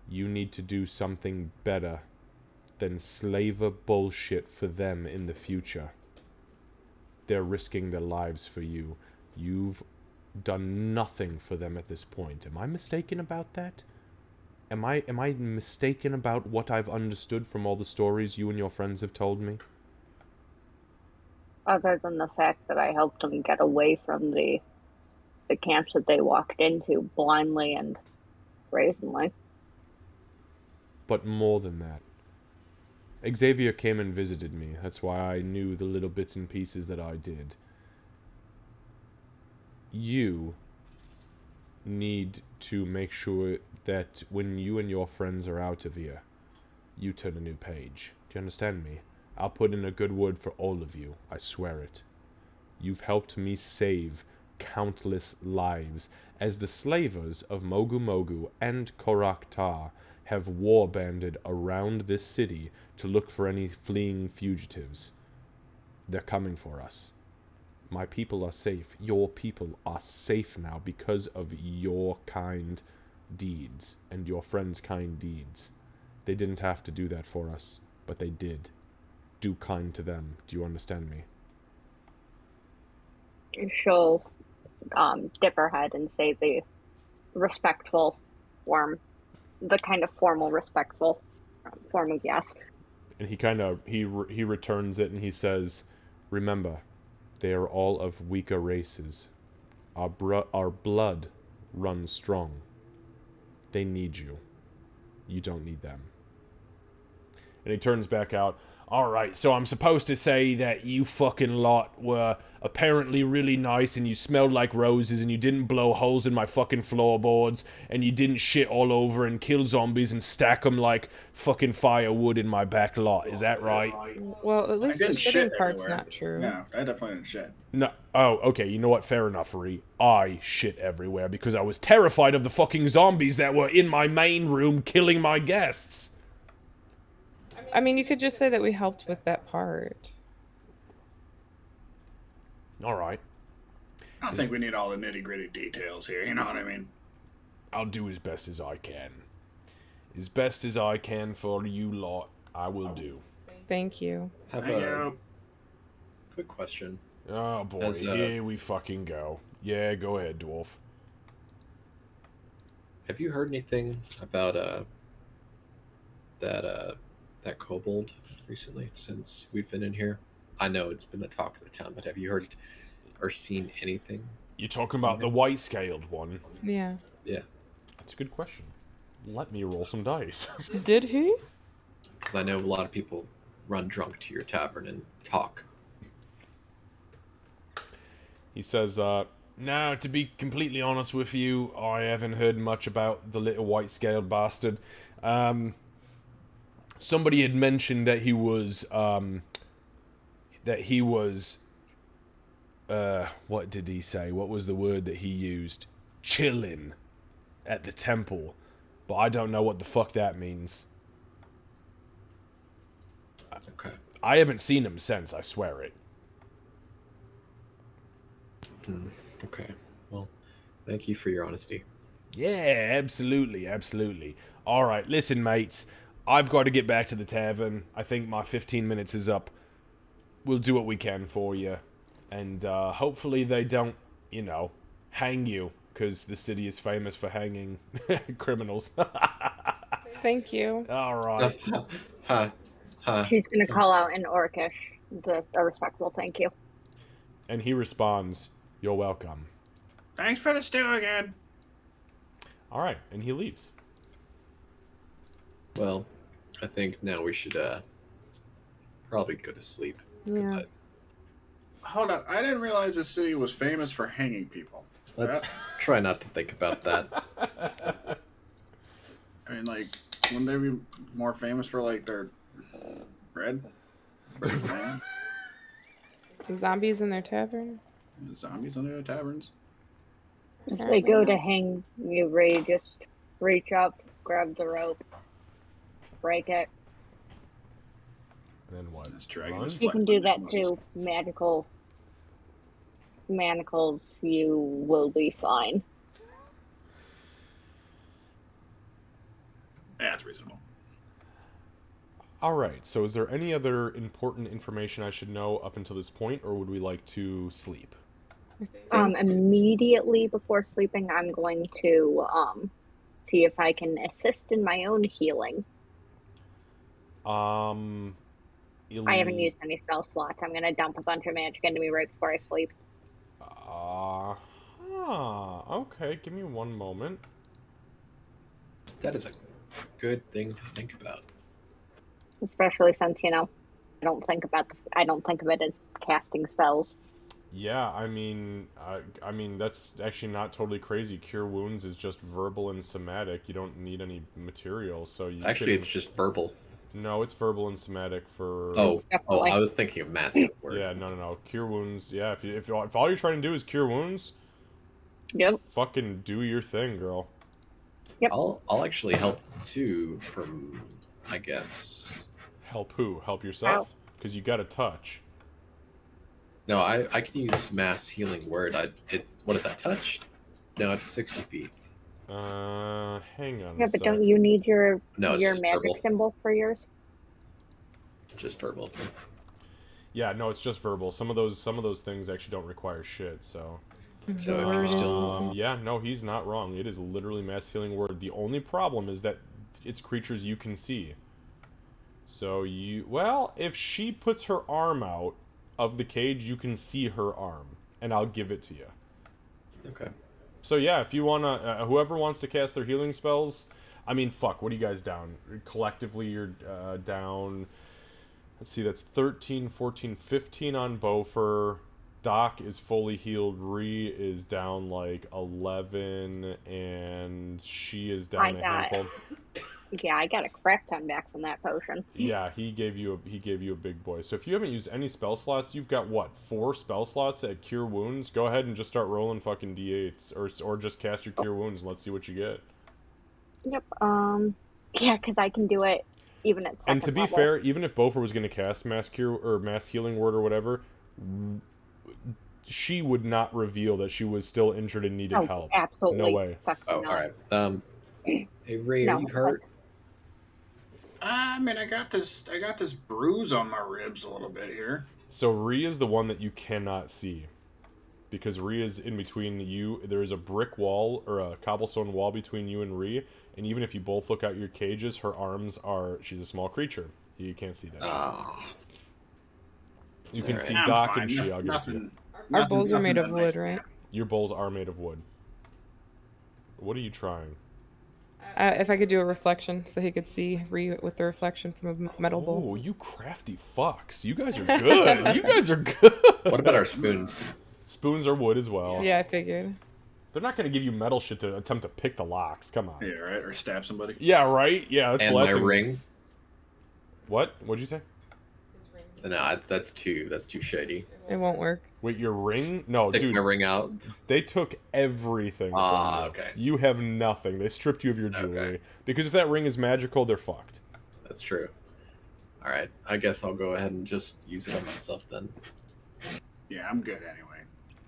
you need to do something better than slaver bullshit for them in the future. They're risking their lives for you. You've done nothing for them at this point. Am I mistaken about that? Am I mistaken about what I've understood from all the stories you and your friends have told me? Other than the fact that I helped them get away from the camps that they walked into blindly and brazenly. But more than that. Xavier came and visited me. That's why I knew the little bits and pieces that I did. You need to make sure that when you and your friends are out of here, you turn a new page. Do you understand me? I'll put in a good word for all of you. I swear it. You've helped me save countless lives as the slavers of Mogu Mogu and Korak Ta have war-banded around this city to look for any fleeing fugitives. They're coming for us. My people are safe. Your people are safe now because of your kind deeds and your friends' kind deeds. They didn't have to do that for us, but they did. Do kind to them. Do you understand me? She'll dip her head and say the respectful form, the kind of formal, respectful form of yes. And he returns it and he says, remember, they are all of weaker races. Our blood runs strong. They need you. You don't need them. And he turns back out. Alright, so I'm supposed to say that you fucking lot were apparently really nice and you smelled like roses and you didn't blow holes in my fucking floorboards and you didn't shit all over and kill zombies and stack them like fucking firewood in my back lot. Is that right? Well, at I least the didn't shitting shit part's everywhere. not true. No, I definitely didn't shit. No. Oh, okay. You know what? Fair enough, Ree. I shit everywhere because I was terrified of the fucking zombies that were in my main room killing my guests. I mean, you could just say that we helped with that part. Alright. I don't think we need all the nitty gritty details here. You know what I mean? I'll do as best as I can. As best as I can for you lot, I will do. Thank you. Have Thank a you. quick question. Oh boy, As, here we fucking go. Yeah, go ahead, dwarf. Have you heard anything about that kobold recently since we've been in here? I know it's been the talk of the town, but have you heard or seen anything? You talking about the white-scaled one? Yeah. Yeah, That's a good question. Let me roll some dice. Did he? because I know a lot of people run drunk to your tavern and talk. He says, now, to be completely honest with you, I haven't heard much about the little white-scaled bastard. Somebody had mentioned that he was, what did he say? What was the word that he used? Chillin' at the temple. But I don't know what the fuck that means. Okay. I haven't seen him since, I swear it. Okay. Well, thank you for your honesty. Yeah, absolutely, absolutely. Alright, listen, mates. I've got to get back to the tavern. I think my 15 minutes is up. We'll do what we can for you. And hopefully they don't, you know, hang you. Because the city is famous for hanging criminals. Thank you. Alright. She's gonna call out in Orcish a respectful thank you. And he responds, "You're welcome." Thanks for the stew again. Alright, and he leaves. Well, I think now we should probably go to sleep. 'Cause Yeah. Hold up. I didn't realize this city was famous for hanging people. let's try not to think about that. I mean, like, wouldn't they be more famous for, like, their bread? Bread man? The zombies in their tavern? Zombies under the taverns? If they go to hang you, Ray, just reach up, grab the rope, break it. And then what? This dragon Run? is You can do flexible that too. Magical manacles, you will be fine. That's reasonable. Alright, so is there any other important information I should know up until this point, or would we like to sleep? Immediately before sleeping, I'm going to see if I can assist in my own healing. I haven't used any spell slots. I'm gonna dump a bunch of magic into me right before I sleep. Okay, give me one moment. That is a good thing to think about. Especially since, you know, I don't think of it as casting spells. Yeah, I mean, that's actually not totally crazy. Cure Wounds is just verbal and somatic. You don't need any material, so you Actually, can- it's just verbal. No, it's verbal and somatic for... Oh, Definitely. I was thinking of massive word. Yeah, no. Cure Wounds, yeah, if all you're trying to do is cure wounds, Yep. fucking do your thing, girl. Yep. I'll actually help too from, I guess. Help who? Help yourself? Because you got to touch. No, I can use mass healing word. It's what is that? Touch? No, it's 60 feet. Hang on Yeah, a but sec. don't you need your No, it's just magic verbal. symbol for yours? Just verbal. Yeah, no, it's just verbal. Some of those things actually don't require shit, so... So if Word you're is still, easy. Yeah, no, he's not wrong. It is literally mass healing word. The only problem is that it's creatures you can see. So if she puts her arm out of the cage, you can see her arm, and I'll give it to you. okay. So yeah, if you wanna, whoever wants to cast their healing spells, I mean, fuck, what are you guys down? Collectively, you're down Let's see, that's 13, 14, 15 on Bofer. Doc is fully healed. Ree is down like 11, and she is down a handful. Yeah, I got a crap ton back from that potion. Yeah, he gave you a big boy. So if you haven't used any spell slots, you've got what, 4 spell slots at Cure Wounds? Go ahead and just start rolling fucking d8s, or just cast your Cure Wounds and let's see what you get. Yep. Yeah, because I can do it even at second And to be level. fair, even if Bofer was going to cast Mass Cure or Mass Healing Word or whatever, she would not reveal that she was still injured and needed help. Absolutely. No way. Oh, no. all right. Hey, Ray, No, are you hurt? I mean, I got this bruise on my ribs a little bit here. So Ree is the one that you cannot see. Because Ree is in between you. There's a brick wall, or a cobblestone wall between you and Ree. And even if you both look out your cages, her arms are... She's a small creature. You can't see that. Oh. You can Alright. see I'm Doc fine. and she, I'll give it to you. Nothing. Our bowls are made of that wood, makes me right? happy. Your bowls are made of wood. What are you trying? If I could do a reflection so he could see Ree with the reflection from a metal bowl. Oh, you crafty fucks. You guys are good. You guys are good. What about our spoons? Spoons are wood as well. Yeah, I figured. They're not going to give you metal shit to attempt to pick the locks. Come on. Yeah, right. Or stab somebody. Yeah, right? Yeah, that's And less my than- ring? What? What'd you say? No, that's too shady. It won't work. Wait, your ring? No, Stick dude. my ring out. They took everything from Ah, you. okay. You have nothing. They stripped you of your jewelry. Okay. Because if that ring is magical, they're fucked. That's true. All right, I guess I'll go ahead and just use it on myself then. Yeah, I'm good anyway.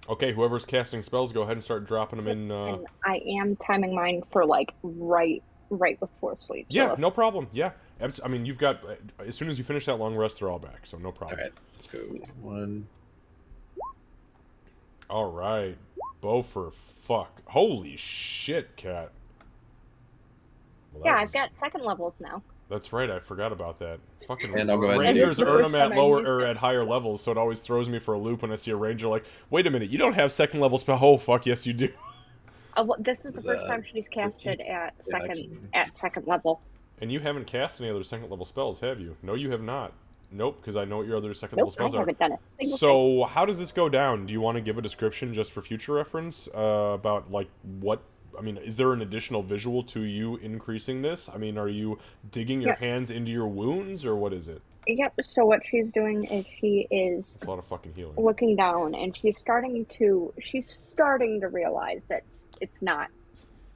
Okay, whoever's casting spells, go ahead and start dropping them in. And I am timing mine for like right before sleep. So Yeah, no problem. Yeah. I mean, you've got... As soon as you finish that long rest, they're all back, so no All problem. right, let's go. 1. All right. Bofer, fuck. Holy shit, Cat. Well, yeah, that I've was- got second levels now. That's right, I forgot about that. Fucking And I'll go ahead and Rangers do earn this. them at lower or at higher levels, so it always throws me for a loop when I see a ranger like, wait a minute, you don't have second level spell. Oh fuck, yes you do. Well, this is the Was, first time she's casted 15? at Yeah, second actually. level. And you haven't cast any other second level spells, have you? No, you have not. Nope, because I know what your other second Nope, level I spells are. haven't done it. So how does this go down? Do you want to give a description just for future reference about like what? I mean, is there an additional visual to you increasing this? I mean, are you digging your Yeah. hands into your wounds, or what is it? Yep. So what she's doing is she is It's a lot of fucking healing. looking down, and she's starting to realize that it's not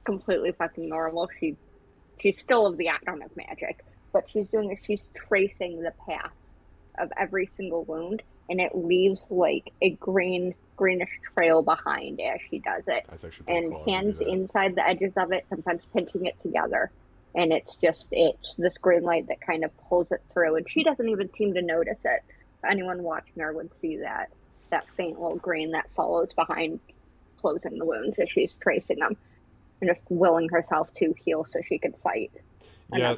completely fucking normal. She's still of the Atom of Magic, but she's tracing the path of every single wound, and it leaves like a greenish trail behind as she does it. That's actually pretty And cool. I can hands do that. inside the edges of it, sometimes pinching it together. And it's this green light that kind of pulls it through, and she doesn't even seem to notice it. Anyone watching her would see that faint little green that follows behind closing the wounds as she's tracing them, and just willing herself to heal so she could fight Yeah.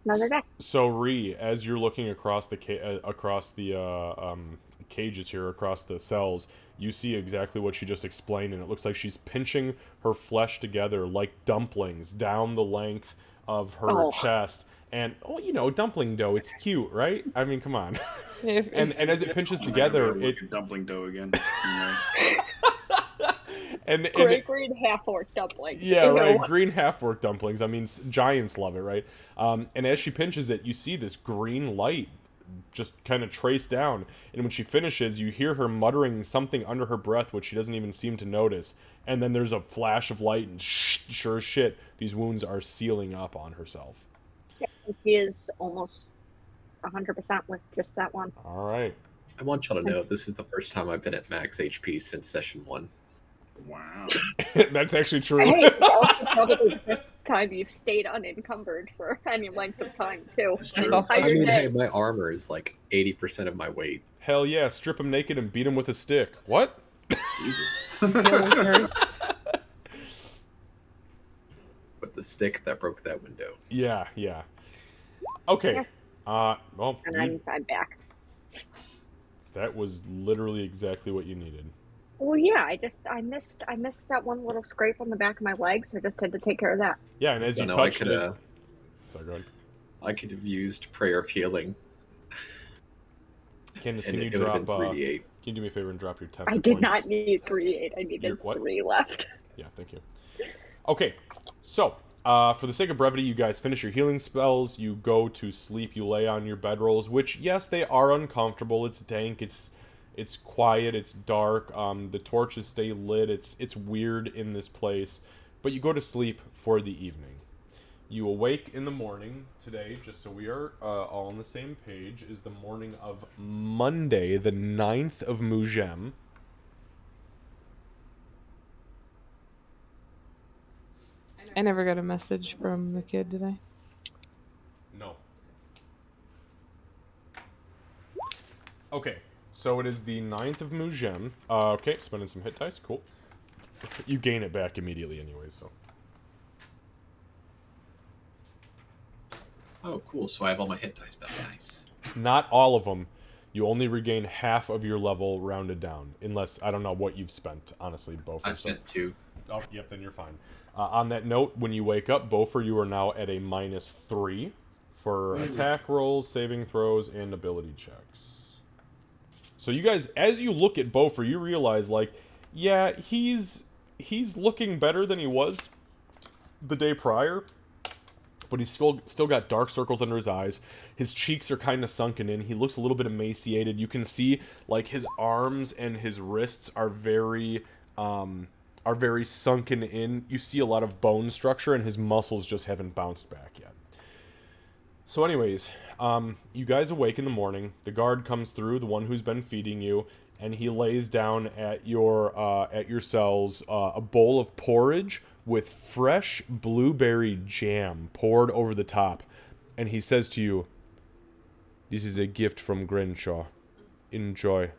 another day. So Ree, as you're looking across the cages here, across the cells, you see exactly what she just explained, and it looks like she's pinching her flesh together like dumplings down the length of her Oh. chest. And dumpling dough, it's cute, right? I mean, come on. If, and as it pinches I'm together, gonna it look at dumpling dough again. and Great green half-orc dumpling. yeah, You know? right. Green half-orc dumplings. I mean, giants love it, right? And as she pinches it, you see this green light just kind of trace down. And when she finishes, you hear her muttering something under her breath, which she doesn't even seem to notice. And then there's a flash of light, and sure as shit, these wounds are sealing up on herself. Yeah, she is almost 100% with just that one. All right. I want y'all to know this is the first time I've been at max HP since session 1. Wow. That's actually true. Hey, it's also probably the first time you've stayed unencumbered for any length of time, too. It's That's true. awesome. How's I your mean, day? hey, my armor is like 80% of my weight. Hell yeah, strip him naked and beat him with a stick. What? Jesus. healing first. With the stick that broke that window. Yeah. Okay. Well, And I'm back. that was literally exactly what you needed. Well, yeah, I missed that one little scrape on the back of my leg, so I just had to take care of that. Yeah, and as you I touched could it... Sorry, go ahead. I could have used prayer of healing. Candace, And can you it would have drop? been 3d8. Can you do me a favor and drop your 10 I hit did points? not need 3d8. I needed You're- what? 3 left. Yeah, thank you. Okay, so for the sake of brevity, you guys finish your healing spells. You go to sleep. You lay on your bedrolls, which yes, they are uncomfortable. It's dank. It's quiet. It's dark. The torches stay lit. It's weird in this place, but you go to sleep for the evening. You awake in the morning today, just so we are all on the same page, is the morning of Monday, the 9th of Mugem. I never got a message from the kid, did I? No. Okay, so it is the 9th of Mugem. Okay, spending some hit dice, cool. You gain it back immediately anyway, so. Oh, cool. So I have all my hit dice back. Nice. Not all of them. You only regain half of your level rounded down. Unless, I don't know what you've spent, honestly, Beaufort. I spent 2. Oh, yep, then you're fine. On that note, when you wake up, Beaufort, you are now at a -3 for attack rolls, saving throws, and ability checks. So you guys, as you look at Beaufort, you realize, like, yeah, he's looking better than he was the day prior, but he's still got dark circles under his eyes. His cheeks are kind of sunken in. He looks a little bit emaciated. You can see, like, his arms and his wrists are very sunken in. You see a lot of bone structure, and his muscles just haven't bounced back yet. So anyways, you guys awake in the morning. The guard comes through, the one who's been feeding you, and he lays down at your cells a bowl of porridge with fresh blueberry jam poured over the top. And he says to you, "This is a gift from Grenshaw. Enjoy."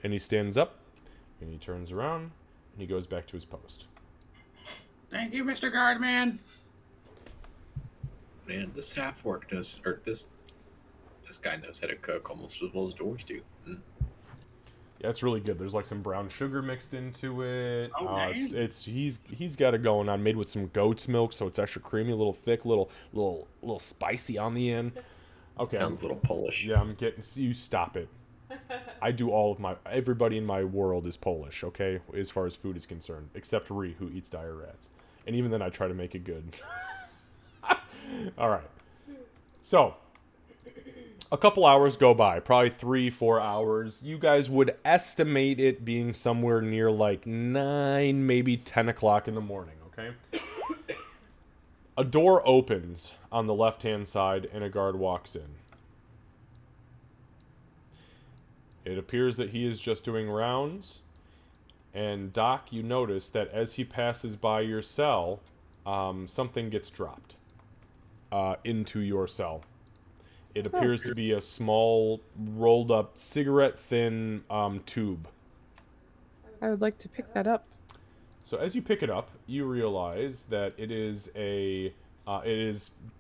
And he stands up, and he turns around, and he goes back to his post. Thank you, Mr. Guardman. Man, this half orc knows, or this guy knows how to cook almost as well as dwarves do. Yeah, it's really good. There's like some brown sugar mixed into it. Oh, nice. He's got it going on, made with some goat's milk, so it's extra creamy, a little thick, little spicy on the end. Okay. Sounds a little Polish. Yeah, I'm getting. You stop it. I do all of my. Everybody in my world is Polish, okay, as far as food is concerned, except Ree, who eats dire rats, and even then, I try to make it good. All right. So, a couple hours go by, probably 3-4 hours. You guys would estimate it being somewhere near like 9, maybe 10 o'clock in the morning, okay? A door opens on the left-hand side, and a guard walks in. It appears that he is just doing rounds, and Doc, you notice that as he passes by your cell, something gets dropped into your cell. It appears to be a small, rolled-up, cigarette-thin tube. I would like to pick that up. So as you pick it up, you realize that it is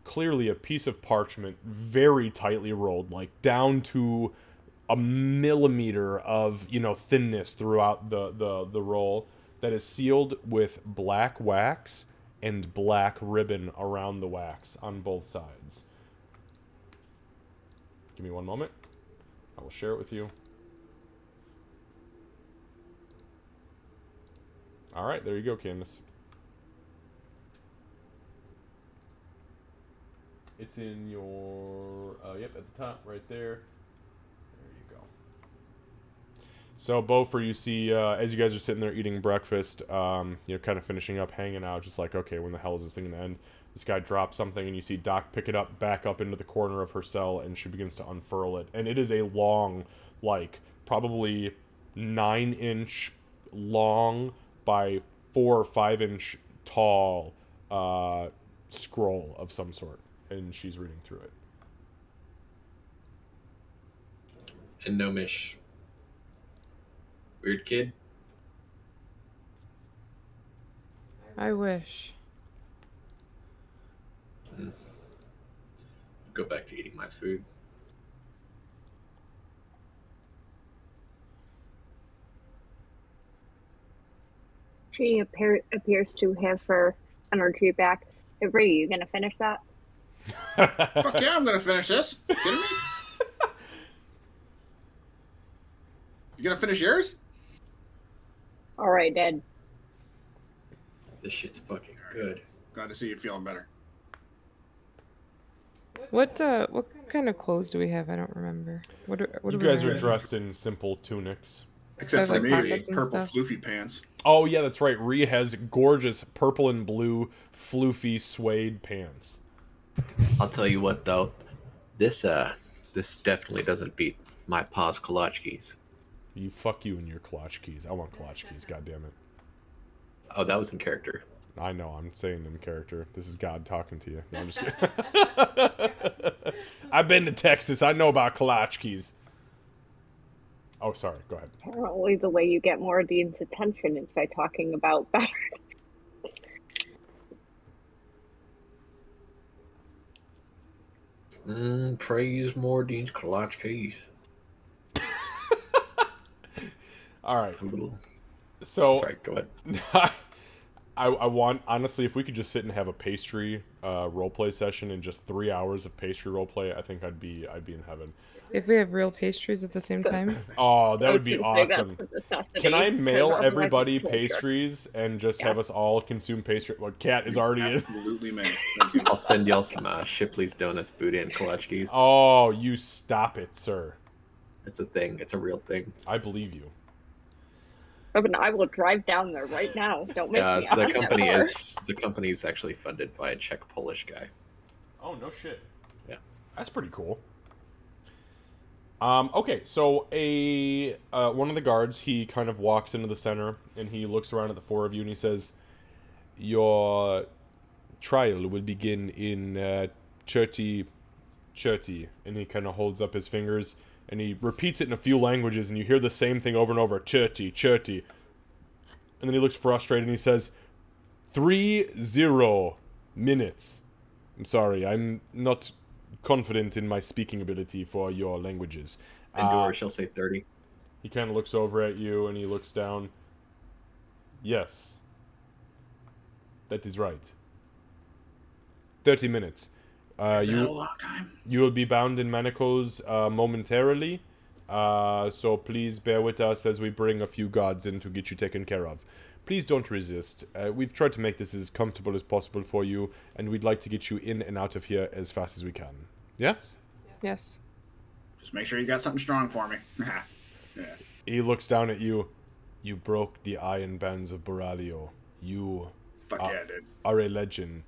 clearly a piece of parchment, very tightly rolled, like down to a millimeter of thinness throughout the roll, that is sealed with black wax and black ribbon around the wax on both sides. Give me one moment. I will share it with you. All right, there you go, Candace. It's in your, yep, at the top, right there. There you go. So, Beaufort, you see, as you guys are sitting there eating breakfast, kind of finishing up, hanging out, just like, okay, when the hell is this thing going to end? This guy drops something, and you see Doc pick it up, back up into the corner of her cell, and she begins to unfurl it. And it is a long, like, probably 9-inch long by 4 or 5-inch tall scroll of some sort. And she's reading through it. And Gnomish. Weird kid. I wish. Go back to eating my food. She appears to have her energy back. Hey, Ray, you gonna finish that? Fuck yeah, I'm gonna finish this. Kidding me? You gonna finish yours? All right, Ed. This shit's fucking good. Glad to see you feeling better. What kind of clothes do we have? I don't remember. What You are we guys are wearing? dressed in simple tunics. Except for like me, pockets and purple stuff? floofy pants. Oh yeah, that's right. Rhea has gorgeous purple and blue floofy suede pants. I'll tell you what though, this definitely doesn't beat my pa's kolachkis. You fuck you and your kolachkis. I want kolachkis. God damn it. Oh, that was in character. I know. I'm saying in character. This is God talking to you. No, I'm just kidding. I've been to Texas. I know about kolachkis. Oh, sorry. Go ahead. Apparently, the way you get Mordine's attention is by talking about better. Praise Mordine's kolachkis. All right. A little. So Sorry, go ahead. I want, honestly, if we could just sit and have a pastry roleplay session in just 3 hours of pastry roleplay, I think I'd be in heaven. If we have real pastries at the same time. Oh, that would be I was gonna say awesome. that's a necessity, Can I because mail otherwise everybody it's torture. pastries and just Yeah. have us all consume pastry? Well, Kat is already in. Absolutely, man. Thank you. I'll send y'all some Shipley's Donuts, Boudin kolachkis. Oh, you stop it, sir. It's a thing. It's a real thing. I believe you. But I will drive down there right now. Don't make me. The on company that is actually funded by a Czech Polish guy. Oh, no shit. Yeah. That's pretty cool. Okay, so one of the guards, he kind of walks into the center, and he looks around at the four of you, and he says, "Your trial will begin in 30, and he kind of holds up his fingers, and he repeats it in a few languages, and you hear the same thing over and over, 30, and then he looks frustrated, and he says, 30 minutes. I'm sorry, I'm not confident in my speaking ability for your languages. Endor shall say 30. He kind of looks over at you, and he looks down. Yes. That is right. 30 minutes. Is that a long time? You will be bound in manacles momentarily, so please bear with us as we bring a few guards in to get you taken care of. Please don't resist. We've tried to make this as comfortable as possible for you, and we'd like to get you in and out of here as fast as we can. Yes? Yes. Just make sure you got something strong for me. Yeah. He looks down at you. You broke the iron bands of Boralio. You Fuck yeah, dude. are a legend.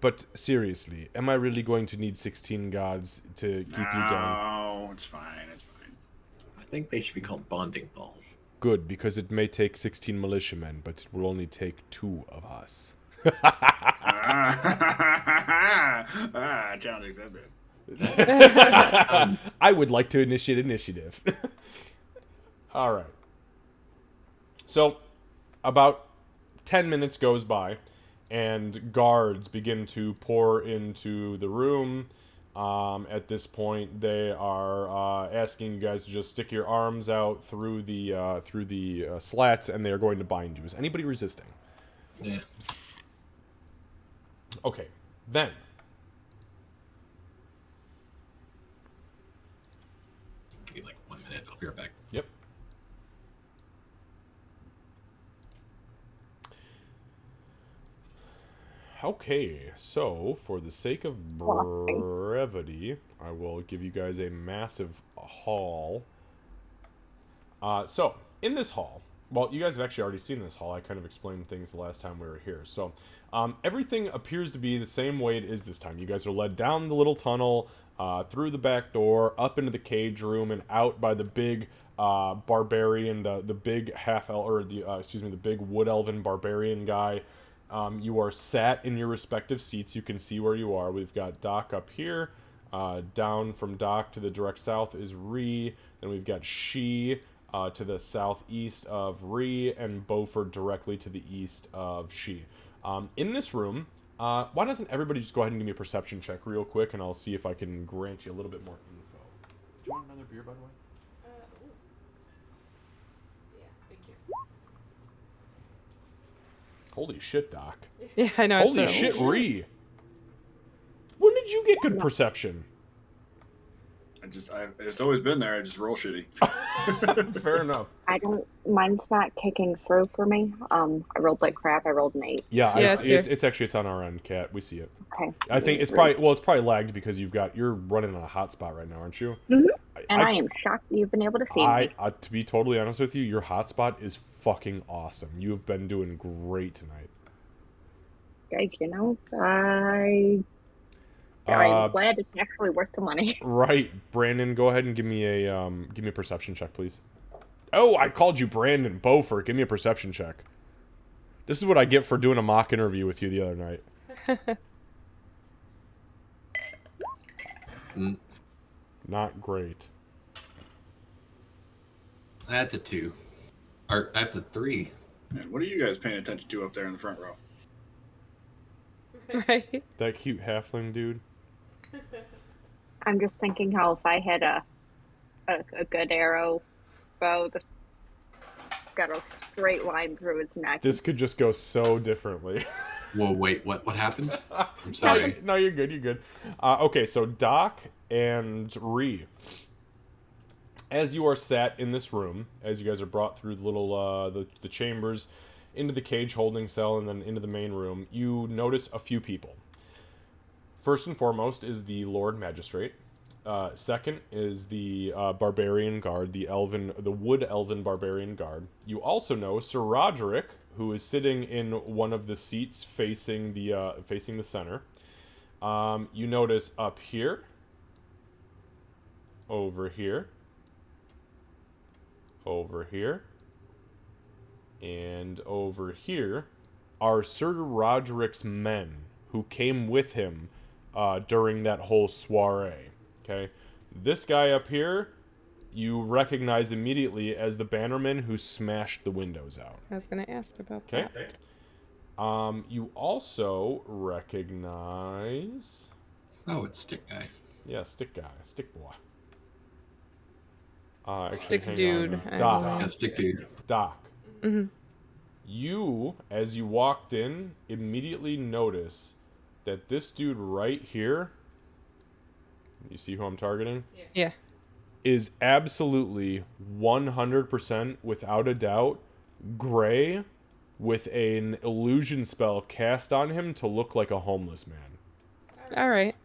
But seriously, am I really going to need 16 guards to keep you down? No, it's fine. It's fine. I think they should be called bonding balls. Good, because it may take 16 militiamen, but it will only take 2 of us. Challenging that bit. I would like to initiate initiative. All right. So, about 10 minutes goes by, and guards begin to pour into the room. At this point, they are asking you guys to just stick your arms out through the slats, and they are going to bind you. Is anybody resisting? Yeah. Okay, then. Give me like 1 minute. I'll be right back. Yep. Okay, so for the sake of brevity, I will give you guys a massive hall. So, in this hall, well, you guys have actually already seen this hall. I kind of explained things the last time we were here. So, everything appears to be the same way it is this time. You guys are led down the little tunnel, through the back door, up into the cage room, and out by the big barbarian, the big half-elf, or the big wood elven barbarian guy. You are sat in your respective seats. You can see where you are. We've got Doc up here. Down from Doc to the direct south is Ree. Then we've got She to the southeast of Ree, and Beaufort directly to the east of She. In this room, why doesn't everybody just go ahead and give me a perception check real quick, and I'll see if I can grant you a little bit more info. Do you want another beer, by the way? Ooh. Yeah, thank you. Holy shit, Doc. Yeah, I know. Holy so- shit, Ree. When did you get good perception? It's always been there. I just roll shitty. Fair enough. Mine's not kicking through for me. I rolled like crap. I rolled an 8. Yeah, Yeah, it's on our end, Kat. We see it. Okay. I think it's probably lagged because you're running on a hotspot right now, aren't you? Mhm. And I am shocked you've been able to see me. To be totally honest with you, your hotspot is fucking awesome. You have been doing great tonight. Guys, I'm glad it's actually worth the money. Right, Brandon, go ahead and give me a perception check, please. Oh, I called you Brandon Beaufort. Give me a perception check. This is what I get for doing a mock interview with you the other night. Not great. That's a 2. Or that's a 3. Man, what are you guys paying attention to up there in the front row? Right? That cute halfling dude. I'm just thinking how if I had a good arrow bow that's got a straight line through its neck. This could just go so differently. Whoa, wait, what happened? I'm sorry. No, you're good. You're good. Okay, so Doc and Ree, as you are sat in this room, as you guys are brought through the little the chambers into the cage holding cell and then into the main room, you notice a few people. First and foremost is the Lord Magistrate. Second is the Barbarian Guard, the Wood Elven Barbarian Guard. You also know Sir Roderick, who is sitting in one of the seats facing the center. You notice up here, over here, over here, and over here are Sir Roderick's men who came with him during that whole soiree. Okay, this guy up here, you recognize immediately as the bannerman who smashed the windows out. I was going to ask about Okay. that. You also recognize... Oh, it's Stick Guy. Yeah, Stick Guy. Stick Boy. Stick hang Dude. on. I Doc. believe. Yeah, Stick Dude. Doc. Mhm. You, as you walked in, immediately notice that this dude right here, you see who I'm targeting? Yeah. Is absolutely 100% without a doubt Gray with an illusion spell cast on him to look like a homeless man. All right.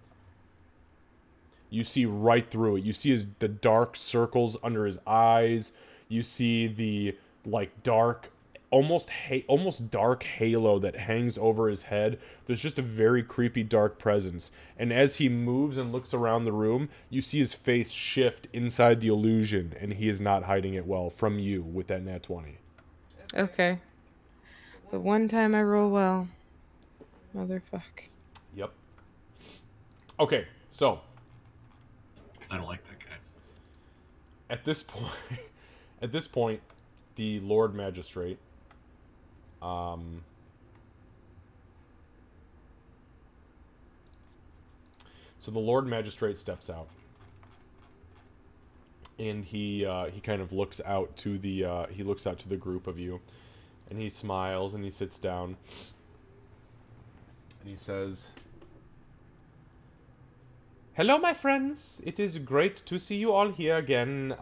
You see right through it. You see the dark circles under his eyes. You see the dark, almost dark halo that hangs over his head. There's just a very creepy dark presence. And as he moves and looks around the room, you see his face shift inside the illusion, and he is not hiding it well from you with that nat 20. Okay. The one time I roll well. Motherfuck. Yep. Okay, so I don't like that guy. at this point, the Lord Magistrate, so the Lord Magistrate steps out, and he kind of looks out to the group of you, and he smiles and he sits down, and he says, "Hello, my friends. It is great to see you all here again.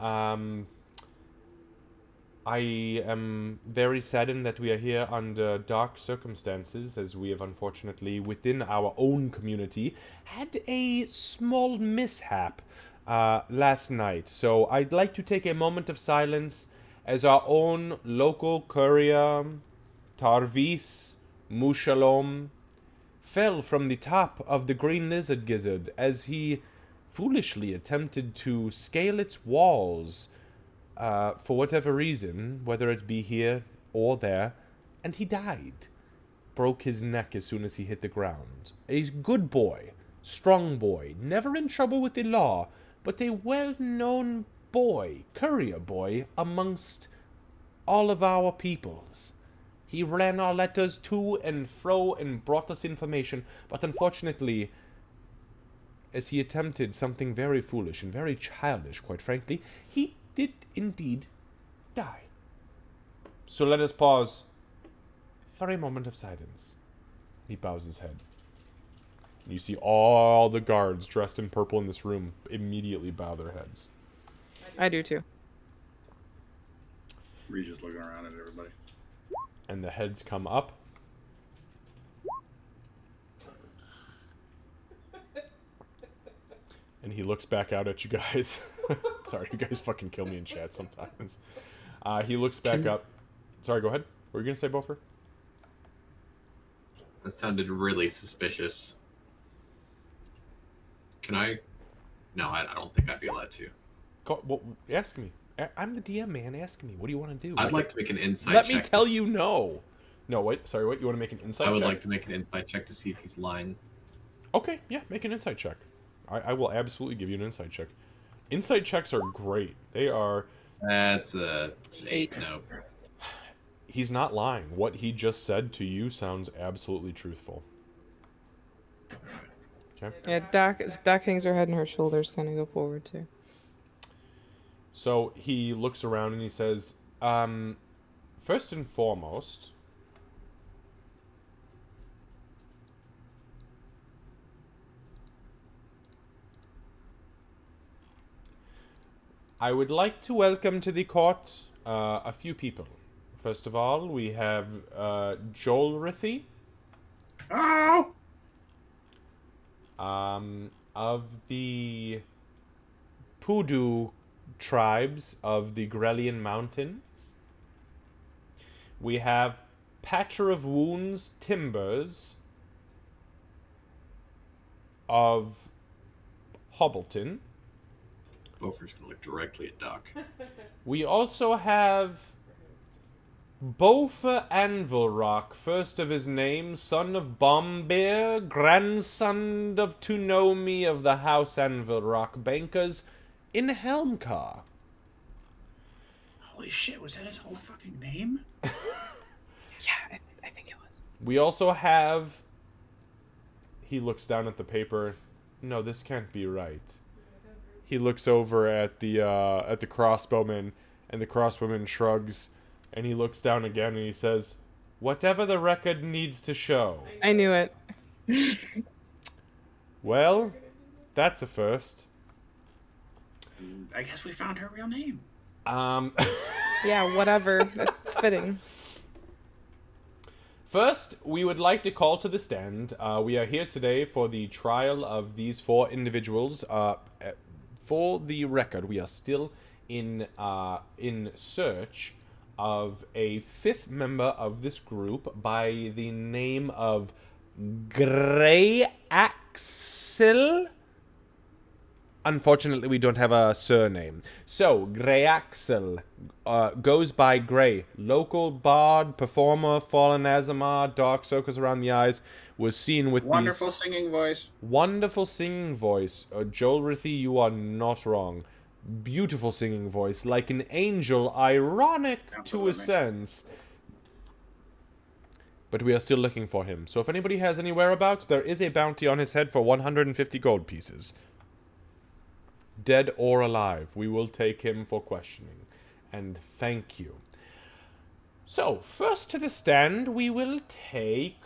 I am very saddened that we are here under dark circumstances, as we have unfortunately, within our own community, had a small mishap last night. So I'd like to take a moment of silence as our own local courier, Tarvis Mushalom, fell from the top of the Green Lizard Gizzard as he foolishly attempted to scale its walls for whatever reason, whether it be here or there, and he died. Broke his neck as soon as he hit the ground. A good boy, strong boy, never in trouble with the law, but a well-known boy, courier boy, amongst all of our peoples. He ran our letters to and fro and brought us information, but unfortunately, as he attempted something very foolish and very childish, quite frankly, he did indeed die. So let us pause for a moment of silence." He bows his head. You see all the guards dressed in purple in this room immediately bow their heads. I do too. Regis looking around at everybody. And the heads come up. And he looks back out at you guys. Sorry, you guys fucking kill me in chat sometimes. He looks back up. Sorry, go ahead. What were you going to say, Bofer? That sounded really suspicious. Can I? No, I don't think I'd be allowed to. Well, ask me. I'm the DM, man. Ask me. What do you want to do? I'd like to make an insight Let check. me tell you no. No, wait. Sorry, what? You want to make an insight check? I would like to make an insight check to see if he's lying. Okay, yeah, make an insight check. I will absolutely give you an insight check. Insight checks are great. They are... That's a 8. No. He's not lying. What he just said to you sounds absolutely truthful. Okay. Yeah, Doc hangs her head and her shoulders kind of go forward too. So he looks around and he says, first and foremost, I would like to welcome to the court a few people. First of all, we have Joel Rithy. Oh! Of the Pudu tribes of the Grelian Mountains. We have Patcher of Wounds Timbers of Hobbleton. Bofer's gonna look directly at Doc. We also have Bofer Anvilrock, first of his name, son of Bombir, grandson of Tunomi of the House Anvilrock bankers in Helmcar. Holy shit, was that his whole fucking name? Yeah, I think it was. We also have... He looks down at the paper. No, this can't be right. He looks over at the crossbowman, and the crossbowman shrugs, and he looks down again and he says, "Whatever the record needs to show." I knew it. Well, that's a first. I guess we found her real name. Yeah, whatever. That's fitting. First, we would like to call to the stand. We are here today for the trial of these 4 individuals. For the record, we are still in search of a 5th member of this group by the name of Grey Axel. Unfortunately, we don't have a surname. So, Grey Axel goes by Grey. Local bard, performer, fallen Azamar, dark circles around the eyes, was seen with Wonderful these... singing voice. Wonderful singing voice. Joel Rithy, you are not wrong. Beautiful singing voice, like an angel, ironic to a sense. But we are still looking for him. So if anybody has any whereabouts, there is a bounty on his head for 150 gold pieces. Dead or alive, we will take him for questioning. And thank you. So, first to the stand, we will take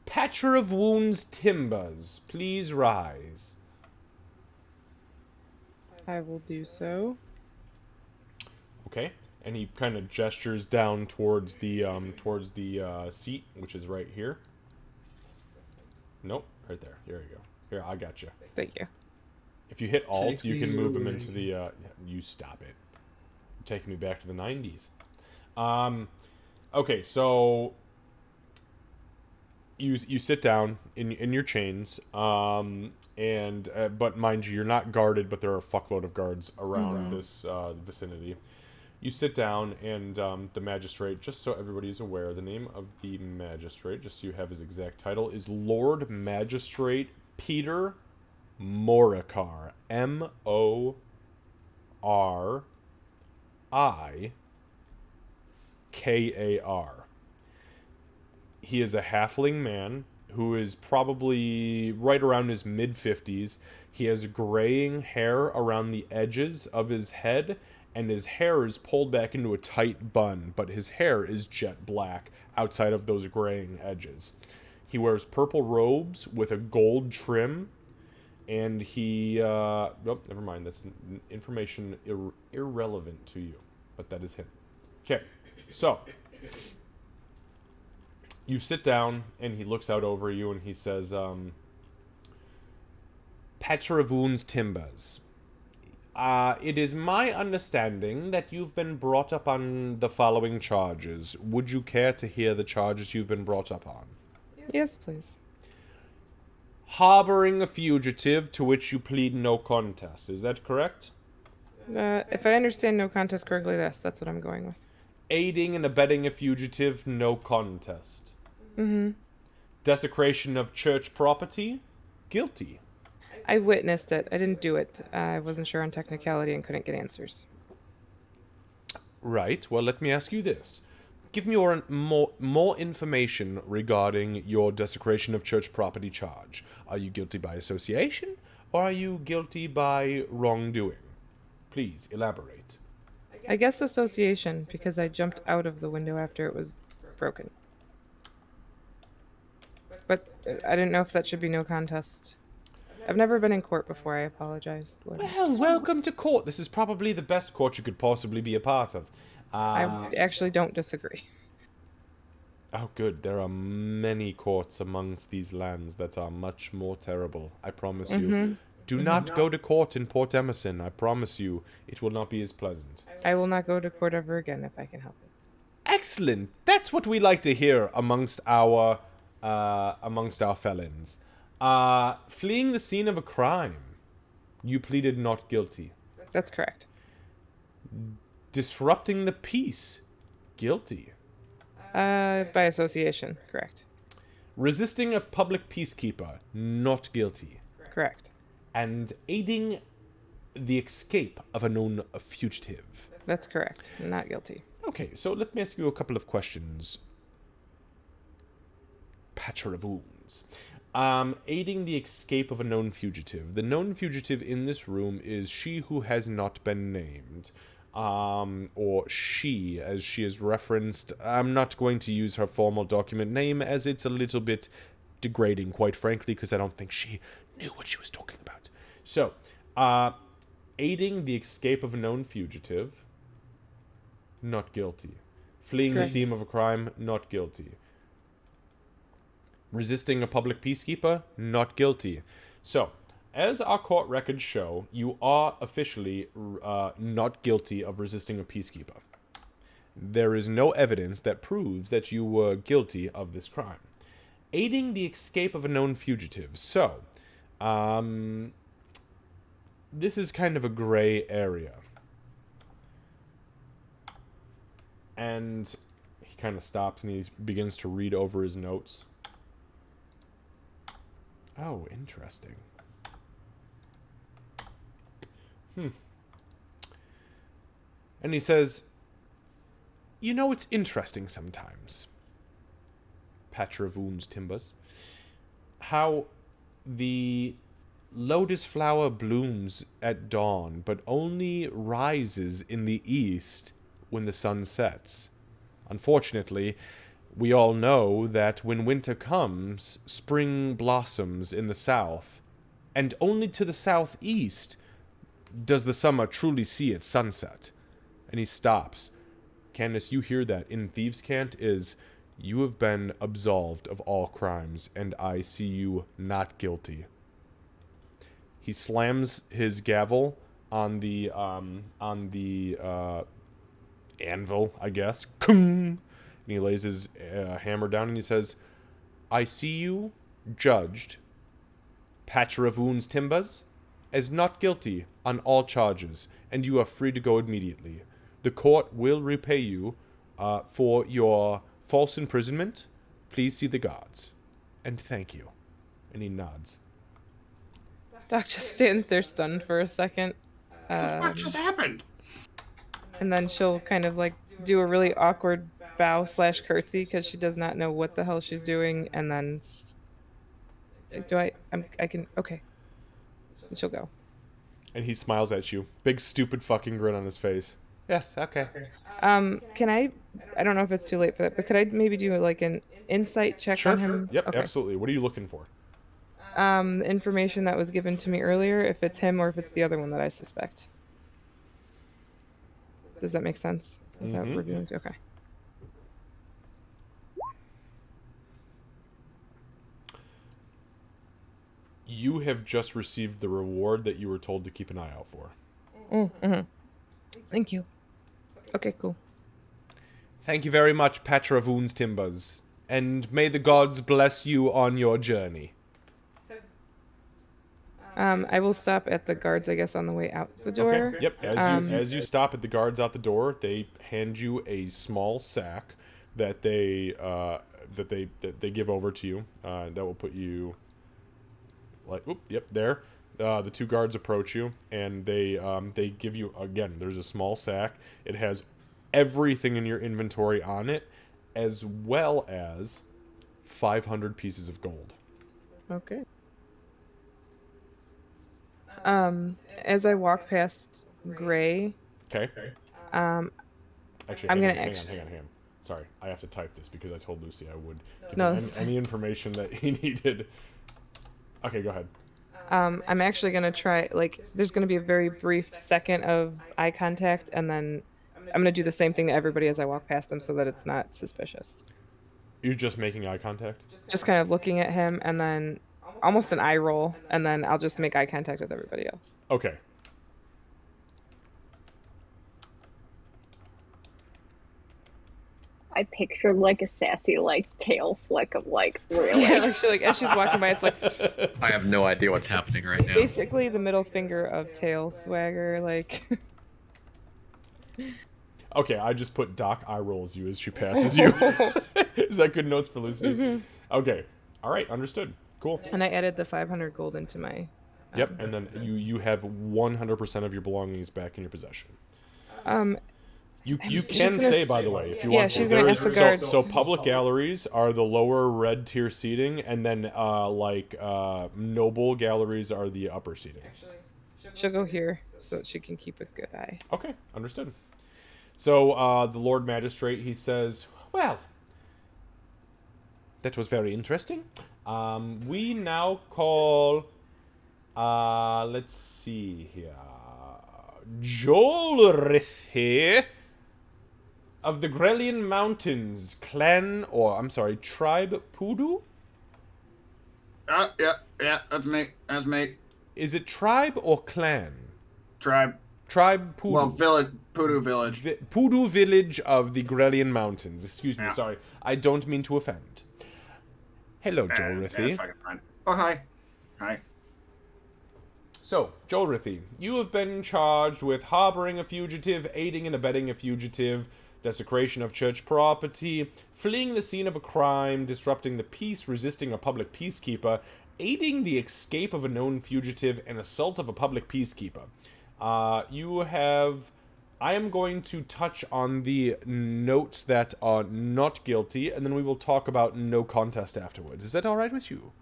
Patcher of Wounds Timbers. Please rise. I will do so. Okay, and he kind of gestures down towards the seat, which is right here. Nope, right there. Here you go. Here, I got you. Thank you. If you hit Alt, Take you can me move him away. into the. You stop it. You're taking me back to the 90s. Okay, so you sit down in your chains, but mind you, you're not guarded, but there are a fuckload of guards around this vicinity. You sit down, and the magistrate, just so everybody is aware, the name of the magistrate, just so you have his exact title, is Lord Magistrate Peter Morikar. Morikar. He is a halfling man who is probably right around his mid-50s. He has graying hair around the edges of his head, and his hair is pulled back into a tight bun, but his hair is jet black outside of those graying edges. He wears purple robes with a gold trim, and he... nope, never mind. That's information irrelevant to you, but that is him. Okay, so... You sit down, and he looks out over you, and he says, Petravoon's Timbers. It is my understanding that you've been brought up on the following charges. Would you care to hear the charges you've been brought up on? Yes, please. Harboring a fugitive to which you plead no contest. Is that correct? If I understand no contest correctly, that's what I'm going with. Aiding and abetting a fugitive, no contest. Mm-hmm. Desecration of church property, guilty. I witnessed it. I didn't do it. I wasn't sure on technicality and couldn't get answers. Right. Well, let me ask you this. Give me more information regarding your desecration of church property charge. Are you guilty by association, or are you guilty by wrongdoing? Please, elaborate. I guess association, because I jumped out of the window after it was broken. But I didn't know if that should be no contest. I've never been in court before, I apologize. Lord. Well, welcome to court. This is probably the best court you could possibly be a part of. I actually don't disagree. Oh, good. There are many courts amongst these lands that are much more terrible. I promise you. Do not go to court in Port Emerson. I promise you, it will not be as pleasant. I will not go to court ever again if I can help it. Excellent. That's what we like to hear amongst our felons. Fleeing the scene of a crime. You pleaded not guilty. That's correct. Disrupting the peace. Guilty. By association, correct. Resisting a public peacekeeper. Not guilty. Correct. And aiding the escape of a known fugitive. That's correct. Not guilty. Okay, so let me ask you a couple of questions. Patravoons. Aiding the escape of a known fugitive. The known fugitive in this room is she who has not been named. Or she, as she is referenced. I'm not going to use her formal document name, as it's a little bit degrading, quite frankly, because I don't think she knew what she was talking about. So, aiding the escape of a known fugitive, not guilty. Fleeing the scene of a crime, not guilty. Resisting a public peacekeeper, not guilty. So, as our court records show, you are officially not guilty of resisting a peacekeeper. There is no evidence that proves that you were guilty of this crime. Aiding the escape of a known fugitive. So, this is kind of a gray area. And he kind of stops and he begins to read over his notes. Oh, interesting. And he says, you know, it's interesting sometimes, Patravoon's Timbers, how the lotus flower blooms at dawn, but only rises in the east when the sun sets. Unfortunately, we all know that when winter comes, spring blossoms in the south, and only to the southeast does the summer truly see its sunset. And he stops. Candace, you hear that in Thieves' Cant is, you have been absolved of all crimes, and I see you not guilty. He slams his gavel on the anvil, I guess. And he lays his hammer down and he says, I see you judged, Patravoon's Timbers, as not guilty on all charges, and you are free to go immediately. The court will repay you for your false imprisonment. Please see the guards. And thank you. And he nods. Doc just stands there stunned for a second. What the fuck just happened? And then she'll kind of like do a really awkward bow / curtsy because she does not know what the hell she's doing. And then okay. And she'll go. And he smiles at you. Big stupid fucking grin on his face. Yes, okay. Can I don't know if it's too late for that, but could I maybe do like an insight check Sure. on him? Yep, Okay. absolutely. What are you looking for? The information that was given to me earlier, if it's him or if it's the other one that I suspect. Does that make sense? Is that what we're doing? Okay. You have just received the reward that you were told to keep an eye out for. Mm-hmm. Thank you. Okay, cool. Thank you very much, Patra Voons Timbers, and may the gods bless you on your journey. I will stop at the guards, I guess, on the way out the door. Okay. Yep. As you stop at the guards out the door, they hand you a small sack that they give over to you. That will put you like, oop, yep, there. The two guards approach you, and they give you, again, there's a small sack. It has everything in your inventory on it, as well as 500 pieces of gold. Okay. As I walk past Gray, Okay. Actually, I'm hang gonna on. Sorry, I have to type this because I told Lucy I would give No, him that's any information that he needed. Okay, go ahead. I'm actually gonna try, like, there's gonna be a very brief second of eye contact, and then I'm gonna do the same thing to everybody as I walk past them so that it's not suspicious. You're just making eye contact? Just kind of looking at him, and then almost an eye roll, and then I'll just make eye contact with everybody else. Okay. I pictured like a sassy like tail flick of like really. Yeah, like, as she's walking by, it's like I have no idea what's happening right now. basically the middle finger of tail swagger, like. Okay, I just put Doc eye rolls you as she passes you. Is that good notes for Lucy? Mm-hmm. Okay. All right, understood. Cool. And I added the 500 gold into my. Yep, and then you have 100% of your belongings back in your possession. You she's can gonna stay, s- by the way, if you Yeah, want to. she's gonna There ask is- the guards. So public galleries are the lower red tier seating, and then noble galleries are the upper seating. She'll go here so that she can keep a good eye. Okay, understood. So the Lord Magistrate, he says, well, that was very interesting. We now call, let's see here, Jolrith here of the Grelian Mountains, tribe Pudu? Yeah, that's me. That's me. Is it tribe or clan? Tribe. Tribe Pudu. Well, village. Pudu village. Pudu village of the Grelian Mountains. Excuse me, Yeah. sorry. I don't mean to offend. Hello, Jolrithy. That's fucking fine. Oh, hi. Hi. So, Jolrithy, you have been charged with harboring a fugitive, aiding and abetting a fugitive, desecration of church property, fleeing the scene of a crime, disrupting the peace, resisting a public peacekeeper, aiding the escape of a known fugitive, and assault of a public peacekeeper. I am going to touch on the notes that are not guilty, and then we will talk about no contest afterwards. Is that all right with you?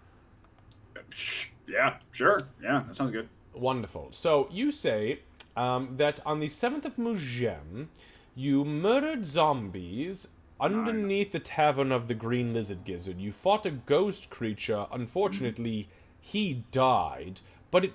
Yeah, sure. Yeah, that sounds good. Wonderful. So, you say that on the 7th of Mujam, you murdered zombies underneath the Tavern of the Green Lizard Gizzard. You fought a ghost creature. Unfortunately, he died, but it...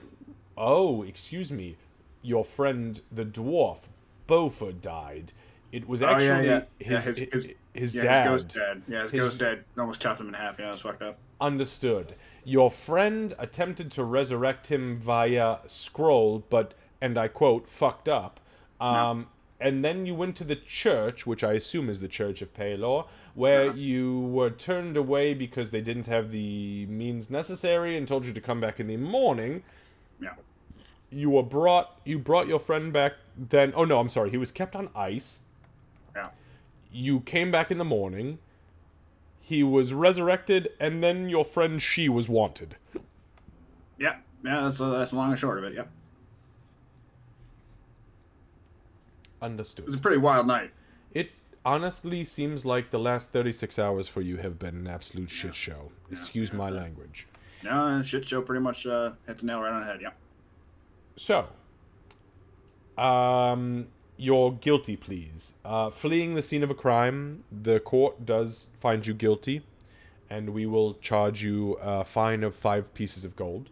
Oh, excuse me. Your friend, the dwarf, Bofa, died. It was actually his dad. His ghost dad. Yeah, his ghost dad almost chopped him in half. Yeah, that's fucked up. Understood. Your friend attempted to resurrect him via scroll, but, and I quote, fucked up. And then you went to the church, which I assume is the Church of Paylor, where you were turned away because they didn't have the means necessary and told you to come back in the morning. Yeah. You brought your friend back then. Oh no, I'm sorry. He was kept on ice. Yeah. You came back in the morning. He was resurrected, and then your friend she was wanted. Yeah. That's the long and short of it. Yep. Understood. It was a pretty wild night. It honestly seems like the last 36 hours for you have been an absolute shit show. Excuse my language. No, shit show pretty much hit the nail right on the head. Yeah. So, your guilty pleas. Fleeing the scene of a crime, the court does find you guilty. and we will charge you a fine of 5 pieces of gold.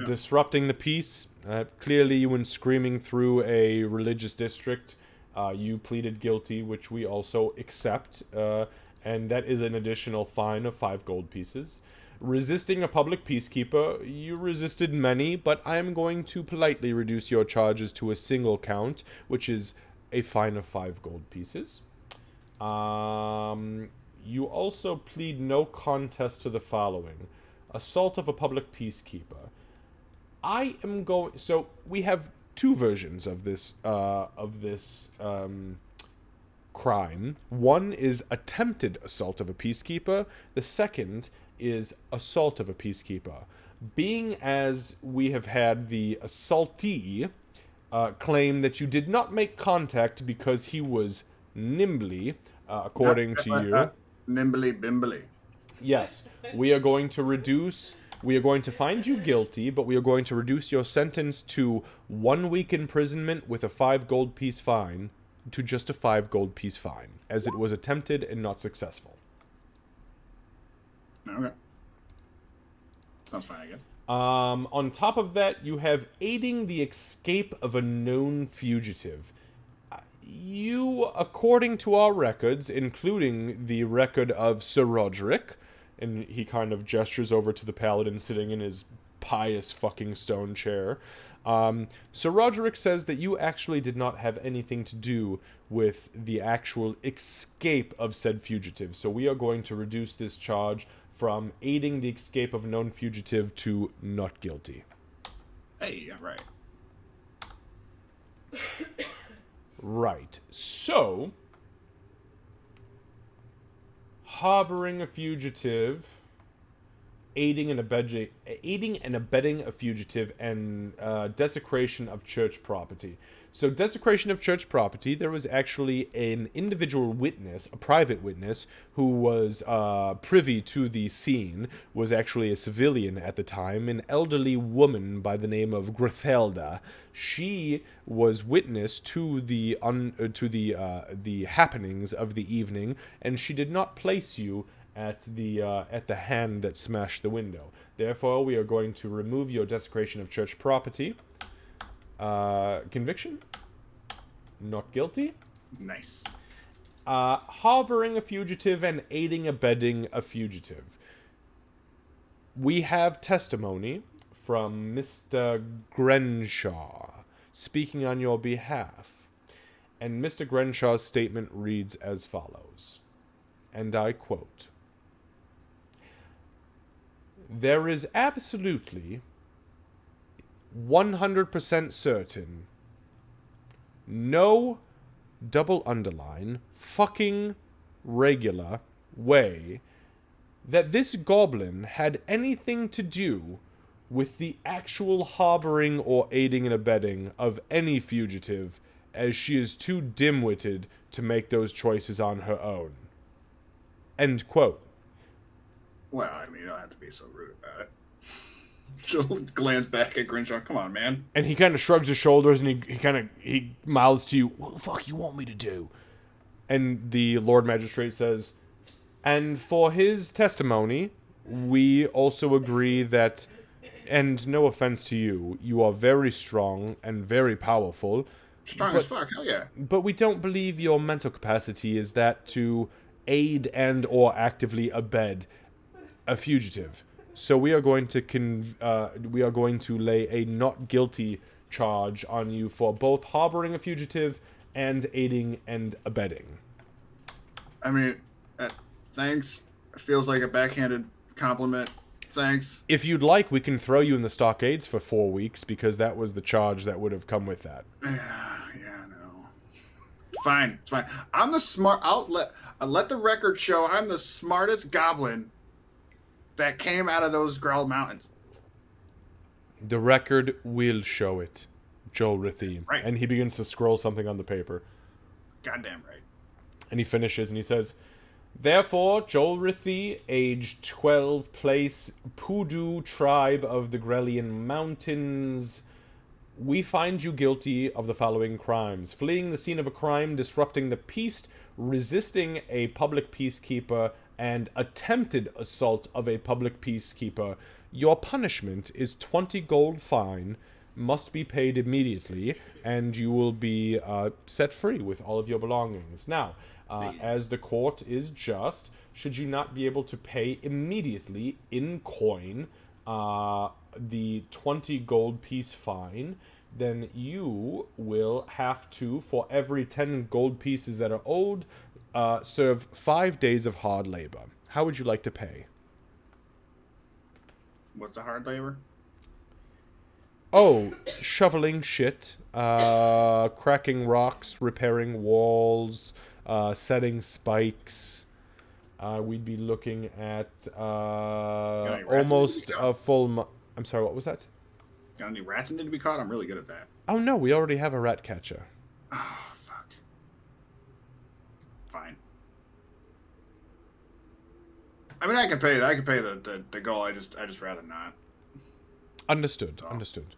Disrupting the peace. Clearly, you went screaming through a religious district. You pleaded guilty, which we also accept, and that is an additional fine of 5 gold pieces. Resisting a public peacekeeper. You resisted many, but I am going to politely reduce your charges to a single count, which is a fine of 5 gold pieces. You also plead no contest to the following. Assault of a public peacekeeper. I am going... So, we have 2 versions of this crime. One is attempted assault of a peacekeeper. The second is assault of a peacekeeper. Being as we have had the assaultee claim that you did not make contact because he was nimbly, according to you. Nimbly bimbly. Yes, we are going to find you guilty, but we are going to reduce your sentence to 1 week imprisonment with a 5 gold piece fine to just a 5 gold piece fine, as it was attempted and not successful. Okay. Sounds fine, I guess. On top of that, you have aiding the escape of a known fugitive. You, according to our records, including the record of Sir Roderick, and he kind of gestures over to the paladin sitting in his pious fucking stone chair. Sir Roderick says that you actually did not have anything to do with the actual escape of said fugitive. So we are going to reduce this charge from aiding the escape of a known fugitive to not guilty. Hey, yeah, right. Right. So, harboring a fugitive, aiding and abetting a fugitive, and desecration of church property. So, desecration of church property, there was actually an individual witness, a private witness, who was privy to the scene, was actually a civilian at the time, an elderly woman by the name of Grithelda. She was witness to the happenings of the evening, and she did not place you at the hand that smashed the window. Therefore, we are going to remove your desecration of church property. Conviction? Not guilty. Nice. Harboring a fugitive and aiding abetting a fugitive. We have testimony from Mr. Grenshaw speaking on your behalf. And Mr. Grenshaw's statement reads as follows. And I quote, "There is absolutely 100% certain, no double underline, fucking regular way that this goblin had anything to do with the actual harboring or aiding and abetting of any fugitive, as she is too dim-witted to make those choices on her own." End quote. Well, I mean, you don't have to be so rude about it. She'll glance back at Grinshaw. Come on, man. And he kind of shrugs his shoulders and he mouths to you, "What the fuck you want me to do?" And the Lord Magistrate says, "And for his testimony, we also agree that, and no offense to you, you are very strong and very powerful. Strong as fuck, hell yeah. But we don't believe your mental capacity is that to aid and or actively abet a fugitive. So we are going to lay a not guilty charge on you for both harboring a fugitive and aiding and abetting." I mean, thanks. Feels like a backhanded compliment. Thanks. If you'd like, we can throw you in the stockades for 4 weeks, because that was the charge that would have come with that. Yeah, no. Fine, it's fine. I'm the smart. I'll let the record show I'm the smartest goblin that came out of those Grell Mountains. The record will show it, Joel Rithie. Right. And he begins to scroll something on the paper. Goddamn right. And he finishes and he says, "Therefore, Joel Rithie, age 12, place Poodoo, tribe of the Grellian Mountains. We find you guilty of the following crimes: fleeing the scene of a crime, disrupting the peace, resisting a public peacekeeper, and attempted assault of a public peacekeeper, your punishment is 20 gold fine, must be paid immediately, and you will be set free with all of your belongings. Now, as the court is just, should you not be able to pay immediately in coin the 20 gold piece fine, then you will have to, for every 10 gold pieces that are owed, serve 5 days of hard labor. How would you like to pay? What's the hard labor? Oh, shoveling shit, cracking rocks, repairing walls, setting spikes. We'd be looking at almost a full... I'm sorry, what was that? Got any rats that need to be caught? I'm really good at that. Oh no, we already have a rat catcher. Oh, fuck. Fine. I mean, I can pay the goal. I just rather not. Understood. Understood.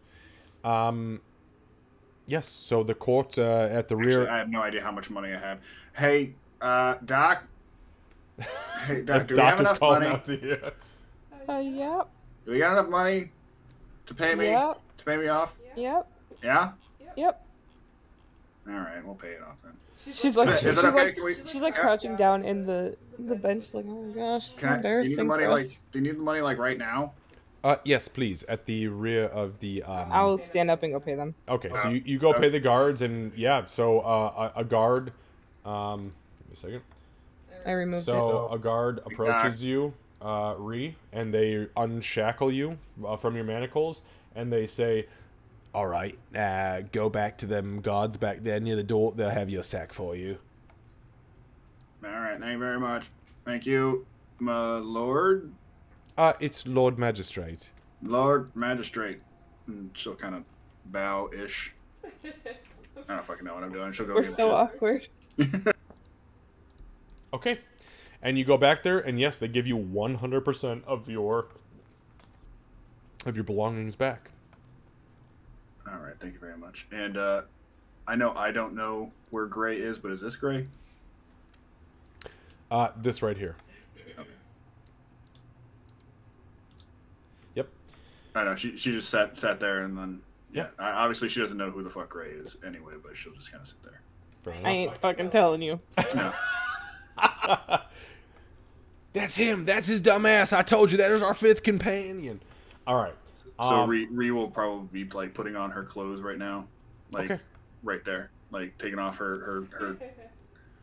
Yes. So the court at the rear. Actually, I have no idea how much money I have. Hey, Doc. Hey, Doc. Do we have enough money? Out to you. Yep. Do we got enough money to pay me? Yep. To pay me off? Yep. Yeah. Yep. All right, we'll pay it off then. She's like, Is it okay? Can we, she's like crouching down in the bench, like, oh my gosh, do you need embarrassing the money for us. do you need the money like right now? Yes, please. At the rear of the. I'll stand up and go pay them. Okay, so you go pay the guards, and yeah, so a guard. Give me a second. I removed it. So a guard approaches you, and they unshackle you from your manacles, and they say, "All right, go back to them guards back there near the door. They'll have your sack for you." All right, thank you very much. Thank you, my lord. It's Lord Magistrate. Lord Magistrate. And she'll kind of bow-ish. I don't fucking know what I'm doing. She'll go. We're so awkward. Okay, and you go back there, and yes, they give you 100% of your belongings back. All right, thank you very much. And I don't know where Gray is, but is this Gray? This right here. Okay. Yep. I know she just sat there, and then obviously she doesn't know who the fuck Gray is anyway, but she'll just kind of sit there. Fair enough. I ain't fucking telling you. No. That's him. That's his dumb ass. I told you that is our fifth companion. All right. So Ree will probably be like putting on her clothes right now, like Okay. right there, like taking off her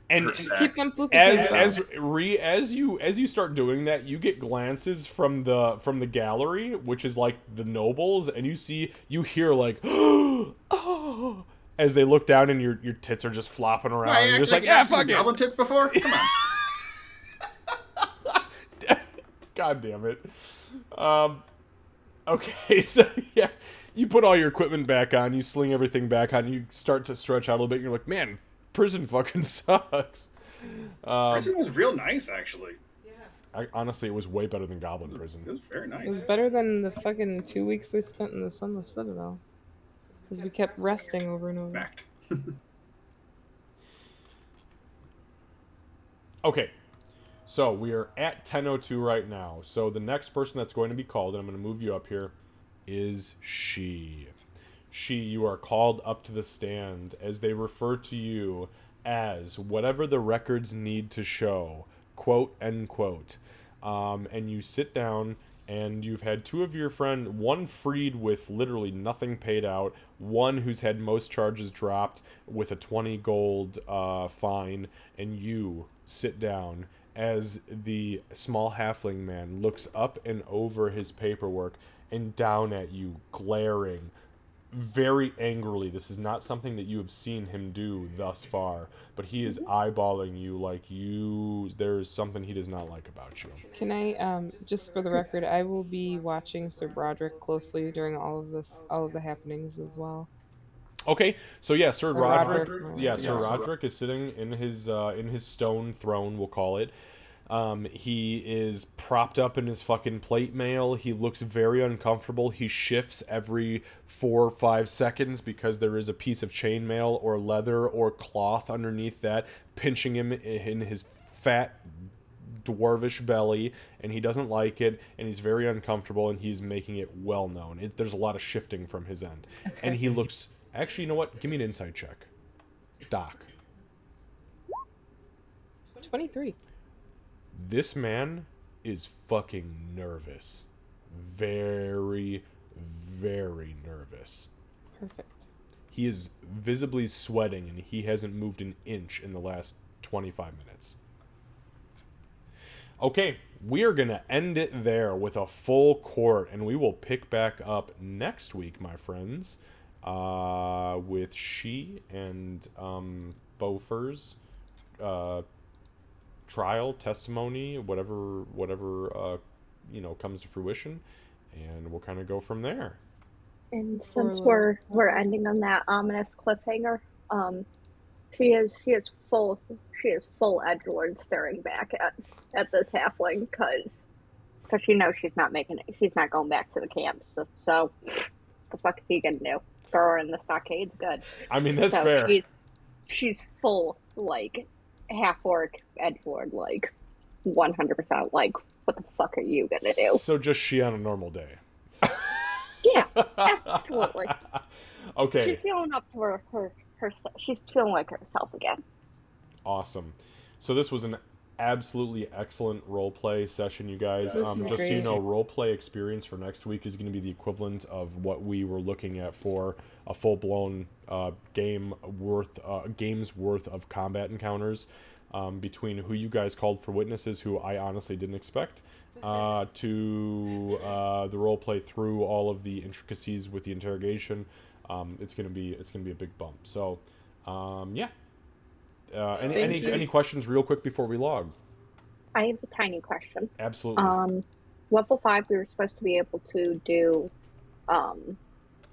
And her sack. Keep them flipping. as you start doing that, you get glances from the gallery, which is like the nobles, and you hear like oh, as they look down, and your tits are just flopping around. I You're just actually like, yeah, seen fuck it. goblin tits before. Come on. God damn it. Okay, so yeah, you put all your equipment back on, you sling everything back on, you start to stretch out a little bit, and you're like, man, prison fucking sucks. Prison was real nice, actually. Honestly, it was way better than Goblin Prison. It was very It was nice. better than the fucking 2 weeks we spent in the Sunless Citadel. Because we kept resting over and over. Fact. Okay, so we are at 10:02 right now. So the next person that's going to be called, and I'm going to move you up here, is she. She, you are called up to the stand as they refer to you as whatever the records need to show, quote, end quote. And you sit down, and you've had two of your friend, one freed with literally nothing paid out, one who's had most charges dropped with a 20 gold fine, and you sit down as the small halfling man looks up and over his paperwork and down at you, glaring very angrily. This is not something that you have seen him do thus far, but he is eyeballing you like there's something he does not like about you. Can I, just for the record, I will be watching Sir Broderick closely during all of the happenings as well. Okay, so yeah, Sir Roderick. Roderick. Yeah, Sir Roderick is sitting in his stone throne, we'll call it. He is propped up in his fucking plate mail. He looks very uncomfortable. He shifts every 4 or 5 seconds because there is a piece of chainmail or leather or cloth underneath that, pinching him in his fat dwarvish belly, and he doesn't like it, and he's very uncomfortable, and he's making it well known. There's a lot of shifting from his end. And he looks... Actually, you know what? Give me an insight check. Doc. 23. This man is fucking nervous. Very, very nervous. Perfect. He is visibly sweating, and he hasn't moved an inch in the last 25 minutes. Okay, we are going to end it there with a full court, and we will pick back up next week, my friends, with She and Beaufort's trial, testimony, whatever comes to fruition, and we'll kind of go from there. And since we're ending on that ominous cliffhanger, she is full edgelord staring back at this halfling because she knows she's not going back to the camp. So the fuck is he gonna do? Throw her in the stockade's good. I mean, that's fair. She's full like half orc edgelord, like 100%. Like, what the fuck are you gonna do? So just She on a normal day. Yeah, absolutely. Okay. She's feeling up to her. She's feeling like herself again. Awesome. So this was an absolutely excellent roleplay session, you guys. Just so you know, roleplay experience for next week is going to be the equivalent of what we were looking at for a full-blown game's worth of combat encounters, between who you guys called for witnesses, who I honestly didn't expect, to the roleplay through all of the intricacies with the interrogation. It's gonna be a big bump. So, yeah. Any questions, real quick, before we log? I have a tiny question. Absolutely. Level 5, we were supposed to be able to do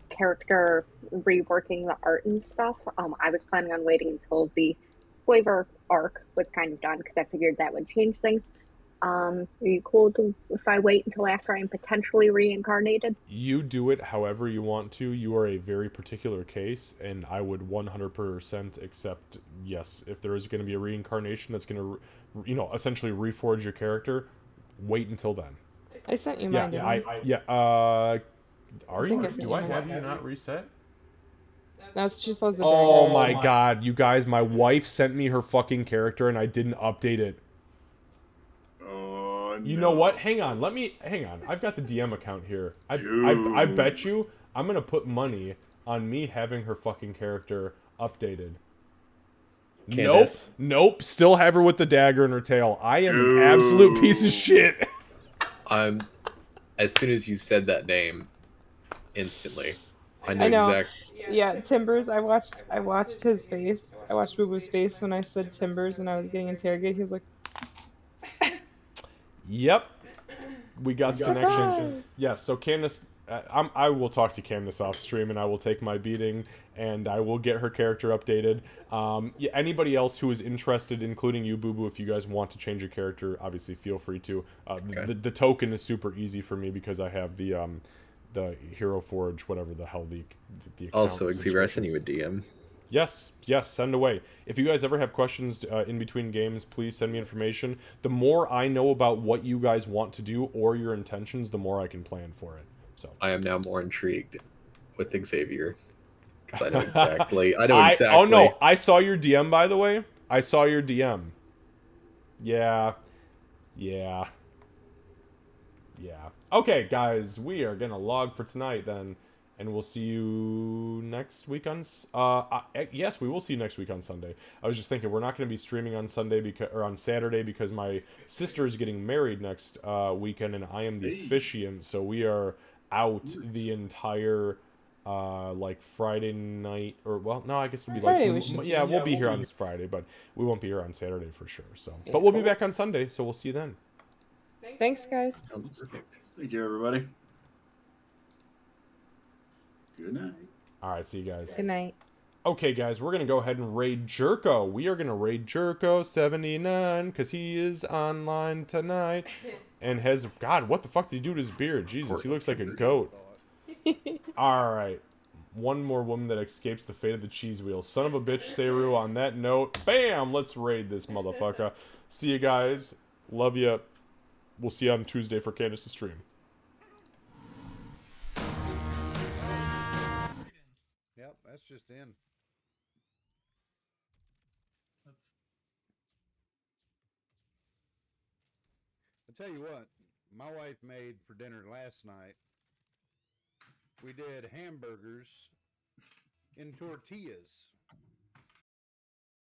character reworking the art and stuff. I was planning on waiting until the flavor arc was kind of done because I figured that would change things. Are you cool if I wait until after I'm potentially reincarnated? You do it however you want to. You are a very particular case, and I would 100% accept, yes, if there is going to be a reincarnation that's going to, essentially reforge your character, wait until then. I sent you mine, are you? Do I have you not reset? No, she says the Oh my god, you guys, my wife sent me her fucking character and I didn't update it. Oh, you know what? Hang on. I've got the DM account here. I bet you I'm going to put money on me having her fucking character updated. Candace. Nope. Still have her with the dagger in her tail. I am an absolute piece of shit. As soon as you said that name, instantly, I knew exactly. Yeah, Timbers. I watched his face. I watched Boo Boo's face when I said Timbers and I was getting interrogated. He was like, "Yep, we got the connection." Yes. So Candace, I will talk to Candace off stream, and I will take my beating, and I will get her character updated. Anybody else who is interested, including you, Boo Boo, if you guys want to change your character, obviously feel free to. Okay. The token is super easy for me because I have the Hero Forge, whatever the hell the also, Xavier, I sent you a DM. Yes, send away. If you guys ever have questions in between games, please send me information. The more I know about what you guys want to do or your intentions, the more I can plan for it. So I am now more intrigued with Xavier because I know exactly. Oh no, I saw your DM, by the way. I saw your DM. Yeah. Okay, guys, we are gonna log for tonight then. And we'll see you next week on... yes, we will see you next week on Sunday. I was just thinking, we're not going to be streaming on Sunday or on Saturday because my sister is getting married next weekend, and I am the officiant, so we are out the entire, Friday night, or, well, no, I guess it'll be Friday we'll be here on this Friday, but we won't be here on Saturday for sure, so... But we'll be back on Sunday, so we'll see you then. Thanks, guys. Sounds perfect. Thank you, everybody. Good night. All right, see you guys. Good night. Okay, guys, we're going to go ahead and raid Jerko. We are going to raid Jerko79 because he is online tonight and has... God, what the fuck did he do to his beard? Jesus, he looks like a goat. All right. One more woman that escapes the fate of the cheese wheel. Son of a bitch, Seru. On that note, bam! Let's raid this motherfucker. See you guys. Love ya. We'll see you on Tuesday for Candace's stream. Yep, that's just in. I tell you what, my wife made for dinner last night. We did hamburgers in tortillas.